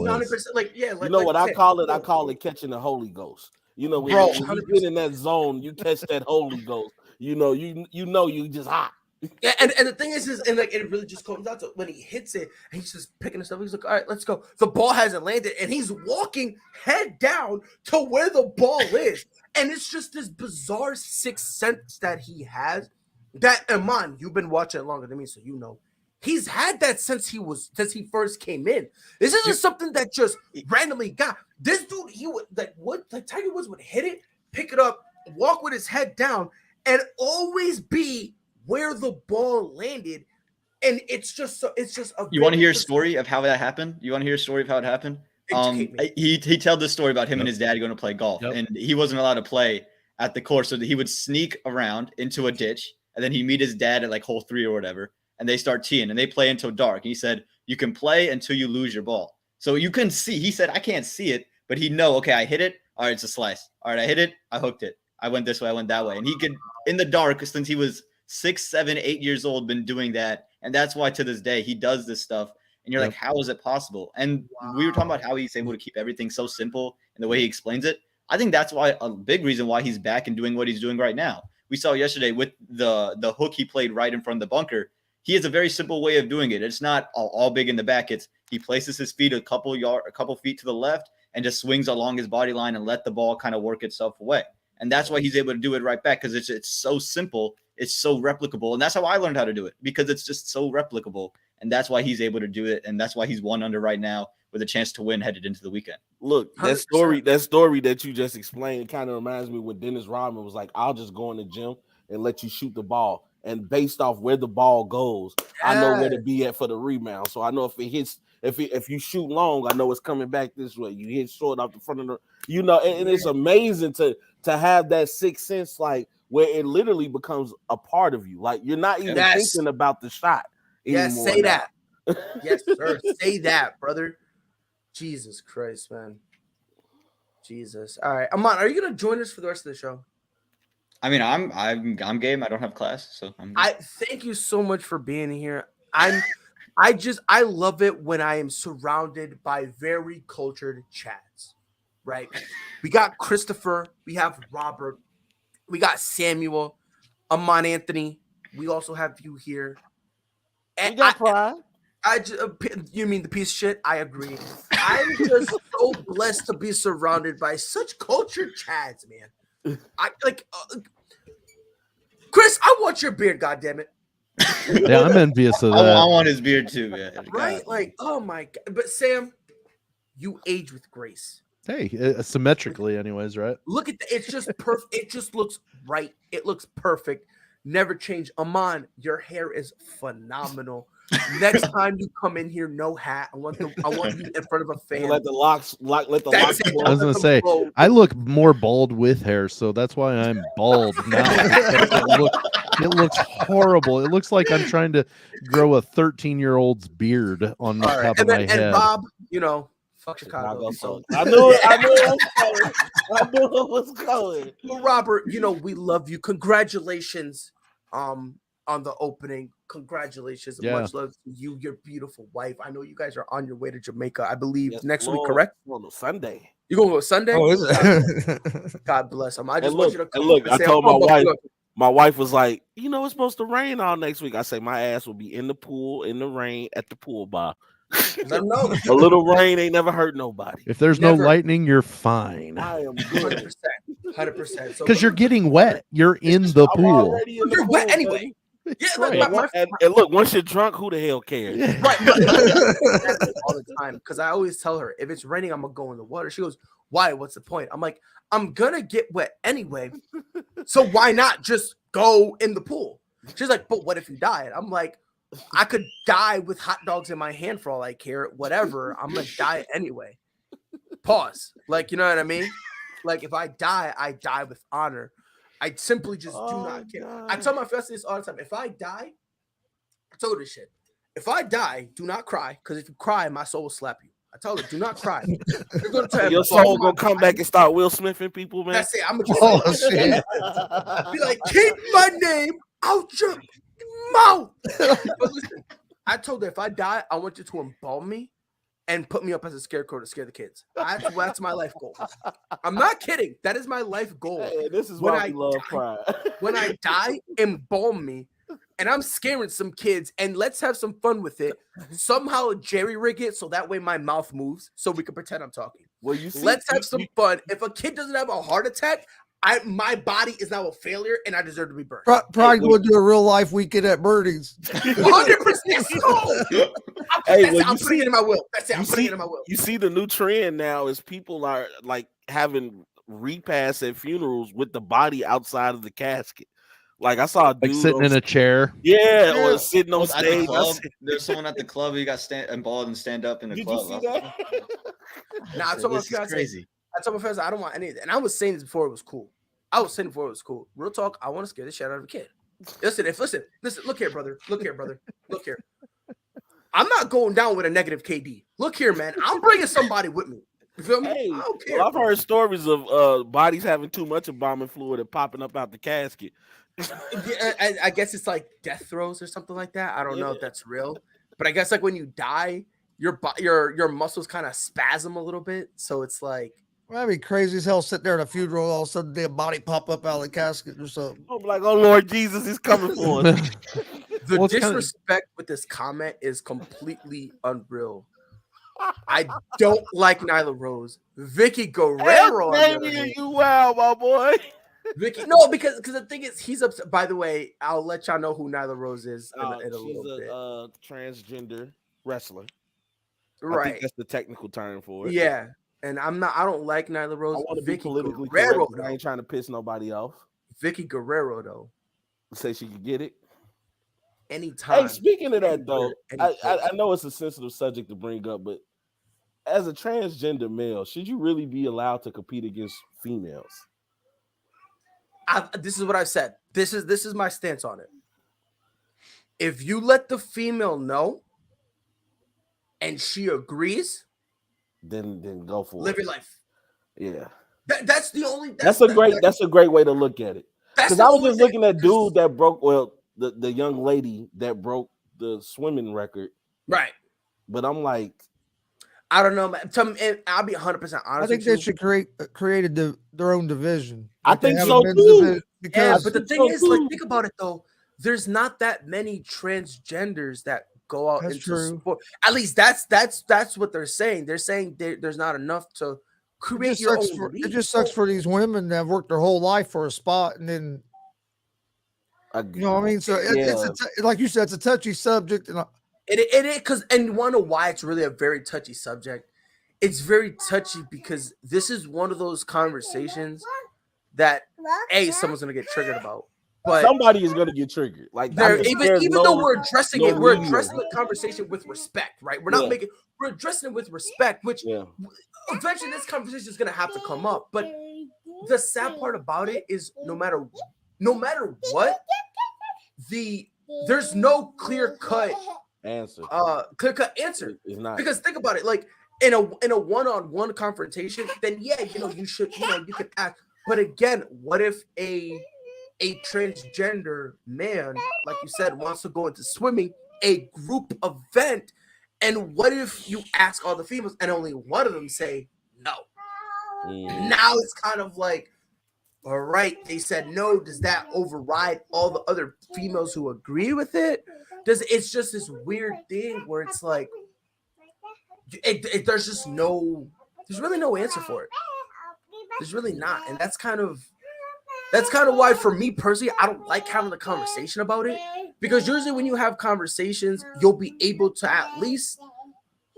What I call it? I call it catching the Holy Ghost. When you get in that zone, you catch that Holy Ghost. You just hot. Yeah, and the thing is it really just comes out to when he hits it and he's just picking himself. He's like, all right, let's go. The ball hasn't landed, and he's walking head down to where the ball is. And it's just this bizarre sixth sense that he has. That Iman, you've been watching it longer than me, so he's had that since he first came in. This isn't something that just randomly got. This dude, Tiger Woods would hit it, pick it up, walk with his head down. and always be where the ball landed. And it's just a. You want to hear a story of how that happened? You want to hear a story of how it happened? He told this story about him and his dad going to play golf, and he wasn't allowed to play at the course, so that he would sneak around into a ditch, and then he'd meet his dad at like hole 3 or whatever, and they start teeing, and they play until dark. And he said, you can play until you lose your ball. So you couldn't see. He said, I can't see it, but he'd know, okay, I hit it. All right, it's a slice. All right, I hit it. I hooked it. I went this way. I went that way. And he could, in the dark, since he was 6, 7, 8 years old, been doing that. And that's why to this day he does this stuff. And you're like, how is it possible? And we were talking about how he's able to keep everything so simple and the way he explains it. I think that's why a big reason why he's back and doing what he's doing right now. We saw yesterday with the hook he played right in front of the bunker. He has a very simple way of doing it. It's not all big in the back. It's he places his feet a couple feet to the left and just swings along his body line and let the ball kind of work itself away. And that's why he's able to do it right back, because it's so simple. It's so replicable. And that's how I learned how to do it, because it's just so replicable. And that's why he's able to do it. And that's why he's 1 under right now with a chance to win headed into the weekend. Look, that story that you just explained kind of reminds me when Dennis Rodman was like, I'll just go in the gym and let you shoot the ball. And based off where the ball goes, I know where to be at for the rebound. So I know if it hits, if you shoot long, I know it's coming back this way. You hit short off the front of the, and it's amazing to have that sixth sense, like where it literally becomes a part of you. Like you're not even thinking about the shot. Yes, say that. Yes, sir. Say that, brother. Jesus Christ, man. Jesus. All right, Aman, are you gonna join us for the rest of the show? I mean, I'm game. I don't have class, so I'm good. I thank you so much for being here. I love it when I am surrounded by very cultured chads, right? We got Christopher, we have Robert, we got Samuel, Aman Anthony. We also have you here. And you got pride. You mean the piece of shit? I agree. I'm just so blessed to be surrounded by such cultured chads, man. Chris, I want your beard, goddammit. Yeah, I'm envious of that. I want his beard too, man. Right? God. Like, oh my God. But Sam, you age with grace. Hey, symmetrically, anyways, right? Look at it's just perfect. It just looks right. It looks perfect. Never change. Aman, your hair is phenomenal. Next time you come in here, no hat. I want you in front of a fan. Let the locks. I was gonna say I look more bald with hair, so that's why I'm bald now. It looks horrible. It looks like I'm trying to grow a 13-year-old's beard on the top of my head. And Bob, fuck Chicago. So. I knew it was coming. Well, Robert, we love you. Congratulations on the opening. Congratulations. Yeah. Much love to you, your beautiful wife. I know you guys are on your way to Jamaica, I believe, next week, correct? On Sunday. You're going to go Sunday? Oh, is it? God bless him. I just want you to come. Look, I told my wife was like, it's supposed to rain all next week. I say my ass will be in the pool, in the rain, at the pool bar. Let them know. A little rain ain't never hurt nobody. If there's no lightning, you're fine. I am good. 100%. Because you're getting wet. You're in the pool. You're wet anyway. Yeah, right. And look, once you're drunk, who the hell cares? Yeah. Right. All the time. Because I always tell her, if it's raining, I'm going to go in the water. She goes, why? What's the point? I'm like, I'm going to get wet anyway. So why not just go in the pool? She's like, but what if you died? I'm like, I could die with hot dogs in my hand for all I care. Whatever. I'm going to die anyway. Pause. Like, you know what I mean? Like, if I die with honor. I simply just do not care. God. I tell my fiance this all the time. If I die, I told her this shit. If I die, do not cry. Because if you cry, my soul will slap you. I told her, do not cry. Your soul gonna come back and start Will Smithing people, man. That's it. I'm gonna just be like, keep my name out your mouth. But listen, I told her if I die, I want you to embalm me and put me up as a scarecrow to scare the kids. That's my life goal. I'm not kidding. That is my life goal. Hey, this is why we love pride. When I die, embalm me, and I'm scaring some kids, and let's have some fun with it. Somehow jerry rig it so that way my mouth moves, so we can pretend I'm talking. Well, let's have some fun. If a kid doesn't have a heart attack, my body is now a failure, and I deserve to be burned. Probably going to do a real life weekend at Birdie's. 100%. I'm putting it in my will. That's it. I'm putting it in my will. You see, the new trend now is people are like having repasts at funerals with the body outside of the casket. Like I saw a dude Like sitting in a chair. Yeah, or sitting on At the stage. club, there's someone at the club who got balled and stand up in the Did club. you see that? Nah, I told my fiance, crazy. I told my fiance I don't want any of that. And I was saying this before it was cool. I was saying before it was cool. Real talk, I want to scare the shit out of a kid. Listen, look here, brother. Look here. I'm not going down with a negative KD. Look here, man. I'm bringing somebody with me. You feel me? Hey, I don't care. I've heard stories of bodies having too much embalming fluid and popping up out the casket. Yeah, I guess it's like death throes or something like that. I don't know if that's real, but I guess like when you die, your muscles kind of spasm a little bit, so it's like That'd be crazy as hell. Sit there at a funeral, all of a sudden their body pop up out of the casket or something. I'm like, oh Lord Jesus, he's coming for us. the disrespect with this comment is completely unreal. I don't like Nyla Rose. Vicky Guerrero. Hey, you wow, my boy. Vicky, no, because the thing is, he's upset. By the way, I'll let y'all know who Nyla Rose is in a little bit. She's a transgender wrestler. Right. I think that's the technical term for it. Yeah. And I don't like Nyla Rose. I want to be politically Guerrero, correct. I ain't trying to piss nobody off. Vicky Guerrero, though. Say she could get it. Anytime. Hey, speaking of that, though, I know it's a sensitive subject to bring up, but as a transgender male, should you really be allowed to compete against females? This is what I've said. This is my stance on it. If you let the female know and she agrees, then go for live it. your life. Yeah. That's the only. That's a great way to look at it. Because I was just looking at dude that broke the young lady that broke the swimming record. Right. But I'm like, I don't know, man. I'll be 100% honest. I think they should create their own division. I Like think so too. Because but the thing is, like, think about it though. There's not that many transgenders that go out into sport. At least that's what they're saying. They're saying there's not enough to create your own league. It just sucks for these women that have worked their whole life for a spot, and then you know what I mean. So it's like you said, it's a touchy subject, and it because and you wonder why it's really a very touchy subject. It's very touchy because this is one of those conversations that someone's gonna get triggered about. But somebody is going to get triggered. Like even though we're addressing it, we're addressing the conversation with respect, right? We're not we're addressing it with respect, which eventually this conversation is going to have to come up. But the sad part about it is no matter what, there's no clear cut answer. It's not. Because think about it, like in a one-on-one confrontation, then you could act. But again, what if a transgender man, like you said, wants to go into swimming, a group event, and what if you ask all the females and only one of them say no? Now it's kind of like, all right, they said no. Does that override all the other females who agree with it? It's just this weird thing where it's like, there's really no answer for it. There's really not, and that's kind of why, for me personally, I don't like having the conversation about it, because usually when you have conversations, you'll be able to at least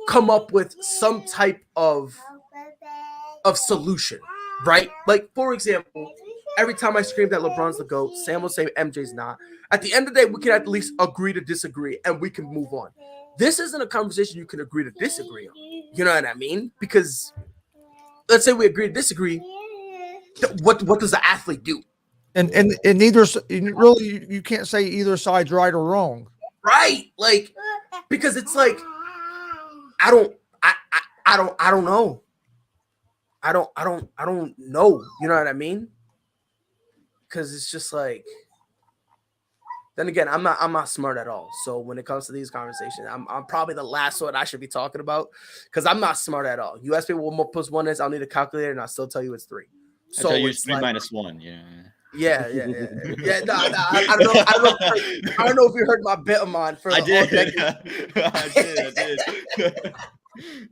come up with some type of solution, right? Like, for example, every time I scream that LeBron's the GOAT, Sam will say MJ's not. At the end of the day, we can at least agree to disagree, and we can move on. This isn't a conversation you can agree to disagree on. You know what I mean? Because let's say we agree to disagree. What does the athlete do? And neither really, you can't say either side's right or wrong. Right. Like, because it's like, I don't know. I don't know. You know what I mean? Because it's just like, then again, I'm not smart at all. So when it comes to these conversations, I'm probably the last one I should be talking about, because I'm not smart at all. You ask me what 1 + 1 is, I'll need a calculator, and I'll still tell you it's 3. So it's 3 - 1. Yeah. No, I don't know if you heard my bit of mine. I did. I did.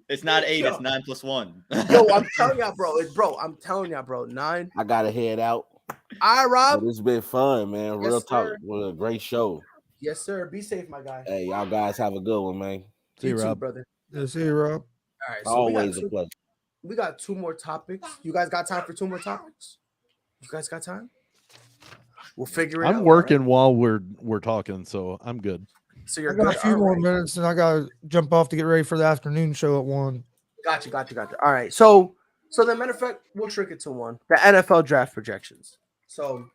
It's not 8. It's 9 + 1. Yo, I'm telling y'all, I'm telling y'all, bro. 9. I gotta head out. All right, Rob. But it's been fun, man. Real talk. Sir. What a great show. Yes, sir. Be safe, my guy. Hey, y'all guys have a good one, man. See you, Rob. Brother. Yeah, see you, Rob. All right. So always a pleasure. We got 2 more topics. You guys got time for 2 more topics? You guys got time? We'll figure it out. I'm working while we're talking, so I'm good. So you're I got good. a few All more right. minutes, and I gotta jump off to get ready for the afternoon show at 1. Gotcha. All right. So the matter of fact, we'll trick it to one. The NFL draft projections. So,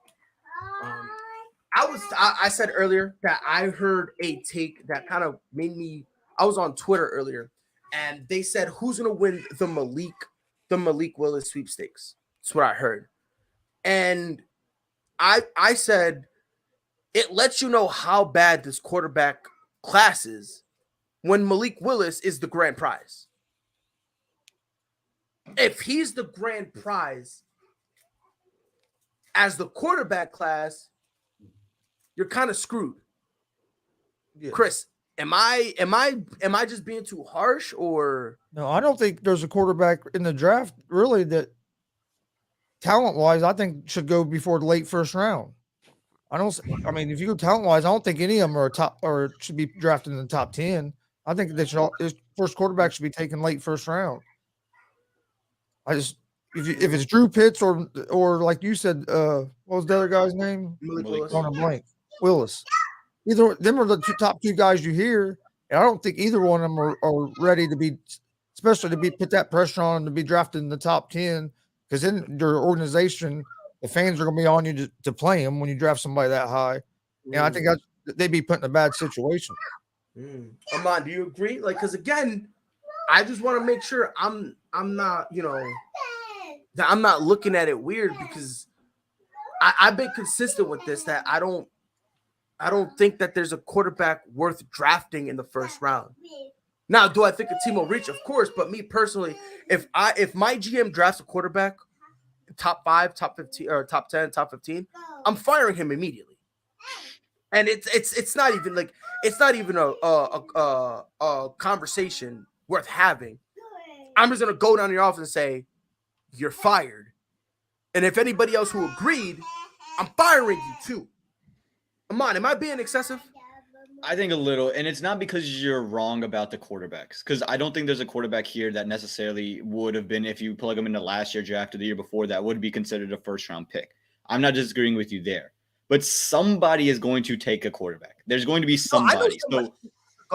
I said earlier that I heard a take that kind of made me. I was on Twitter earlier, and they said who's gonna win the Malik Willis sweepstakes. That's what I heard, and I said it lets you know how bad this quarterback class is when Malik Willis is the grand prize. If he's the grand prize as the quarterback class, you're kind of screwed. Yeah. Chris, am I just being too harsh, or No, I don't think there's a quarterback in the draft really that talent-wise I think should go before the late first round. I mean, if you go talent-wise, I don't think any of them are top or should be drafted in the top 10. I think they should all, his first quarterback should be taken late first round. If it's Drew Pitts or like you said, what was the other guy's name? Willis. On a blank. Willis. Either them are the top two guys you hear, and I don't think either one of them are ready to be, especially to be put that pressure on to be drafted in the top 10, because then your organization, the fans are going to be on you to play them when you draft somebody that high. And I think they'd be put in a bad situation. Amon, do you agree? Like, because again, I just want to make sure I'm not, that I'm not looking at it weird, because I've been consistent with this, that I don't think that there's a quarterback worth drafting in the first round. Now, do I think a team will reach? Of course, but me personally, if my GM drafts a quarterback, top 5, top 15, or top 10, top 15, I'm firing him immediately. And it's not even like a conversation worth having. I'm just gonna go down to your office and say, you're fired. And if anybody else who agreed, I'm firing you too. Amon, am I being excessive? I think a little, and it's not because you're wrong about the quarterbacks, because I don't think there's a quarterback here that necessarily would have been, if you plug them into last year draft or the year before, that would be considered a first round pick. I'm not disagreeing with you there, but somebody is going to take a quarterback. There's going to be somebody.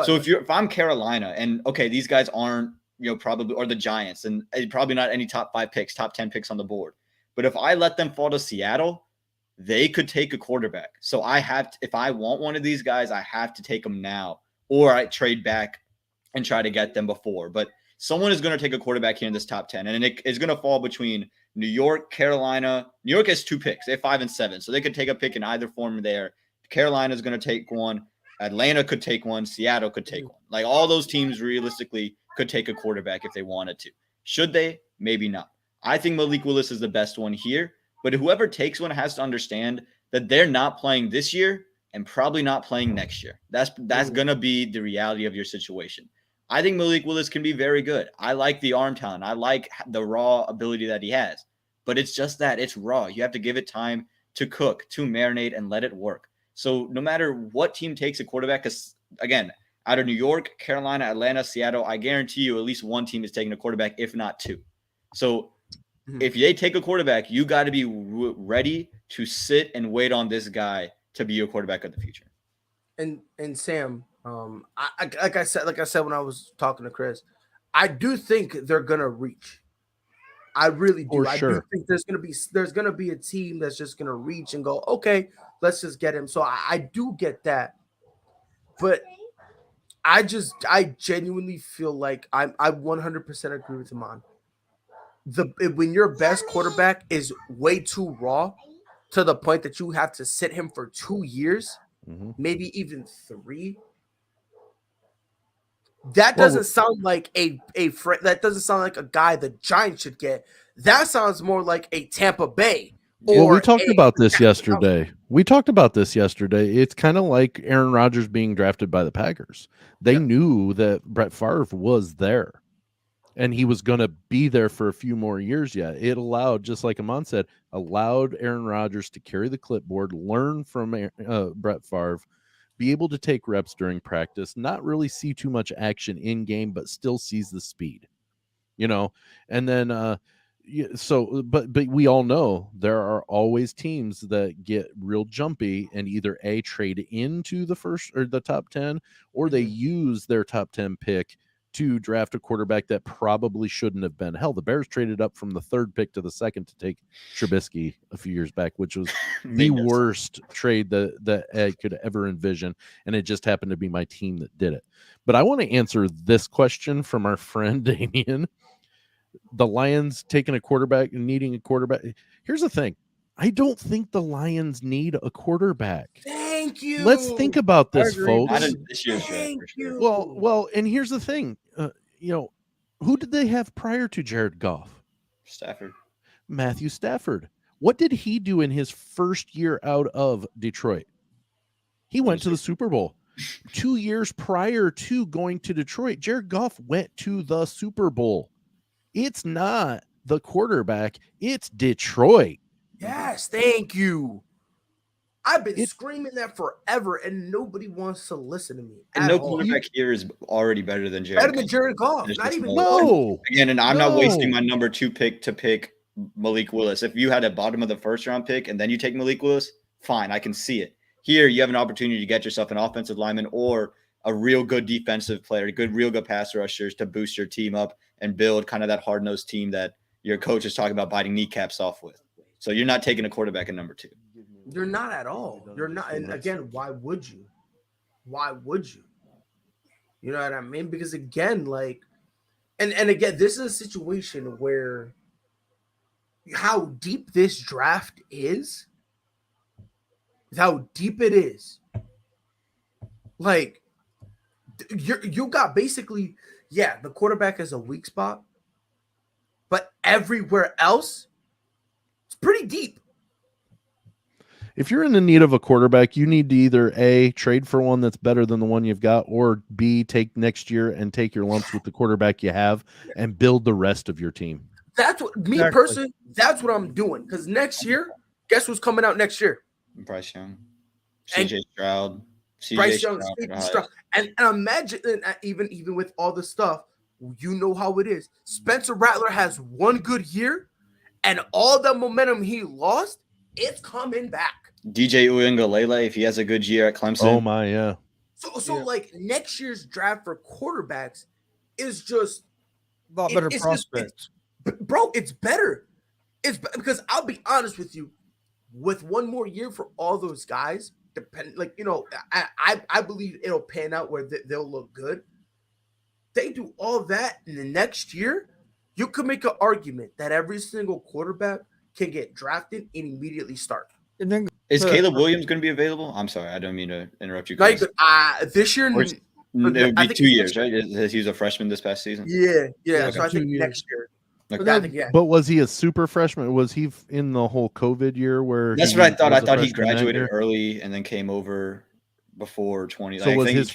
So if I'm Carolina, and okay, these guys aren't, probably, or the Giants, and probably not any top 5 picks, top 10 picks on the board. But if I let them fall to Seattle, they could take a quarterback. So if I want one of these guys, I have to take them now, or I trade back and try to get them before. But someone is going to take a quarterback here in this top 10, and it is going to fall between New York, Carolina. New York has 2 picks. They have 5 and 7, so they could take a pick in either form there. Carolina is going to take one. Atlanta could take one. Seattle could take one. Like, all those teams realistically could take a quarterback if they wanted to. Should they? Maybe not. I think Malik Willis is the best one here. But whoever takes one has to understand that they're not playing this year and probably not playing next year. That's going to be the reality of your situation. I think Malik Willis can be very good. I like the arm talent. I like the raw ability that he has. But it's just that it's raw. You have to give it time to cook, to marinate, and let it work. So no matter what team takes a quarterback, because, again, out of New York, Carolina, Atlanta, Seattle, I guarantee you at least one team is taking a quarterback, if not 2. So if they take a quarterback, you got to be ready to sit and wait on this guy to be your quarterback of the future. And Sam, like I said when I was talking to Chris, I do think they're gonna reach. I really do. I do think there's gonna be a team that's just gonna reach and go, okay, let's just get him. So I do get that, but I genuinely feel like I 100% agree with Amon. When your best quarterback is way too raw to the point that you have to sit him for 2 years, maybe even 3, that doesn't sound like that doesn't sound like a guy the Giants should get. That sounds more like a Tampa Bay. Well, we talked about this yesterday. It's kind of like Aaron Rodgers being drafted by the Packers. They knew that Brett Favre was there, and he was going to be there for a few more years yet. It allowed, just like Amon said, allowed Aaron Rodgers to carry the clipboard, learn from Brett Favre, be able to take reps during practice, not really see too much action in game, but still sees the speed, and then Yeah, so, but we all know there are always teams that get real jumpy and either A, trade into the first or the top 10, or they use their top 10 pick to draft a quarterback that probably shouldn't have been. Hell, the Bears traded up from the 3rd pick to the 2nd to take Trubisky a few years back, which was the worst trade that I could ever envision. And it just happened to be my team that did it. But I want to answer this question from our friend Damien. The Lions taking a quarterback and needing a quarterback. Here's the thing. I don't think the Lions need a quarterback. Thank you. Let's think about this, folks. Not in this year's draft, Thank for sure. you. Well, and here's the thing. Who did they have prior to Jared Goff? Stafford. Matthew Stafford. What did he do in his first year out of Detroit? He went to the Super Bowl. 2 years prior to going to Detroit, Jared Goff went to the Super Bowl. It's not the quarterback. It's Detroit. Yes, thank you. I've been screaming that forever, and nobody wants to listen to me. And no quarterback here is already better than Jared. Better than Jared Goff. Not even no. Again, and I'm not wasting my number 2 pick to pick Malik Willis. If you had a bottom of the 1st round pick and then you take Malik Willis, fine, I can see it. Here, you have an opportunity to get yourself an offensive lineman or a real good defensive player, real good pass rushers to boost your team up and build kind of that hard-nosed team that your coach is talking about biting kneecaps off with. So you're not taking a quarterback at number 2. You're not at all. You're not. And again, why would you? Why would you? You know what I mean? Because again, and again, this is a situation where how deep this draft is, how deep it is. You got basically, the quarterback is a weak spot, but everywhere else, it's pretty deep. If you're in the need of a quarterback, you need to either A, trade for one that's better than the one you've got, or B, take next year and take your lumps with the quarterback you have and build the rest of your team. That's what personally, that's what I'm doing. Because next year, guess who's coming out next year? Bryce Young, CJ Stroud, Bryce Young, Stroud. And imagine, even with all the stuff, you know how it is. Spencer Rattler has one good year, and all the momentum he lost, it's coming back. DJ Uiagalelei, if he has a good year at Clemson. Oh my, yeah. So next year's draft for quarterbacks is just a lot better prospects. Bro, it's better. It's because I'll be honest with you, with one more year for all those guys, I believe it'll pan out where they'll look good. They do all that in the next year, you could make an argument that every single quarterback can get drafted and immediately start. And then is Caleb Williams going to be available? I'm sorry, I don't mean to interrupt you guys. This year, it would be 2 years, right? He was a freshman this past season. Yeah. Okay. So I think next year. But was he a super freshman? Was he in the whole COVID year where? That's what I thought. I thought he graduated early and then came over before 20. So was his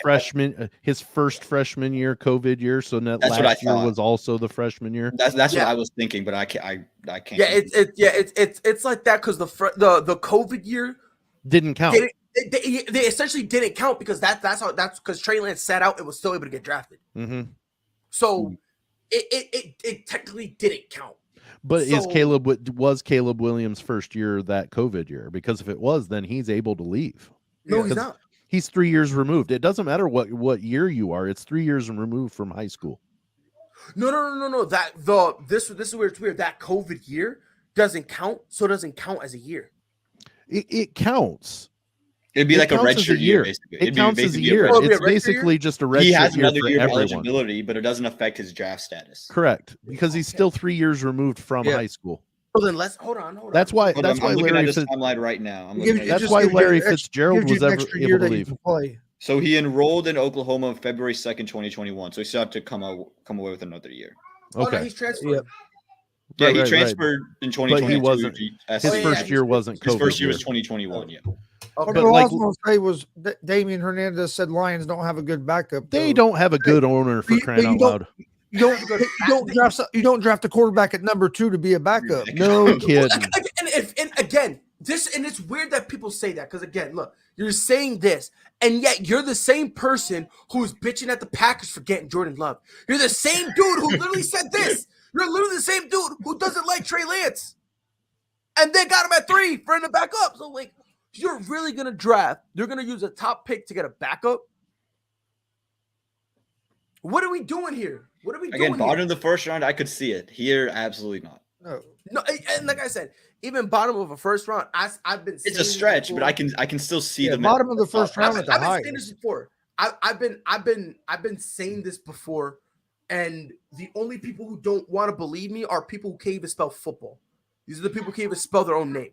first freshman year COVID year? So last year was also the freshman year. That's what I was thinking, but I can't. Yeah, it's like that because the COVID year didn't count. They essentially didn't count because that's because Trey Lance sat out and was still able to get drafted. Mm-hmm. So it technically didn't count. But was Caleb Williams' first year that COVID year? Because if it was, then he's able to leave. No, he's not. He's 3 years removed. It doesn't matter what year you are. It's 3 years removed from high school. No. This is where it's weird. That COVID year doesn't count, so it doesn't count as a year. It counts. It'd be like a redshirt year. Basically. It counts as a year. It's basically just a redshirt year. He has another year of eligibility, but it doesn't affect his draft status. Correct, because he's still 3 years removed from high school. Well, then let's hold on. That's why. I'm looking at this timeline right now. That's why Larry Fitzgerald was ever able to leave. So he enrolled in Oklahoma February 2nd, 2021. So he still have to come away with another year. Okay. No, he's transferred. Yeah, he transferred in 2022. But he wasn't. His first year wasn't COVID. His first year was 2021. Yeah. Okay. But what I was going to say was that Damian Hernandez said Lions don't have a good backup. They don't have a good owner for crying out loud. You don't draft a quarterback at number 2 to be a backup. No kidding. And again, it's weird that people say that because again, look, you're saying this, and yet you're the same person who's bitching at the Packers for getting Jordan Love. You're the same dude who literally said this. You're literally the same dude who doesn't like Trey Lance. And they got him at 3 for him to back up. So, like, you're really going to draft. You're going to use a top pick to get a backup. What are we doing here? What are we doing Again, bottom here? of the first round, I could see it. Here, absolutely not. No, and like I said, even bottom of a first round, I've been. It's a stretch, but I can still see the bottom of the first round at the I've been high. saying this before. I've been saying this before, and the only people who don't want to believe me are people who can't even spell football. These are the people who can't even spell their own name.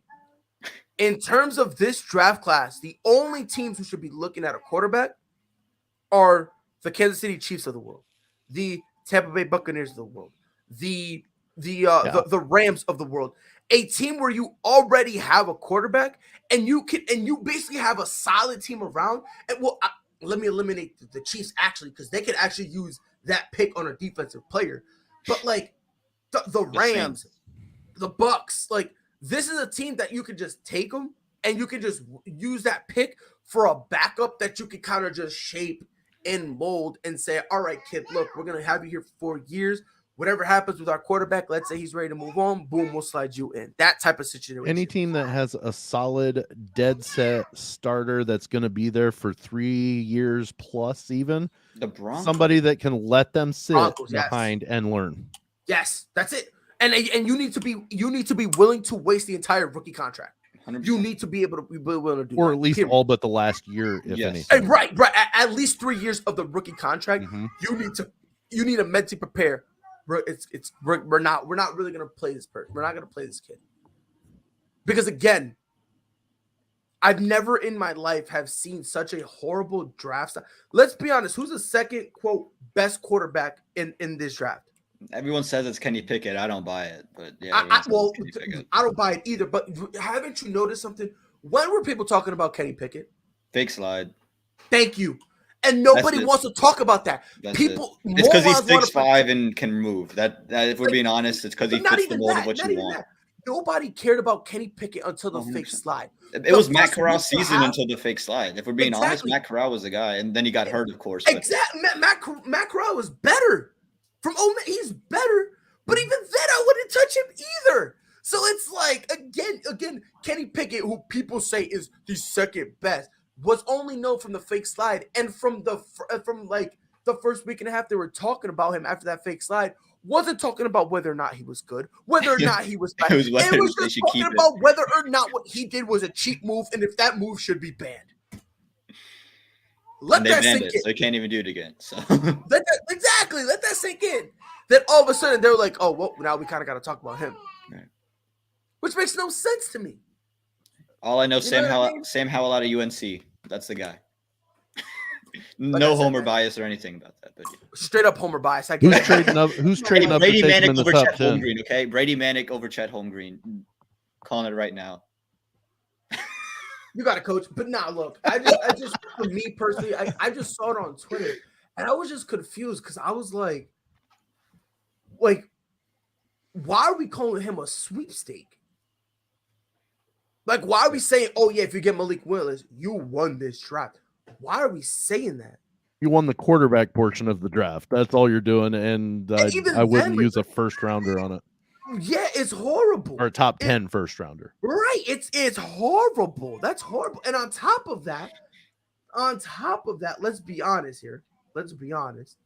In terms of this draft class, the only teams who should be looking at a quarterback are the Kansas City Chiefs of the world, the Tampa Bay Buccaneers of the world, the Rams of the world. A team where you already have a quarterback and you basically have a solid team around. And let me eliminate the Chiefs actually, because they could actually use that pick on a defensive player. But like the Rams, the Bucks, like this is a team that you could just take them and you can just use that pick for a backup that you can kind of just shape and mold and say, all right, kid, look, we're going to have you here for 4 years. Whatever happens with our quarterback, let's say he's ready to move on, boom, we'll slide you in. That type of situation. Any team that has a solid, dead set starter that's going to be there for 3 years plus, even The Broncos. somebody that can let them sit Broncos, behind and learn. Yes, that's it. And you need to be willing to waste the entire rookie contract. 100%. You need to be able to be willing to do Or that, at least period. all but the last year, if Yes. anything. Right. At least 3 years of the rookie contract. Mhm. You need to mentally prepare. We're not really gonna play this person. We're not gonna play this kid. Because again, I've never in my life have seen such a horrible draft style. Let's be honest, who's the second quote best quarterback in this draft? Everyone says it's Kenny Pickett. I don't buy it, but yeah. I everyone says it's Kenny Pickett. don't buy it either. But haven't you noticed something? When were people talking about Kenny Pickett? Fake slide. Thank you. And nobody That's it. wants to talk about that. That's People, It's because he's morons wanna- 6'5" and can move. That if we're being honest, it's because he But not fits the even mold that. of what Not you even want. that. Nobody cared about Kenny Pickett until the fake 100%. slide. It was Matt first Corral's week and a season half- until the fake slide. If we're being honest, Exactly. Matt Corral was the guy, and then he got hurt, of course. But Exactly. Matt Corral was better. From he's better. But even then, I wouldn't touch him either. So it's like again, Kenny Pickett, who people say is the second best, was only known from the fake slide, and from like the first week and a half they were talking about him after that fake slide. Wasn't talking about whether or not he was good, whether or not he was bad. It was whether It was they just should talking keep it. about whether or not what he did was a cheap move, and if that move should be banned. Let and they that banned sink it, in. so he can't even do it again. So Let that sink in. Then all of a sudden they were like, oh, well, now we kind of got to talk about him. Right. Which makes no sense to me. all I know, You know what I mean? Sam Howell out of UNC. That's the guy. Like No I said, homer bias or anything about that. But yeah. Straight up homer bias. I get Who's it. trading up? Who's trading up to Brady take him in Manick the over top Chet 10? Holmgren, okay? Brady Manick over Chet Holmgren. Calling it right now. You got to coach. But nah, look, I just for me personally, I just saw it on Twitter and I was just confused because I was like, why are we calling him a sweepstake? Like, why are we saying, oh yeah, if you get Malik Willis, you won this draft? Why are we saying that? You won the quarterback portion of the draft. That's all you're doing, and even I wouldn't then, use a first rounder on it Yeah, it's horrible. or a top 10 first rounder. Right. It's horrible. That's horrible. And on top of that, let's be honest here. Let's be honest.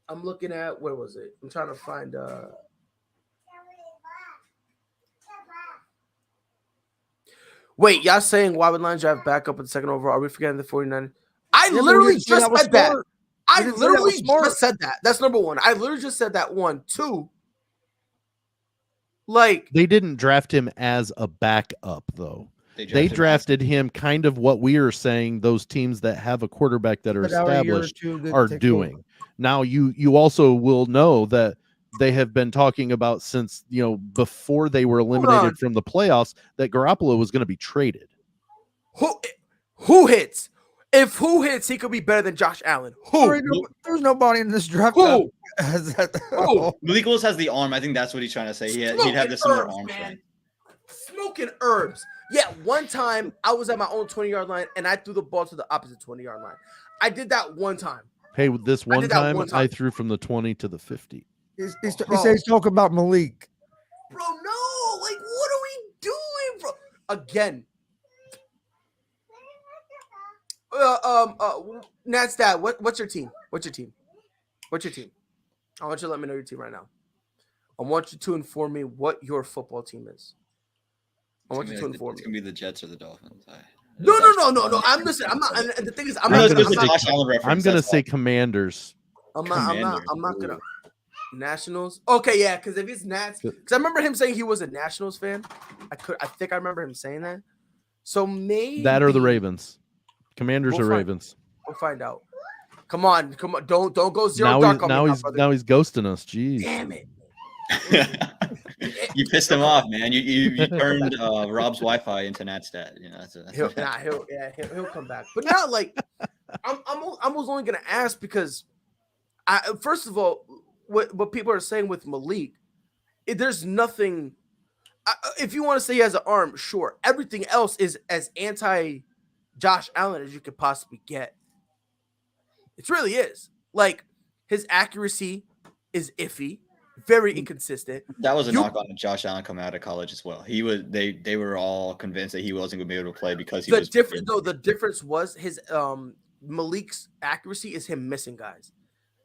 I'm looking at, where was it? I'm trying to find Wait, y'all saying why would Lions draft back up in the second overall? Are we forgetting the 49ers? I literally just said that. I literally just said that. That's number one. I literally just said that. 1, 2. Like, They didn't draft him as a backup, though. They drafted him kind of what we are saying those teams that have a quarterback that are established are doing. Now, you also will know that they have been talking about since, before they were eliminated from the playoffs, that Garoppolo was going to be traded. Who hits? If who hits, he could be better than Josh Allen. Who? There's nobody in this draft. Who? Who? Malik Willis has the arm. I think that's what he's trying to say. He'd have the similar arm strength. Smoking herbs. Yeah, one time I was at my own 20-yard line and I threw the ball to the opposite 20-yard line. I did that one time. Hey, this one did that time one time. I threw from the 20 to the 50. He says he's talking about Malik. Bro, no. Like, what are we doing, bro? Again. Nat's dad, what's your team? What's your team? I want you to let me know your team right now. I want you to inform me what your football team is. I want you to inform me. It's gonna be the Jets or the Dolphins. No. I'm listening. I'm not. And the thing is, I'm gonna say Commanders. I'm not gonna. Nationals. Okay, yeah, because if it's Nats, because I remember him saying he was a Nationals fan. I think I remember him saying that. So maybe that or the Ravens. Commanders or Ravens. We'll find out. Come on. Don't go zero dark on me. Now he's ghosting us. Jeez. Damn it. You pissed him off, man. You turned Rob's Wi-Fi into Natstat. You know, he'll come back. But now, like, I was only gonna ask because first of all, what people are saying with Malik, there's nothing. If you want to say he has an arm, sure. Everything else is as anti Josh Allen as you could possibly get. It really is. Like, his accuracy is iffy, very inconsistent. That was a knock on Josh Allen coming out of college as well. They were all convinced that he wasn't going to be able to play because the difference was his Malik's accuracy is him missing guys.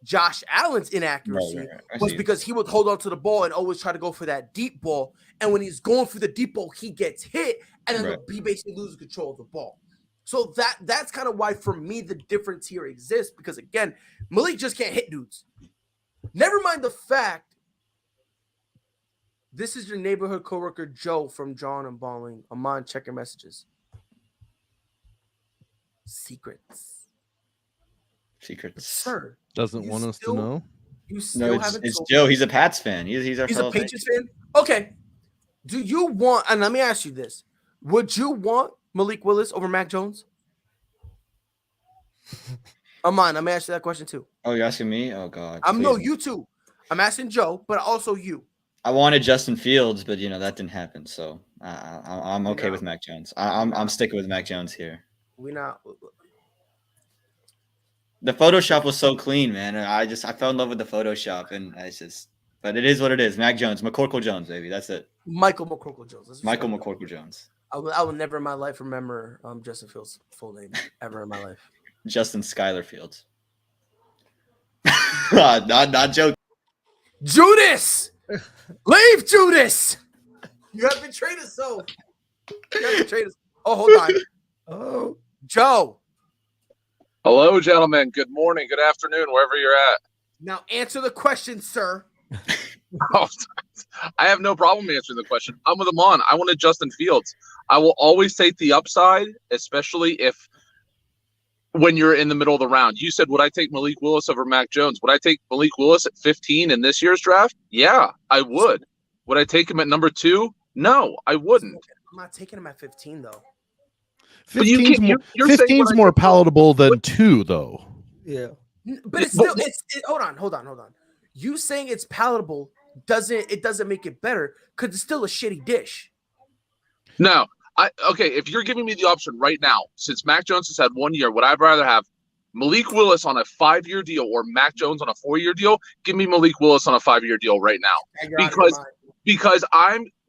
Josh Allen's inaccuracy was because he would hold on to the ball and always try to go for that deep ball. And when he's going for the deep ball, he gets hit and then he basically loses control of the ball. So that's kind of why, for me, the difference here exists. Because, again, Malik just can't hit dudes. Never mind the fact, this is your neighborhood coworker, Joe, from John and Balling. Amon, check your messages. Secrets. Sir. Doesn't want us to know? It's Joe. He's a Pats fan. He's a Patriots fan? Okay. Do you want, and let me ask you this. Would you want Malik Willis over Mac Jones? Amon, I'm asking that question too. Oh, you're asking me? Oh, God. No, you too. I'm asking Joe, but also you. I wanted Justin Fields, but that didn't happen. So I'm okay with Mac Jones. I'm sticking with Mac Jones here. The Photoshop was so clean, man. I fell in love with the Photoshop, and but it is what it is. Mac Jones, McCorkle Jones, baby. That's it. Michael McCorkle Jones. Michael McCorkle Jones. I will never in my life remember Justin Fields' full name ever in my life. Justin Skylar Fields. not joking. Judas! Leave, Judas! You have betrayed us so. Oh, hold on. Oh, Joe. Hello, gentlemen. Good morning. Good afternoon, wherever you're at. Now answer the question, sir. Oh, I have no problem answering the question. I'm with Amon. I wanted Justin Fields. I will always take the upside, especially when you're in the middle of the round. You said, would I take Malik Willis over Mac Jones? Would I take Malik Willis at 15 in this year's draft? Yeah, I would. Would I take him at number 2? No, I wouldn't. I'm not taking him at 15, though. 15's more palatable than 2, though. Yeah. But it's still hold on. You saying it's palatable doesn't make it better because it's still a shitty dish. No. If you're giving me the option right now, since Mac Jones has had 1 year, would I rather have Malik Willis on a 5-year deal or Mac Jones on a 4-year deal? Give me Malik Willis on a 5-year deal right now. Because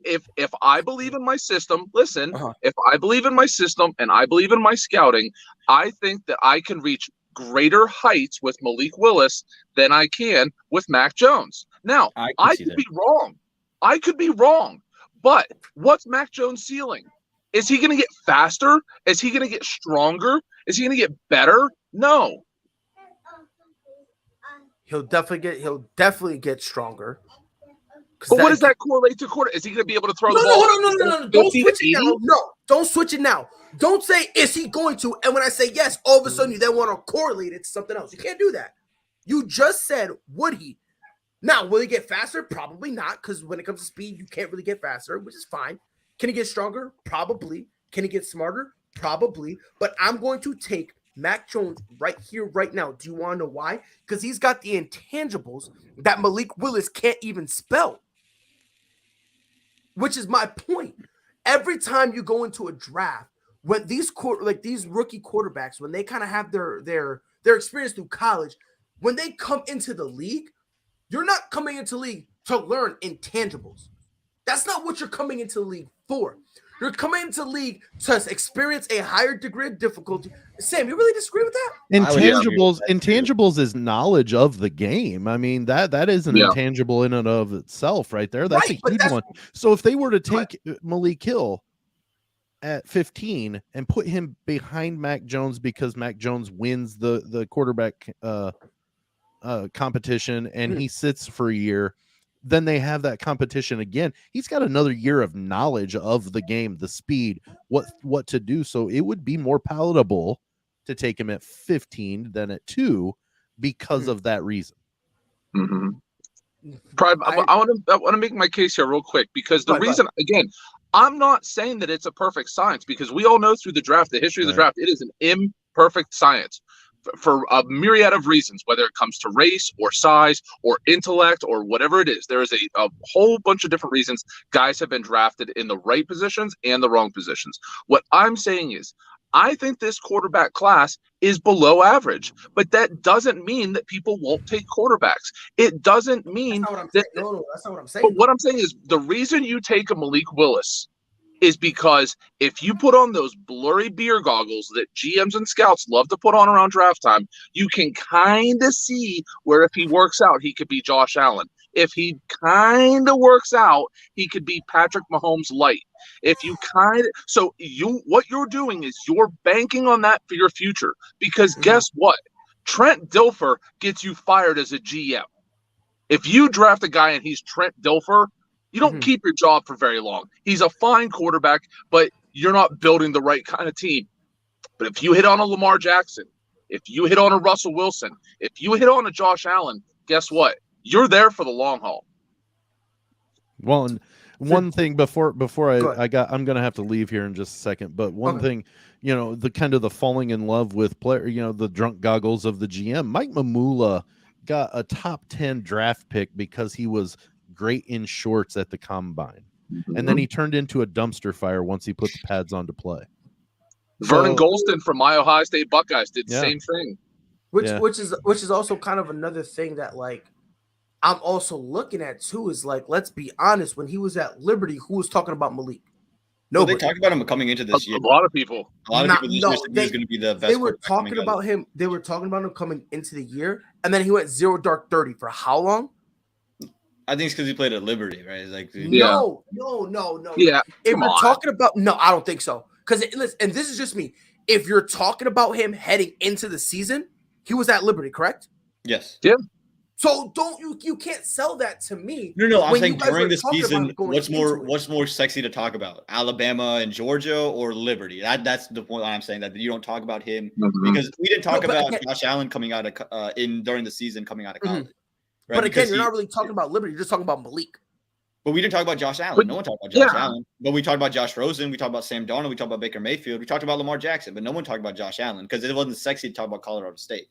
if I believe in my system, if I believe in my system and I believe in my scouting, I think that I can reach greater heights with Malik Willis than I can with Mac Jones. Now, I could be wrong. I could be wrong. But what's Mac Jones' ceiling? Is he going to get faster? Is he going to get stronger? Is he going to get better? No. He'll definitely get stronger. But what does that correlate to quarter? Is he going to be able to throw the ball? No. Don't switch it now. No, don't switch it now. Don't say, is he going to? And when I say yes, all of a sudden you then want to correlate it to something else. You can't do that. You just said, would he? Now, will he get faster? Probably not, because when it comes to speed, you can't really get faster, which is fine. Can he get stronger? Probably. Can he get smarter? Probably. But I'm going to take Mac Jones right here, right now. Do you want to know why? Because he's got the intangibles that Malik Willis can't even spell. Which is my point. Every time you go into a draft, when these rookie quarterbacks, when they kind of have their experience through college, when they come into the league, You're not coming into league to learn intangibles. That's not what you're coming into the league for. You're coming into the league to experience a higher degree of difficulty. Sam, you really disagree with that? Intangibles is knowledge of the game. I mean, that is an intangible in and of itself right there. That's a huge one. So if they were to take Malik Hill at 15 and put him behind Mac Jones because Mac Jones wins the quarterback competition and he sits for a year, then they have that competition again. He's got another year of knowledge of the game, the speed, what to do. So it would be more palatable to take him at 15 than at 2 because of that reason. Mm-hmm. I want to make my case here real quick because the reason, again, I'm not saying that it's a perfect science because we all know through the draft, the history of the draft, it is an imperfect science. For a myriad of reasons, whether it comes to race or size or intellect or whatever it is, there is a whole bunch of different reasons guys have been drafted in the right positions and the wrong positions. What I'm saying is, I think this quarterback class is below average, but that doesn't mean that people won't take quarterbacks. It doesn't mean that. No, that's not what I'm saying. But what I'm saying is the reason you take a Malik Willis is because if you put on those blurry beer goggles that GMs and scouts love to put on around draft time, you can kind of see where if he works out, he could be Josh Allen. If he kind of works out, he could be Patrick Mahomes light. If you what you're doing is you're banking on that for your future because guess what? Trent Dilfer gets you fired as a GM. If you draft a guy and he's Trent Dilfer, you don't keep your job for very long. He's a fine quarterback, but you're not building the right kind of team. But if you hit on a Lamar Jackson, if you hit on a Russell Wilson, if you hit on a Josh Allen, guess what? You're there for the long haul. Well, and one thing before I'm going to have to leave here in just a second, but one thing, the kind of the falling in love with player, the drunk goggles of the GM, Mike Mamula got a top 10 draft pick because he was great in shorts at the combine, and then he turned into a dumpster fire once he put the pads on to play. Vernon Golston from my Ohio State Buckeyes did the same thing, which is also kind of another thing that like I'm also looking at too is like, let's be honest, when he was at Liberty, who was talking about Malik? No, they talked about him coming into this year. A lot of people said he was going to be the best. They were talking about him. They were talking about him coming into the year, and then he went 0 dark 30 for how long? I think it's because he played at Liberty, right? It's like no. Yeah, if you're talking about I don't think so. Because and this is just me. If you're talking about him heading into the season, he was at Liberty, correct? Yes. Yeah. So you can't sell that to me. No. I'm saying during the season, what's more sexy to talk about? Alabama and Georgia or Liberty? That's the point I'm saying that you don't talk about him because we didn't talk about Josh Allen coming out of during the season coming out of college. Right? But again, you're not really talking about Liberty. You're just talking about Malik. But we didn't talk about Josh Allen. No one talked about Josh Allen. But we talked about Josh Rosen. We talked about Sam Darnold. We talked about Baker Mayfield. We talked about Lamar Jackson. But no one talked about Josh Allen because it wasn't sexy to talk about Colorado State.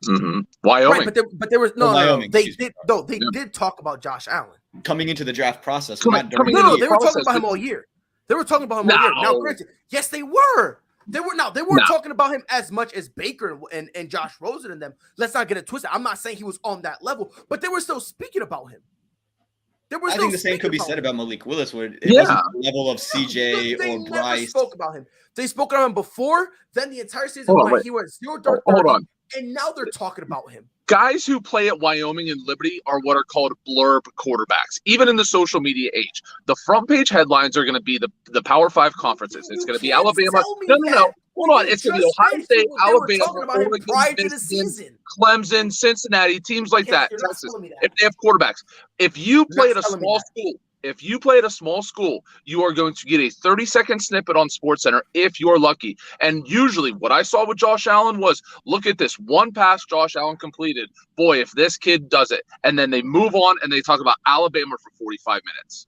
Wyoming. Right, but there was Wyoming, they did talk about Josh Allen coming into the draft process. They were talking about him all year. They were talking about him all year. Now, granted, yes, they were. They weren't talking about him as much as Baker and Josh Rosen and them. Let's not get it twisted. I'm not saying he was on that level, but they were still speaking about him. I think the same could be said about Malik Willis, where it wasn't the level of CJ or Bryce. Never spoke about him. They spoke about him before. Then the entire season he went 0 dark 30. Hold on. And now they're talking about him. Guys who play at Wyoming and Liberty are what are called blurb quarterbacks, even in the social media age. The front page headlines are going to be the Power 5 conferences. It's going to be Alabama. No. Hold on. It's going to be Ohio State, Alabama, Oregon, Michigan, Clemson, Cincinnati, teams like that. Texas, if they have quarterbacks. If you play at a small school, you are going to get a 30-second snippet on SportsCenter if you're lucky. And usually what I saw with Josh Allen was, look at this one pass Josh Allen completed. Boy, if this kid does it. And then they move on and they talk about Alabama for 45 minutes.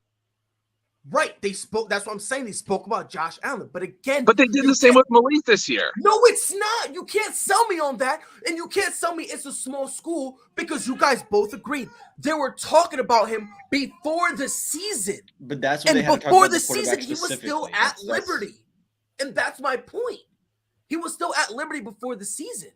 Right. They spoke. That's what I'm saying. They spoke about Josh Allen. But again. But they did the same with Malik this year. No, it's not. You can't sell me on that. And you can't sell me it's a small school because you guys both agreed. They were talking about him before the season. But that's what and they had before the season, he was still at Liberty. And that's my point. He was still at Liberty before the season.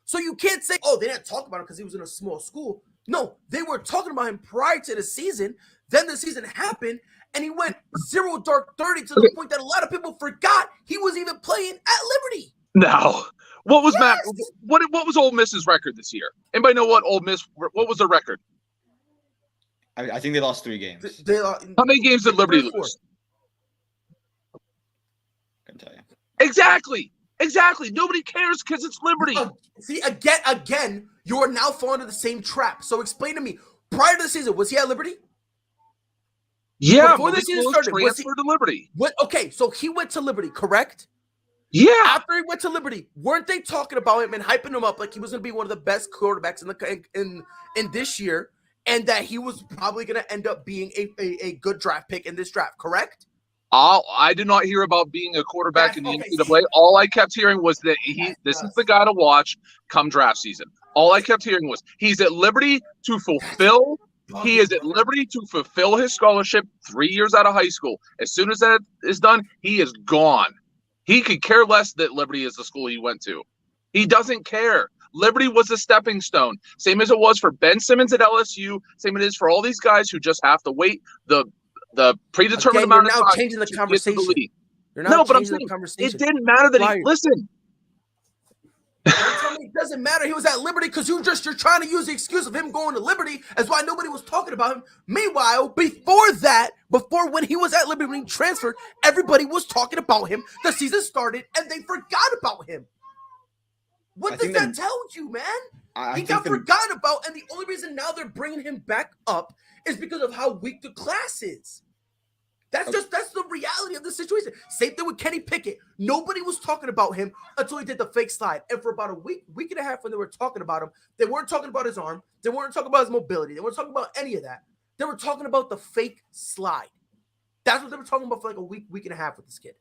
So you can't say, oh, they didn't talk about him because he was in a small school. No, they were talking about him prior to the season. Then the season happened, and he went 0 dark 30 to the point that a lot of people forgot he was even playing at Liberty. No. What was Matt? What was Ole Miss's record this year? Anybody know what Ole Miss? What was their record? I think they lost 3 games. How many games did Liberty lose? I can tell you. Exactly. Nobody cares because it's Liberty. See, again, you are now falling into the same trap. So explain to me, prior to the season, was he at Liberty? Yeah, before the season started, transferred to Liberty. What? Okay, so he went to Liberty, correct? Yeah. After he went to Liberty, weren't they talking about him and hyping him up like he was going to be one of the best quarterbacks in this year, and that he was probably going to end up being a good draft pick in this draft, correct? I did not hear about being a quarterback in the NCAA. All I kept hearing was that this is the guy to watch come draft season. All I kept hearing was he's at Liberty to fulfill. He is at Liberty to fulfill his scholarship 3 years out of high school. As soon as that is done, he is gone. He could care less that Liberty is the school he went to. He doesn't care. Liberty was a stepping stone. Same as it was for Ben Simmons at LSU. Same as it is for all these guys who just have to wait the predetermined amount of time. You're now changing the conversation. It didn't matter that he listen. Tell me it doesn't matter. He was at Liberty because you're trying to use the excuse of him going to Liberty as why nobody was talking about him. Meanwhile, before when he was at Liberty, when he transferred, everybody was talking about him. The season started and they forgot about him. What does that tell you, man? He got forgotten about, and the only reason now they're bringing him back up is because of how weak the class is. That's the reality of the situation. Same thing with Kenny Pickett. Nobody was talking about him until he did the fake slide. And for about a week and a half when they were talking about him, they weren't talking about his arm. They weren't talking about his mobility. They weren't talking about any of that. They were talking about the fake slide. That's what they were talking about for like a week and a half with this kid.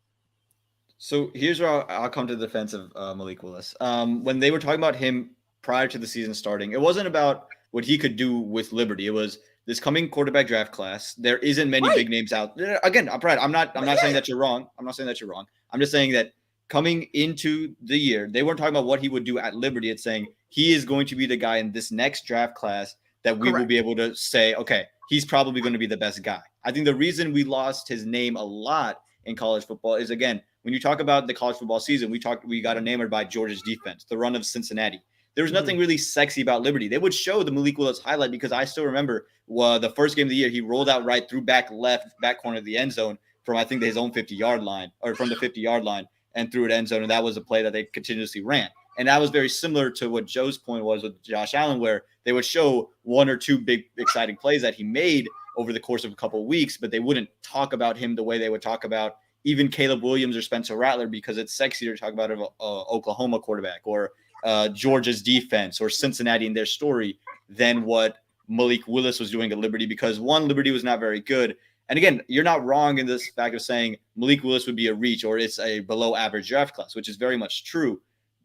So here's where I'll come to the defense of Malik Willis. When they were talking about him prior to the season starting, it wasn't about what he could do with Liberty. It was this coming quarterback draft class. There isn't many big names out there. Again, I'm not saying that you're wrong. I'm not saying that you're wrong. I'm just saying that coming into the year, they weren't talking about what he would do at Liberty. It's saying he is going to be the guy in this next draft class that we will be able to say, okay, he's probably going to be the best guy. I think the reason we lost his name a lot in college football is, again, when you talk about the college football season, we got enamored by Georgia's defense, the run of Cincinnati. There was nothing really sexy about Liberty. They would show the Malik Willis highlight because I still remember the first game of the year, he rolled out right through back corner of the end zone from, I think, his own 50-yard line, or from the 50-yard line, and threw it end zone. And that was a play that they continuously ran. And that was very similar to what Joe's point was with Josh Allen, where they would show 1 or 2 big, exciting plays that he made over the course of a couple of weeks, but they wouldn't talk about him the way they would talk about even Caleb Williams or Spencer Rattler, because it's sexier to talk about an Oklahoma quarterback or Georgia's defense or Cincinnati in their story than what Malik Willis was doing at Liberty, because one, Liberty was not very good. And again, you're not wrong in this fact of saying Malik Willis would be a reach or it's a below average draft class, which is very much true.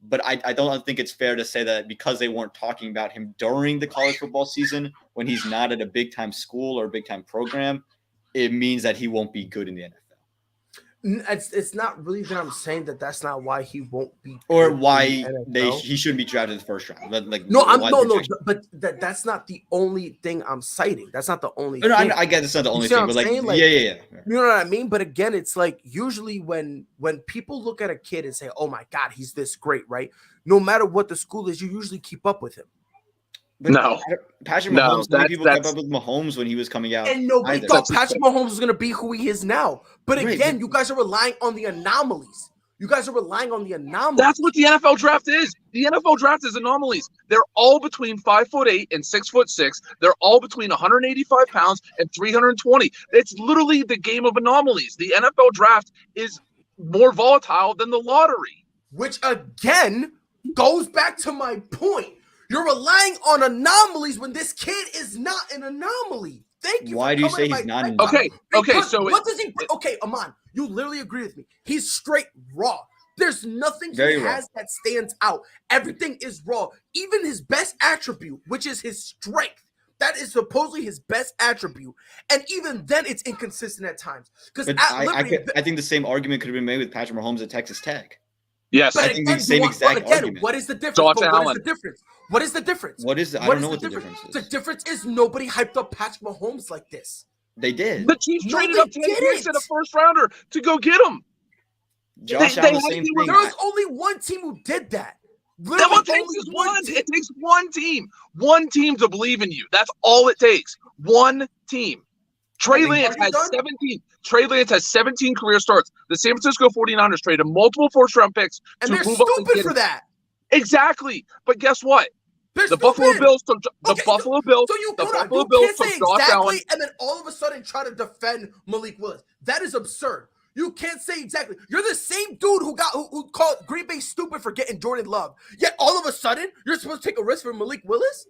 But I don't think it's fair to say that because they weren't talking about him during the college football season when he's not at a big time school or a big time program, it means that he won't be good in the NFL. It's not really that I'm saying that that's not why he won't be, or why he shouldn't be drafted in the first round. But that's not the only thing I'm citing. That's not the only. No, I get it's not the only thing, but yeah. You know what I mean? But again, it's like usually when people look at a kid and say, "Oh my God, he's this great," right? No matter what the school is, you usually keep up with him. But no, Patrick Mahomes. Many people kept up with Mahomes when he was coming out, and nobody thought Patrick Mahomes was going to be who he is now. But again, you guys are relying on the anomalies. That's what the NFL draft is. The NFL draft is anomalies. They're all between 5'8" and 6'6". They're all between 185 pounds and 320. It's literally the game of anomalies. The NFL draft is more volatile than the lottery. Which again goes back to my point. You're relying on anomalies when this kid is not an anomaly. Thank you. Why do you say he's not an anomaly? Okay. So what does he? Okay, Aman, you literally agree with me. He's straight raw. There's nothing he has that stands out. Everything is raw. Even his best attribute, which is his strength, that is supposedly his best attribute, and even then, it's inconsistent at times. Because I think the same argument could have been made with Patrick Mahomes at Texas Tech. Yes. I think the same exact argument. What is the difference? Josh What Allen. is the difference? What is the difference? What is the, I don't know what the difference is. The difference is nobody hyped up Patrick Mahomes like this. They did. The Chiefs No, traded they up 10 picks in a first rounder to go get him. Josh they Allen, had same to thing. There was only one team who did that. That what takes is one. It takes one team. One team to believe in you. That's all it takes. One team. Trey Lance has 17. Trey Lance has 17 career starts. The San Francisco 49ers traded multiple first-round picks And to they're move up and stupid get for him. that. Exactly. But guess what? They're The stupid. Buffalo Bills took Okay, Buffalo Bills. So you, The hold on, Buffalo you Bills can't took say Josh Allen. exactly and then all of a sudden try to defend Malik Willis. That is absurd. You can't say exactly. You're the same dude who called Green Bay stupid for getting Jordan Love. Yet all of a sudden you're supposed to take a risk for Malik Willis?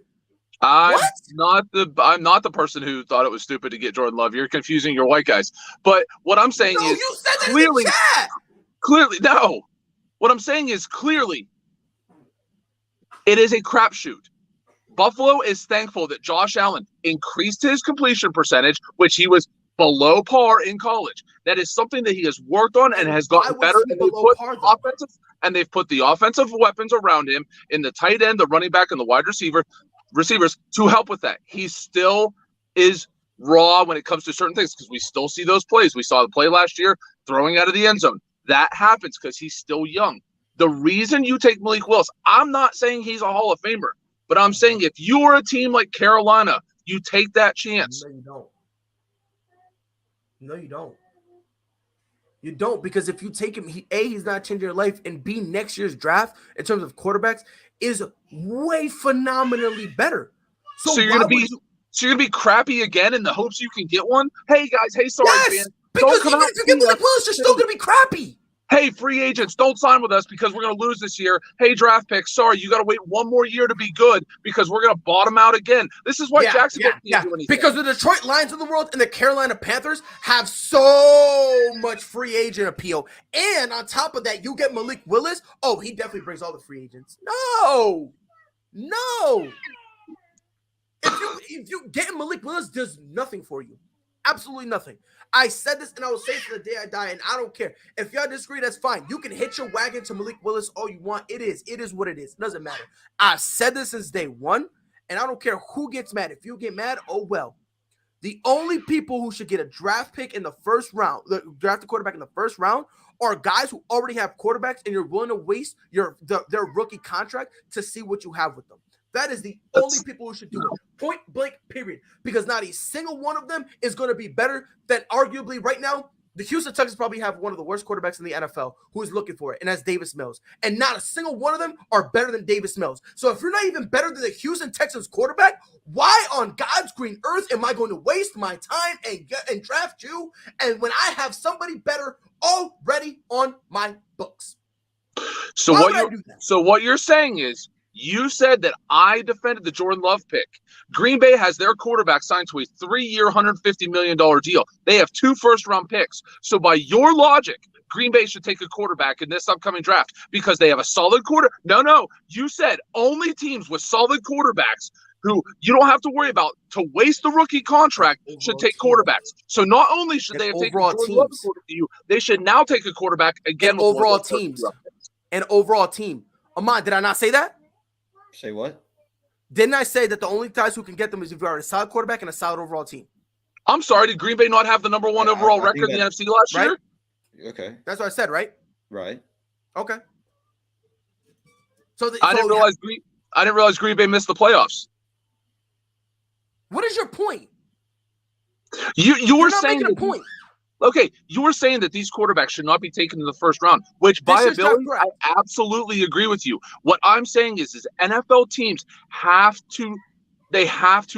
I'm not the person who thought it was stupid to get Jordan Love. You're confusing your white guys. But what I'm saying is you said that in the chat. Clearly, no. What I'm saying is clearly it is a crapshoot. Buffalo is thankful that Josh Allen increased his completion percentage, which he was below par in college. That is something that he has worked on and has gotten better. And they've put the offensive weapons around him in the tight end, the running back, and the wide receivers to help with that. He still is raw when it comes to certain things because we still see those plays. We saw the play last year throwing out of the end zone. That happens because he's still young. The reason you take Malik Willis, I'm not saying he's a Hall of Famer, but I'm saying if you are a team like Carolina, you take that chance. No, you don't. No, you don't. You don't, because if you take him, he's not changing your life, and B, next year's draft in terms of quarterbacks is way phenomenally better. So you're gonna be crappy again in the hopes you can get one. Hey guys, sorry, yes, man. Because even if you get Malik Willis, you're still gonna be crappy. Hey, free agents, don't sign with us because we're going to lose this year. Hey, draft picks, sorry, you got to wait one more year to be good because we're going to bottom out again. This is why Jacksonville can't do anything. Because the Detroit Lions of the world and the Carolina Panthers have so much free agent appeal. And on top of that, you get Malik Willis. Oh, he definitely brings all the free agents. No. If you get Malik Willis does nothing for you. Absolutely nothing. I said this and I will say it to the day I die, and I don't care. If y'all disagree, that's fine. You can hit your wagon to Malik Willis all you want. It is what it is. It doesn't matter. I said this since day one, and I don't care who gets mad. If you get mad, oh well. The only people who should get a draft pick in the first round, draft a quarterback in the first round, are guys who already have quarterbacks and you're willing to waste their rookie contract to see what you have with them. That is the only people who should do it. Point blank, period. Because not a single one of them is going to be better than arguably right now. The Houston Texans probably have one of the worst quarterbacks in the NFL who is looking for it, and that's Davis Mills. And not a single one of them are better than Davis Mills. So if you're not even better than the Houston Texans quarterback, why on God's green earth am I going to waste my time and draft you? And when I have somebody better already on my books. So what you're saying is, you said that I defended the Jordan Love pick. Green Bay has their quarterback signed to a 3-year, $150 million deal. They have 2 first-round picks. So by your logic, Green Bay should take a quarterback in this upcoming draft because they have a solid quarter. No. You said only teams with solid quarterbacks who you don't have to worry about to waste the rookie contract should take quarterbacks. So not only should they have taken Jordan Love according to you, they should now take a quarterback again. And overall teams. And overall team. Ahmad, did I not say that? Say what? Didn't I say that the only guys who can get them is if you are a solid quarterback and a solid overall team? I'm sorry, did Green Bay not have the number 1 overall record in the NFC last year? Okay. That's what I said, right? Right. Okay. So I didn't realize Green Bay missed the playoffs. What is your point? You were not saying making a point. Okay, you were saying that these quarterbacks should not be taken in the first round, which by ability, I absolutely agree with you. What I'm saying is NFL teams have to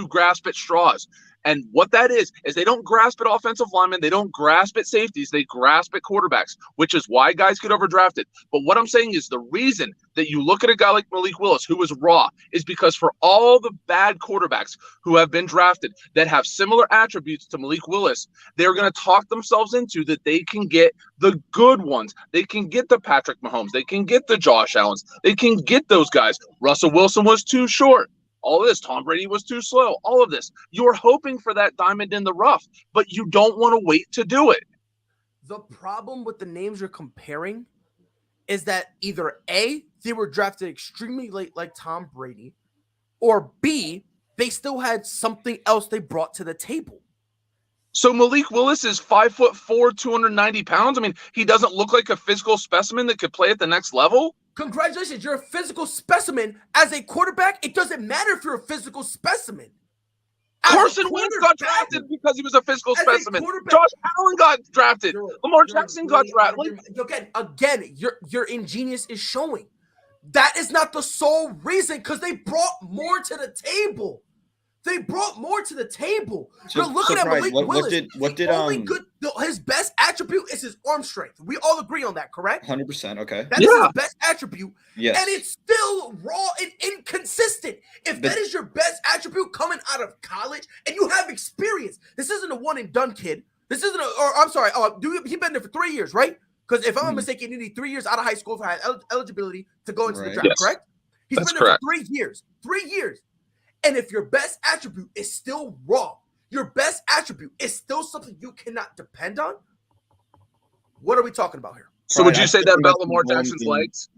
grasp at straws. And what that is they don't grasp at offensive linemen. They don't grasp at safeties. They grasp at quarterbacks, which is why guys get overdrafted. But what I'm saying is the reason that you look at a guy like Malik Willis, who is raw, is because for all the bad quarterbacks who have been drafted that have similar attributes to Malik Willis, they're going to talk themselves into that they can get the good ones. They can get the Patrick Mahomes. They can get the Josh Allens. They can get those guys. Russell Wilson was too short. All of this, Tom Brady was too slow. All of this. You're hoping for that diamond in the rough, but you don't want to wait to do it. The problem with the names you're comparing is that either A, they were drafted extremely late like Tom Brady, or B, they still had something else they brought to the table. So Malik Willis is 5'4", 290 pounds. I mean, he doesn't look like a physical specimen that could play at the next level. Congratulations, you're a physical specimen. As a quarterback, it doesn't matter if you're a physical specimen. Carson Wentz got drafted because he was a physical specimen. Josh Allen got drafted. Lamar Jackson got drafted. Again, your ingenious is showing. That is not the sole reason, because they brought more to the table. They brought more to the table. You're looking at Malik Willis. His best attribute is his arm strength. We all agree on that, correct? 100%. Okay. That is his best attribute. Yes. And it's still raw and inconsistent. If that is your best attribute coming out of college and you have experience, this isn't a one and done kid. This isn't he's been there for 3 years, right? Because if I'm not mistaken, you need 3 years out of high school for eligibility to go into the draft, correct? He's been there for 3 years. 3 years. And if your best attribute is still raw, your best attribute is still something you cannot depend on, what are we talking about here? So would you say that about Lamar Jackson's legs?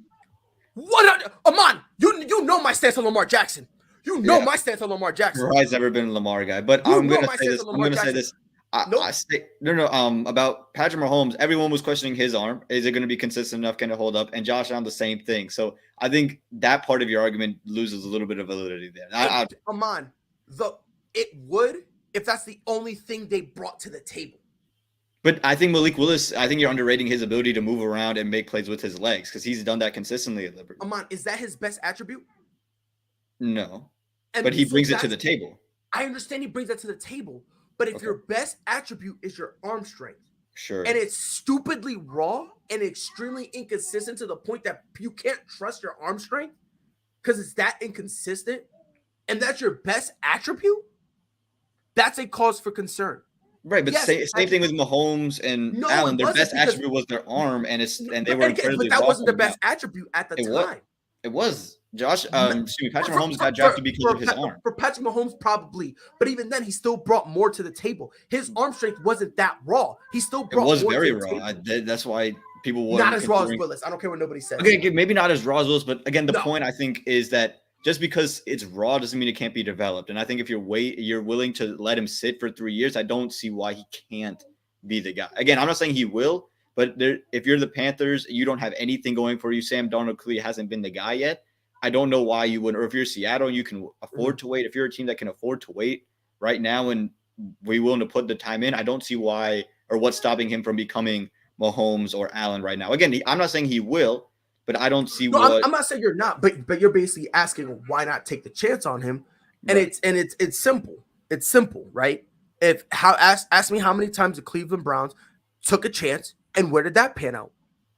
Amon, you know my stance on Lamar Jackson. You know my stance on Lamar Jackson. Ryan's never been a Lamar guy, but I'm going to say this. About Patrick Mahomes. Everyone was questioning his arm. Is it going to be consistent enough? Can it hold up? And Josh Allen, the same thing. So I think that part of your argument loses a little bit of validity there. Amon, it would if that's the only thing they brought to the table. But I think Malik Willis, I think you're underrating his ability to move around and make plays with his legs, because he's done that consistently at Liberty. Amon, is that his best attribute? No, but he brings it to the table. I understand he brings that to the table. But if your best attribute is your arm strength, sure, and it's stupidly raw and extremely inconsistent to the point that you can't trust your arm strength because it's that inconsistent, and that's your best attribute, that's a cause for concern. Right, but same thing with Mahomes and Allen. Their best attribute was their arm, and they were incredibly. But that wasn't their best attribute at the time. It was. Patrick Mahomes got drafted because of his arm. For Patrick Mahomes, probably. But even then, he still brought more to the table. His arm strength wasn't that raw. He still brought more to the table. It was very raw. That's why people were not as raw as Willis. I don't care what nobody says. Okay, maybe not as raw as Willis, but again, the point I think is that just because it's raw doesn't mean it can't be developed. And I think if you're willing to let him sit for 3 years, I don't see why he can't be the guy. Again, I'm not saying he will, but if you're the Panthers, you don't have anything going for you. Sam Darnold clearly hasn't been the guy yet. I don't know why you wouldn't. Or if you're Seattle, you can afford to wait. If you're a team that can afford to wait right now and we're willing to put the time in, I don't see why or what's stopping him from becoming Mahomes or Allen right now. Again, I'm not saying he will, but I don't see what. I'm not saying you're not, but you're basically asking why not take the chance on him, and it's simple. It's simple, right? Ask me how many times the Cleveland Browns took a chance and where did that pan out?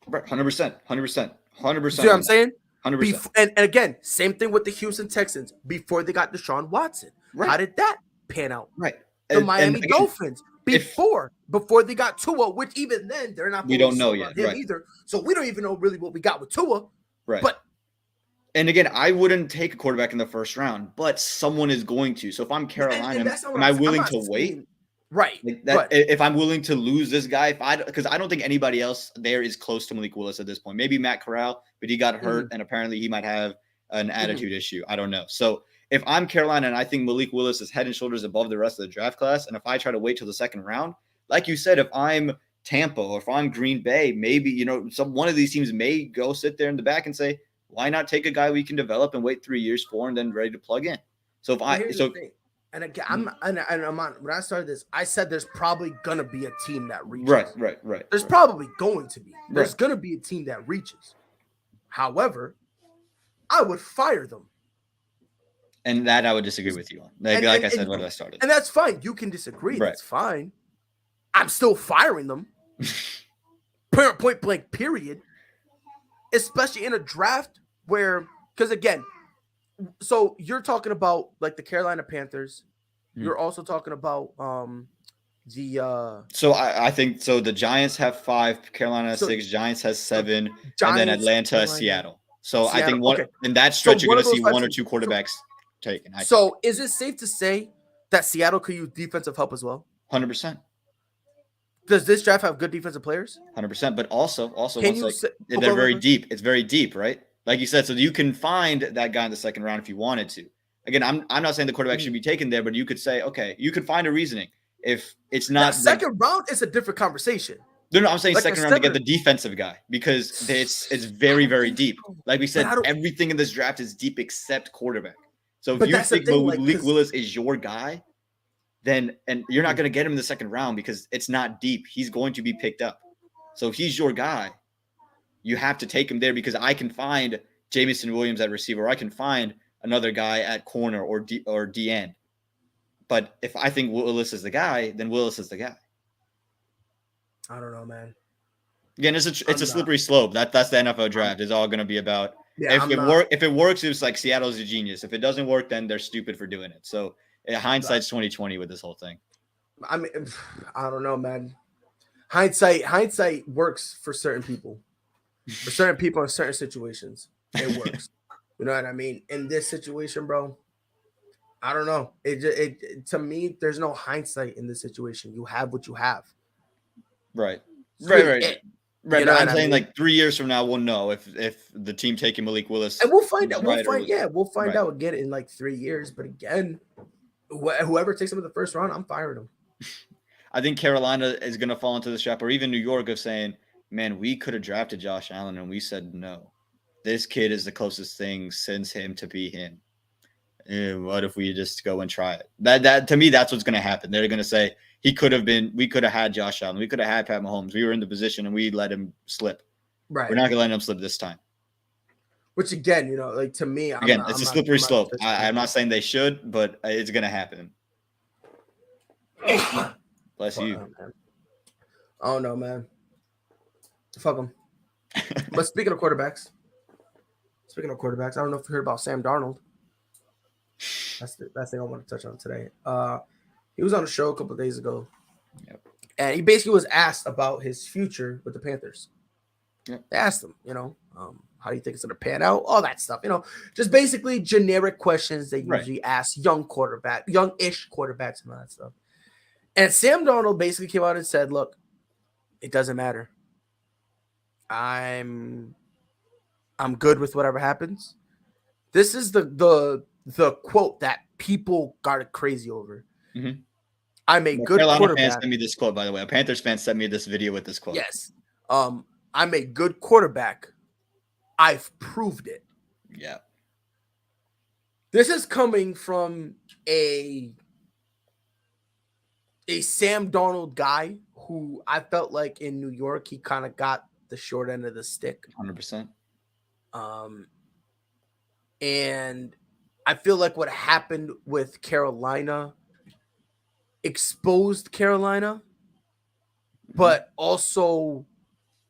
Right, 100%. See what I'm saying? 100%. And again, same thing with the Houston Texans before they got Deshaun Watson. Right. How did that pan out? Right. The Miami Dolphins before they got Tua, which even then they're not. We don't know yet, right? Either. So we don't even know really what we got with Tua. Right. But and again, I wouldn't take a quarterback in the first round, but someone is going to. So if I'm Carolina, am I willing to wait? Right. If I'm willing to lose this guy, because I don't think anybody else there is close to Malik Willis at this point. Maybe Matt Corral, but he got hurt, and apparently he might have an attitude issue. I don't know. So if I'm Carolina and I think Malik Willis is head and shoulders above the rest of the draft class, and if I try to wait till the second round, like you said, if I'm Tampa or if I'm Green Bay, maybe one of these teams may go sit there in the back and say, why not take a guy we can develop and wait 3 years for and then ready to plug in? So And again, I'm on. When I started this, I said there's probably gonna be a team that reaches. Right. There's probably going to be. There's gonna be a team that reaches. However, I would fire them. And that I would disagree with you on. Like I said when I started. And that's fine. You can disagree. Right. That's fine. I'm still firing them. Point blank. Period. Especially in a draft where, because again. So you're talking about like the Carolina Panthers. You're also talking about the. So I think so. The Giants have 5, Carolina has 6, Giants has 7, and then Atlanta, Seattle. So I think in that stretch you're going to see 1 or 2 quarterbacks taken. So is it safe to say that Seattle could use defensive help as well? 100%. Does this draft have good defensive players? 100%. But also, Can you say, they're very deep. It's very deep, right? Like you said, so you can find that guy in the second round if you wanted to. Again, I'm not saying the quarterback should be taken there, but you could say, okay, you could find a reasoning. If it's not second round, it's a different conversation. No, I'm saying like second round to get the defensive guy because it's very, very deep. Like we said, everything in this draft is deep except quarterback. So if you think Malik Willis is your guy, then and you're not going to get him in the second round because it's not deep. He's going to be picked up. So if he's your guy, you have to take him there because I can find Jamison Williams at receiver. Or I can find another guy at corner or D end. But if I think Willis is the guy, then Willis is the guy. I don't know, man. Again, it's a slippery slope. That's the NFL draft. It's all going to be about if it works, it's like Seattle's a genius. If it doesn't work, then they're stupid for doing it. So hindsight's 2020 with this whole thing. I mean, I don't know, man. Hindsight works for certain people. For certain people in certain situations, it works. You know what I mean? In this situation, bro, I don't know. It to me, there's no hindsight in this situation. You have what you have. Right. Right. You know I'm saying like 3 years from now, we'll know if the team taking Malik Willis. And we'll find out. We'll find out again in like 3 years. But again, whoever takes him in the first round, I'm firing him. I think Carolina is going to fall into the trap, or even New York, of saying, man, we could have drafted Josh Allen, and we said no. This kid is the closest thing since him to be him. What if we just go and try it? That to me, that's what's going to happen. They're going to say, we could have had Josh Allen. We could have had Pat Mahomes. We were in the position and we let him slip. Right. We're not going to let him slip this time. Which again, you know, like to me, it's a slippery slope. I'm not saying they should, but it's going to happen. Bless you. Oh no, man. Fuck them. But speaking of quarterbacks, I don't know if you heard about Sam Darnold. That's the thing I want to touch on today. He was on a show a couple of days ago, and he basically was asked about his future with the Panthers. Yep. They asked him, you know, how do you think it's going to pan out? All that stuff, you know, just basically generic questions they usually ask young-ish quarterbacks and all that stuff. And Sam Darnold basically came out and said, look, it doesn't matter. I'm good with whatever happens. This is the quote that people got crazy over. Mm-hmm. I'm a good quarterback. Fans sent me this quote, by the way. A Panthers fan sent me this video with this quote. Yes. I'm a good quarterback. I've proved it. Yeah. This is coming from a Sam Darnold guy who I felt like in New York, he kind of got the short end of the stick. 100%. And I feel like what happened with Carolina exposed Carolina, but also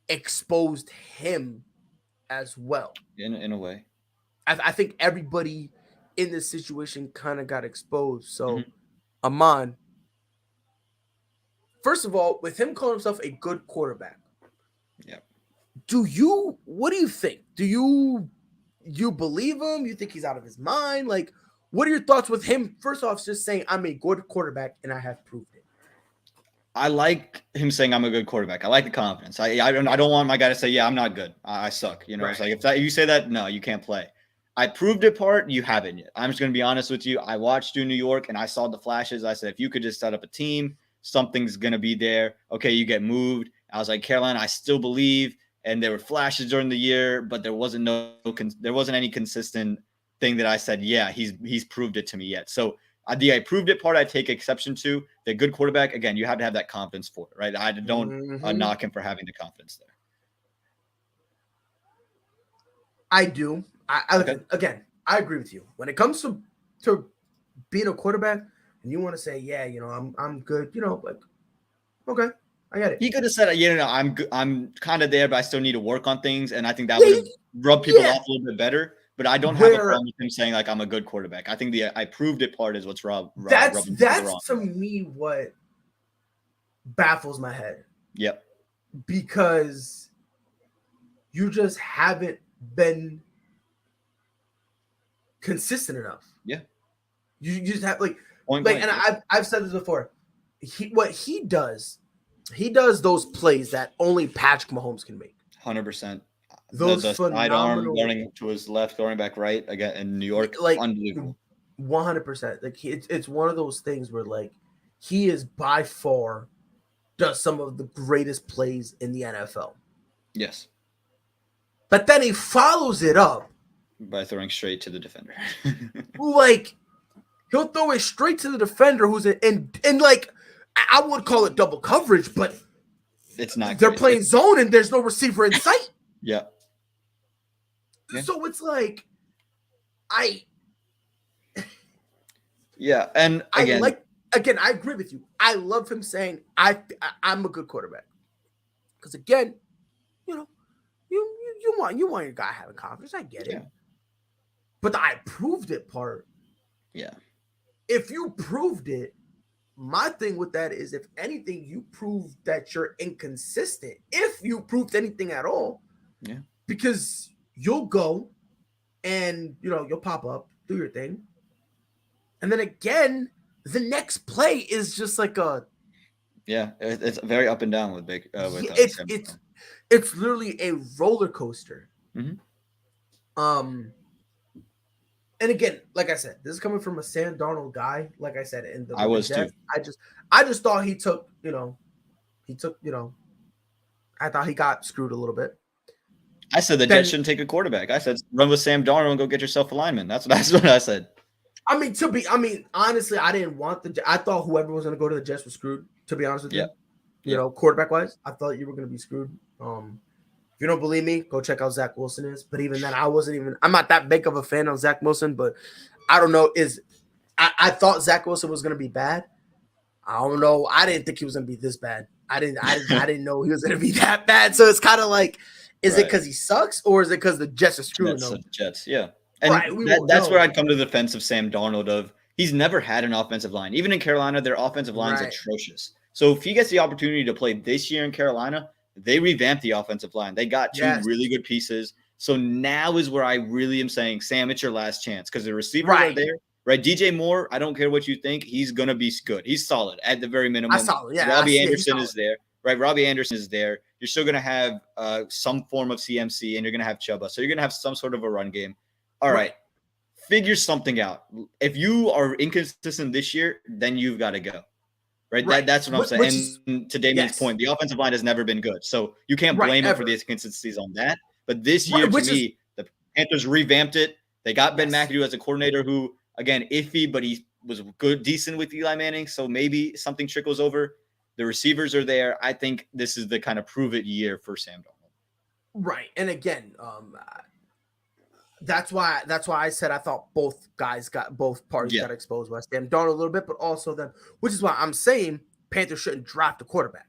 exposed him as well. In a way. I think everybody in this situation kind of got exposed. So, Amon, first of all, with him calling himself a good quarterback, what do you think? Do you believe him? You think he's out of his mind? Like, what are your thoughts with him? First off, just saying I'm a good quarterback and I have proved it. I like him saying I'm a good quarterback. I like the confidence. I don't want my guy to say, yeah, I'm not good. I suck. You know, It's like if you say that, no, you can't play. I proved it part, you haven't yet. I'm just going to be honest with you. I watched you in New York and I saw the flashes. I said, if you could just set up a team, something's going to be there. Okay, you get moved. I was like, Carolina, I still believe. And there were flashes during the year, but there wasn't any consistent thing that I said, yeah, he's proved it to me yet. So the I proved it part I take exception to. The good quarterback, again, you have to have that confidence for it, right? I don't knock him for having the confidence there. I do. Again, I agree with you. When it comes to being a quarterback, and you want to say, yeah, you know, I'm good, you know, like, okay, I get it. He could have said, you know, I'm kind of there, but I still need to work on things, and I think that would have rubbed people off a little bit better. But I don't have a problem with him saying like I'm a good quarterback. I think the I proved it part is what's that's to me what baffles my head. Yep. Because you just haven't been consistent enough. Yeah. You just have and I've said this before. What he does he does those plays that only Patrick Mahomes can make. 100%. Those the side arm running to his left, going back right again in New York, like unbelievable. 100%. Like it's one of those things where like he is by far does some of the greatest plays in the NFL. Yes. But then he follows it up by throwing straight to the defender. Like he'll throw it straight to the defender who's in like I would call it double coverage, but it's not. They're playing zone and there's no receiver in sight. Yeah. So it's like Yeah, and again, I agree with you. I love him saying I'm a good quarterback. Because again, you know, you want your guy having confidence. I get it. But the I proved it part. Yeah. If you proved it, my thing with that is if anything, you prove that you're inconsistent. If you proved anything at all. Yeah. Because you'll go and you'll pop up, do your thing. And then again, the next play is just like it's very up and down with Baker. It's literally a roller coaster. Mm-hmm. And again, like I said, this is coming from a Sam Darnold guy. Like I said, in the I was Jets, too. I just thought he took, I thought he got screwed a little bit. I said the Jets shouldn't take a quarterback. I said run with Sam Darnold and go get yourself a lineman. That's what I said. I mean, honestly, I didn't want I thought whoever was going to go to the Jets was screwed, to be honest with you. Quarterback wise, I thought you were going to be screwed. If you don't believe me, go check out Zach Wilson is. But even then, I'm not that big of a fan of Zach Wilson, but I don't know. I thought Zach Wilson was going to be bad. I don't know. I didn't think he was going to be this bad. I didn't know he was going to be that bad. So it's kind of like, is it because he sucks or is it because the Jets are screwing him? Jets, yeah. And that's where I'd come to the defense of Sam Darnold of he's never had an offensive line. Even in Carolina, their offensive line is atrocious. So if he gets the opportunity to play this year in Carolina, they revamped the offensive line. They got two really good pieces. So now is where I really am saying, Sam, it's your last chance because the receivers are there. Right, DJ Moore, I don't care what you think. He's going to be good. He's solid at the very minimum. Robbie Anderson is there. Right, Robbie Anderson is there. You're still going to have some form of CMC, and you're going to have Chuba. So you're going to have some sort of a run game. All right, figure something out. If you are inconsistent this year, then you've got to go. Right, that's what I'm saying. And to Damien's point, the offensive line has never been good. So you can't blame him for the inconsistencies on that. But this year, to me, the Panthers revamped it. They got Ben McAdoo as a coordinator who, again, iffy, but he was good, decent with Eli Manning. So maybe something trickles over. The receivers are there. I think this is the kind of prove it year for Sam Darnold. Right. And again, that's why I said I thought both parties got exposed. West Ham Darnold a little bit, but also them, which is why I'm saying Panthers shouldn't draft a quarterback.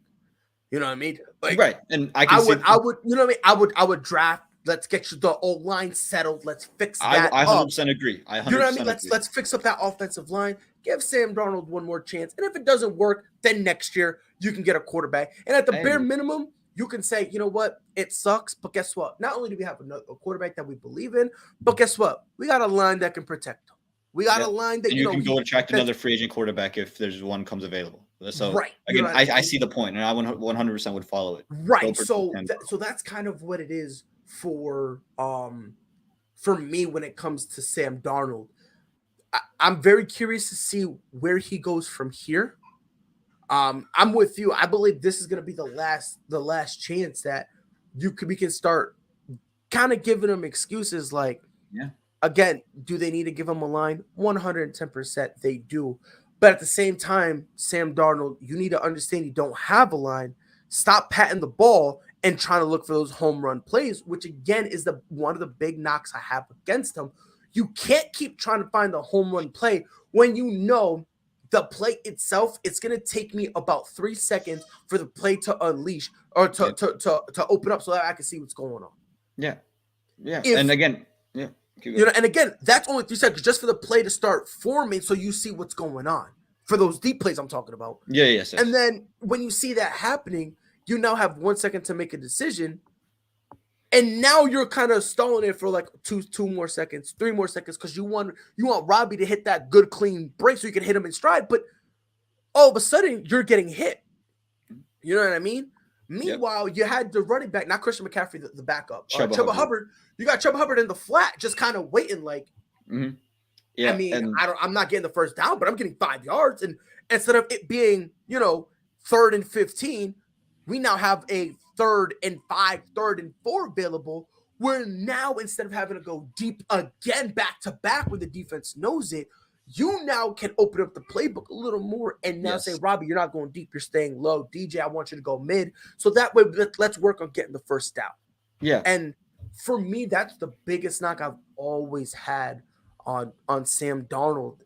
You know what I mean? Like, right. And I would, you know what I mean? I would draft. Let's get you the old line settled. Let's fix that. I 100% agree. You know what I mean? Let's fix up that offensive line. Give Sam Darnold one more chance. And if it doesn't work, then next year you can get a quarterback. And at the bare minimum, you can say, you know what? It sucks, but guess what? Not only do we have a quarterback that we believe in, but guess what? We got a line that can protect him. We got a line that and you can go attract another free agent quarterback if there's one comes available. So again, I see the point, and I 100% would follow it. Right. So that's kind of what it is for me when it comes to Sam Darnold. I'm very curious to see where he goes from here. I'm with you. I believe this is going to be the last chance that we can start kind of giving him excuses. Like, again, do they need to give him a line? 110% they do. But at the same time, Sam Darnold, you need to understand you don't have a line. Stop patting the ball and trying to look for those home run plays, which again is one of the big knocks I have against him. You can't keep trying to find the home run play when you know the play itself, it's going to take me about 3 seconds for the play to unleash or to open up so that I can see what's going on. Yeah. And again, and again, that's only 3 seconds just for the play to start forming so you see what's going on for those deep plays I'm talking about. Yes. And then when you see that happening, you now have 1 second to make a decision. And now you're kind of stalling it for like two more seconds, 3 more seconds, because you want Robbie to hit that good clean break so you can hit him in stride. But all of a sudden you're getting hit. You know what I mean? Meanwhile, you had the running back, not Christian McCaffrey, the backup. Chuba Hubbard. You got Chuba Hubbard in the flat, just kind of waiting like, yeah. I mean, I'm not getting the first down, but I'm getting 5 yards. And instead of it being, 3rd and 15, we now have a 3rd and 5, 3rd and 4 available. Where now, instead of having to go deep again, back to back where the defense knows it, you now can open up the playbook a little more and now say, Robbie, you're not going deep, you're staying low. DJ, I want you to go mid. So that way, let's work on getting the first down. Yeah. And for me, that's the biggest knock I've always had on Sam Darnold.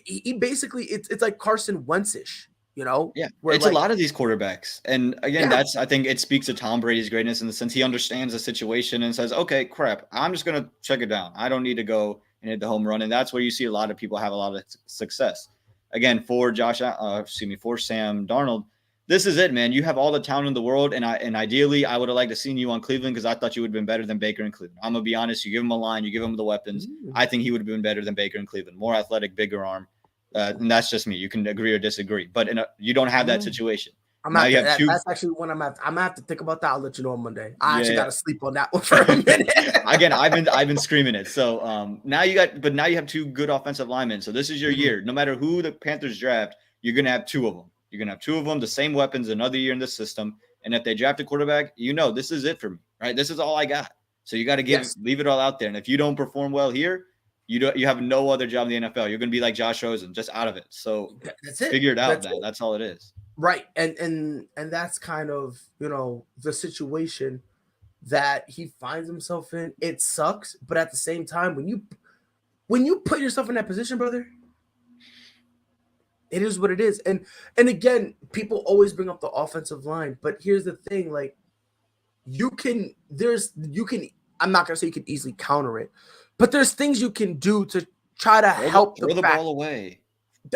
He basically, it's like Carson Wentz-ish, Yeah, it's a lot of these quarterbacks. And again, I think it speaks to Tom Brady's greatness in the sense he understands the situation and says, okay, crap, I'm just going to check it down. I don't need to go and hit the home run. And that's where you see a lot of people have a lot of success. Again, for for Sam Darnold, this is it, man. You have all the talent in the world. And ideally, I would have liked to seen you on Cleveland because I thought you would have been better than Baker in Cleveland. I'm going to be honest. You give him a line, you give him the weapons. I think he would have been better than Baker in Cleveland. More athletic, bigger arm. And that's just me. You can agree or disagree, but you don't have that situation. That's actually one I'm gonna have to think about that. I'll let you know on Monday. I actually got to sleep on that one for a minute. Again, I've been screaming it. So now you have 2 good offensive linemen. So this is your year. No matter who the Panthers draft, you're gonna have 2 of them. You're gonna have 2 of them, the same weapons, another year in the system. And if they draft a quarterback, this is it for me, right? This is all I got. So you got to leave it all out there. And if you don't perform well here, you have no other job in the NFL. You're going to be like Josh Rosen, just out of it. So that's it. Figure it out. That's all it is. Right. And that's kind of, the situation that he finds himself in. It sucks. But at the same time, when you put yourself in that position, brother, it is what it is. And again, people always bring up the offensive line. But here's the thing, like, I'm not going to say you can easily counter it. But there's things you can do to try to help throw the ball away.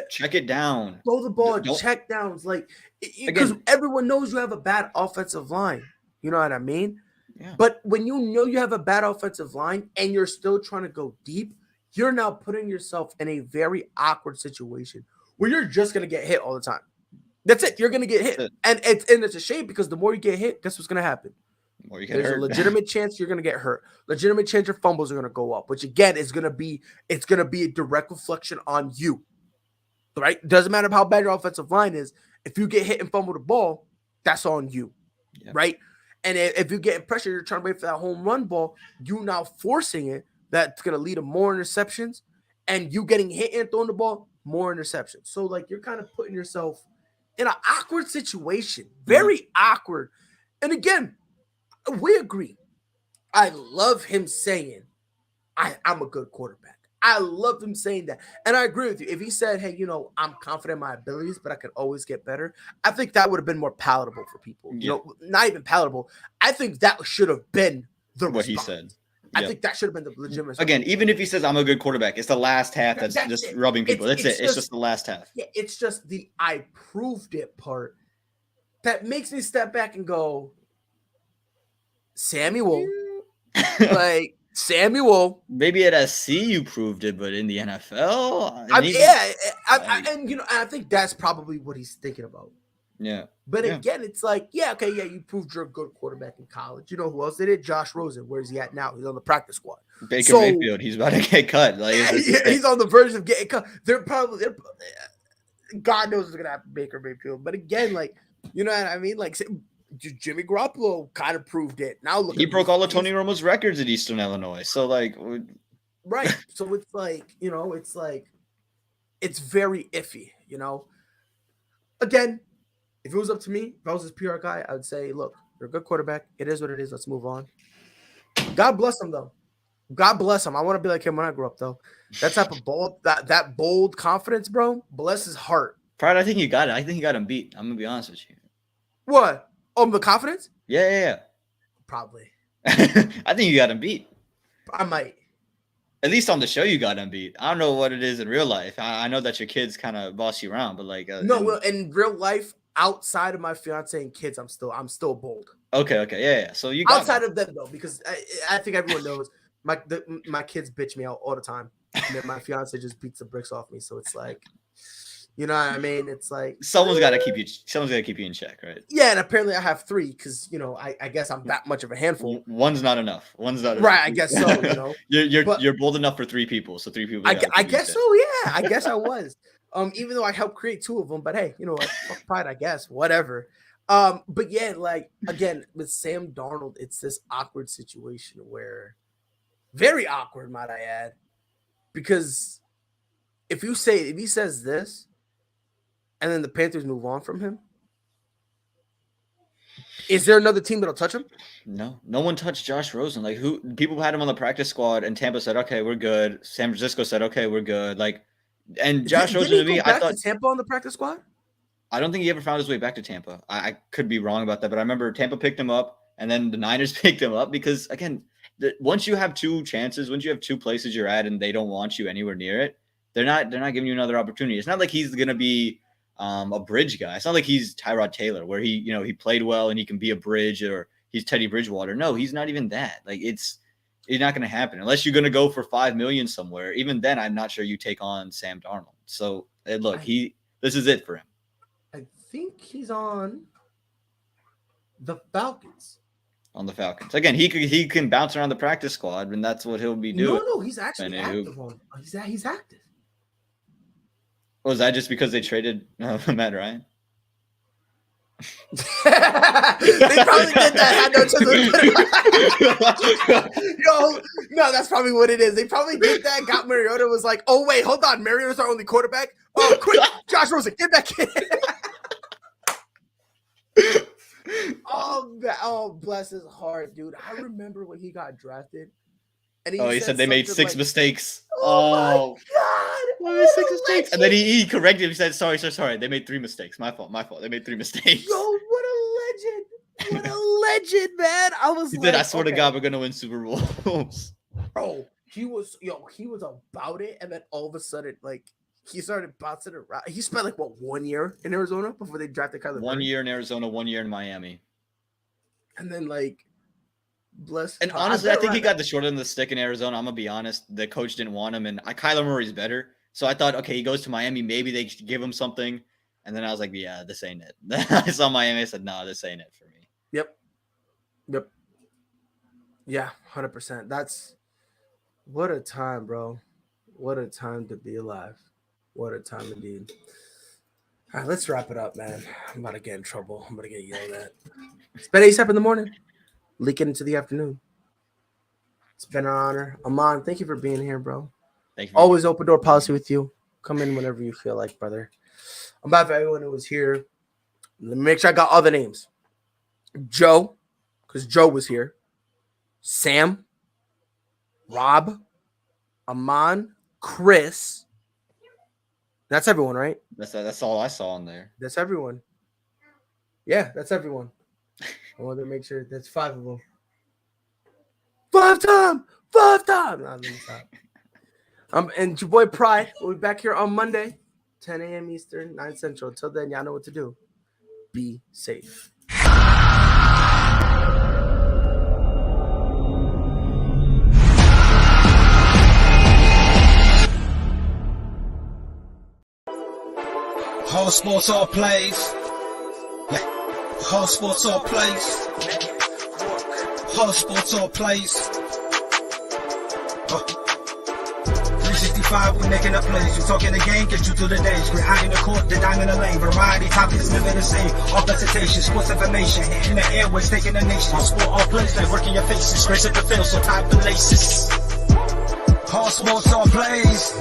Check it down. Throw the ball, check downs. Like, because everyone knows you have a bad offensive line. You know what I mean? Yeah. But when you have a bad offensive line and you're still trying to go deep, you're now putting yourself in a very awkward situation where you're just going to get hit all the time. That's it. You're going to get hit. And it's a shame because the more you get hit, guess what's going to happen? There's a legitimate chance you're going to get hurt. Legitimate chance your fumbles are going to go up, which again is going to be a direct reflection on you. Right? Doesn't matter how bad your offensive line is. If you get hit and fumble the ball, that's on you. Yeah. Right? And if you get pressure, you're trying to wait for that home run ball, you now forcing it, that's going to lead to more interceptions, and you getting hit and throwing the ball, more interceptions. So like you're kind of putting yourself in an awkward situation, very awkward. And again, we agree. I love him saying, I'm a good quarterback. I love him saying that. And I agree with you. If he said, hey, I'm confident in my abilities, but I can always get better, I think that would have been more palatable for people. Yeah. Not even palatable. I think that should have been what response. He said. I think that should have been the legitimate response. Again, even if he says, I'm a good quarterback, it's the last half that's just it. Rubbing people. It's just the last half. Yeah, it's just the I proved it part that makes me step back and go, Samuel. Samuel. Maybe at SC you proved it, but in the NFL, I think that's probably what he's thinking about. Yeah. But again, it's like, you proved you're a good quarterback in college. You know who else did it? Josh Rosen. Where's he at now? He's on the practice squad. Baker Mayfield. He's about to get cut. He's on the verge of getting cut. God knows what's gonna happen to Baker Mayfield. But again, you know what I mean? Like Jimmy Garoppolo kind of proved it. Now look, he broke all of Tony Romo's records at Eastern Illinois. So right. So it's it's very iffy. Again, if it was up to me, if I was his PR guy, I would say, look, you're a good quarterback. It is what it is. Let's move on. God bless him, though. God bless him. I want to be like him when I grow up, though. That type of bold, that bold confidence, bro. Bless his heart. Pride, I think you got it. I think you got him beat. I'm gonna be honest with you. What? The confidence? Yeah. Probably. I think you got him beat. I might. At least on the show, you got him beat. I don't know what it is in real life. I know that your kids kind of boss you around, but in real life, outside of my fiance and kids, I'm still bold. Okay, yeah. So you got outside of them though, because I think everyone knows my kids bitch me out all the time, and then my fiance just beats the bricks off me. So it's like, You know what I mean? It's like someone's got to keep you in check, right? Yeah, and apparently I have 3 because I guess I'm that much of a handful. One's not enough. Right, I guess so. You're bold enough for 3 people, so 3 people. I guess so. Yeah, I guess I was. Even though I helped create 2 of them, but hey, fuck pride, I guess, whatever. But yeah, like again with Sam Darnold, it's this awkward situation where, very awkward, might I add, because if he says this. And then the Panthers move on from him. Is there another team that'll touch him? No one touched Josh Rosen. Like people had him on the practice squad, and Tampa said, "Okay, we're good." San Francisco said, "Okay, we're good." And Josh Rosen to me, I thought Tampa on the practice squad. I don't think he ever found his way back to Tampa. I could be wrong about that, but I remember Tampa picked him up, and then the Niners picked him up because again, once you have 2 chances, once you have 2 places you're at, and they don't want you anywhere near it, they're not giving you another opportunity. It's not like he's gonna be a bridge guy. It's not like he's Tyrod Taylor where he played well and he can be a bridge, or he's Teddy Bridgewater. No, he's not even that. Like it's not going to happen unless you're going to go for $5 million somewhere. Even then, I'm not sure you take on Sam Darnold. So look, this is it for him. I think he's on the Falcons. On the Falcons again, he can bounce around the practice squad, and that's what he'll be doing. No, he's actually active. He's active. Was that just because they traded Matt Ryan? They probably did that. No, that's probably what it is. They probably did that. Got Mariota, was like, oh wait, hold on, Mariota's our only quarterback. Oh, quick, Josh Rosen, get back in. Oh, bless his heart, dude. I remember when he got drafted. And he said they made 6 mistakes. Oh my God. 6 mistakes. And then he corrected him. He said, sorry. They made 3 mistakes. My fault. They made 3 mistakes. Yo, what a legend. What a legend, man. He said, I swear to God, we're going to win Super Bowls. Bro, he was about it. And then all of a sudden, he started bouncing around. He spent 1 year in Arizona before they drafted Kyler Murray? 1 year in Arizona, 1 year in Miami. And then bless. And honestly, I think he got the short end of the stick in Arizona. I'm gonna be honest. The coach didn't want him, and Kyler Murray's better. So I thought, okay, he goes to Miami. Maybe they give him something. And then I was like, yeah, this ain't it. I saw Miami. I said, no, this ain't it for me. Yep. Yeah, 100%. That's what a time, bro. What a time to be alive. What a time indeed. All right, let's wrap it up, man. I'm about to get in trouble. I'm about to get yelled at. It's been ASAP in the morning. Leaking into the afternoon. It's been an honor. Aman, thank you for being here, bro. Thank you. Always open door policy with you. Come in whenever you feel like, brother. I'm back for everyone who was here. Let me make sure I got all the names. Joe, because Joe was here. Sam, Rob, Aman, Chris. That's everyone, right? That's all I saw on there. That's everyone. Yeah, that's everyone. I wanted to make sure that's 5 of them. 5 time. No, let me stop. And your boy Pride will be back here on Monday, 10 a.m. Eastern, 9 Central. Until then, y'all know what to do. Be safe. All sports, all plays. Yeah. All sports, all plays. All sports, all plays. 365, we making a plays. You talking the game, get you through the days. We're high in the court, the dime in the lane. Variety topics, living the same. All presentation, sports information. In the airways, taking the nation. All sport, all plays, like working your faces. Grace at the field, so tie the laces. All sports, all plays.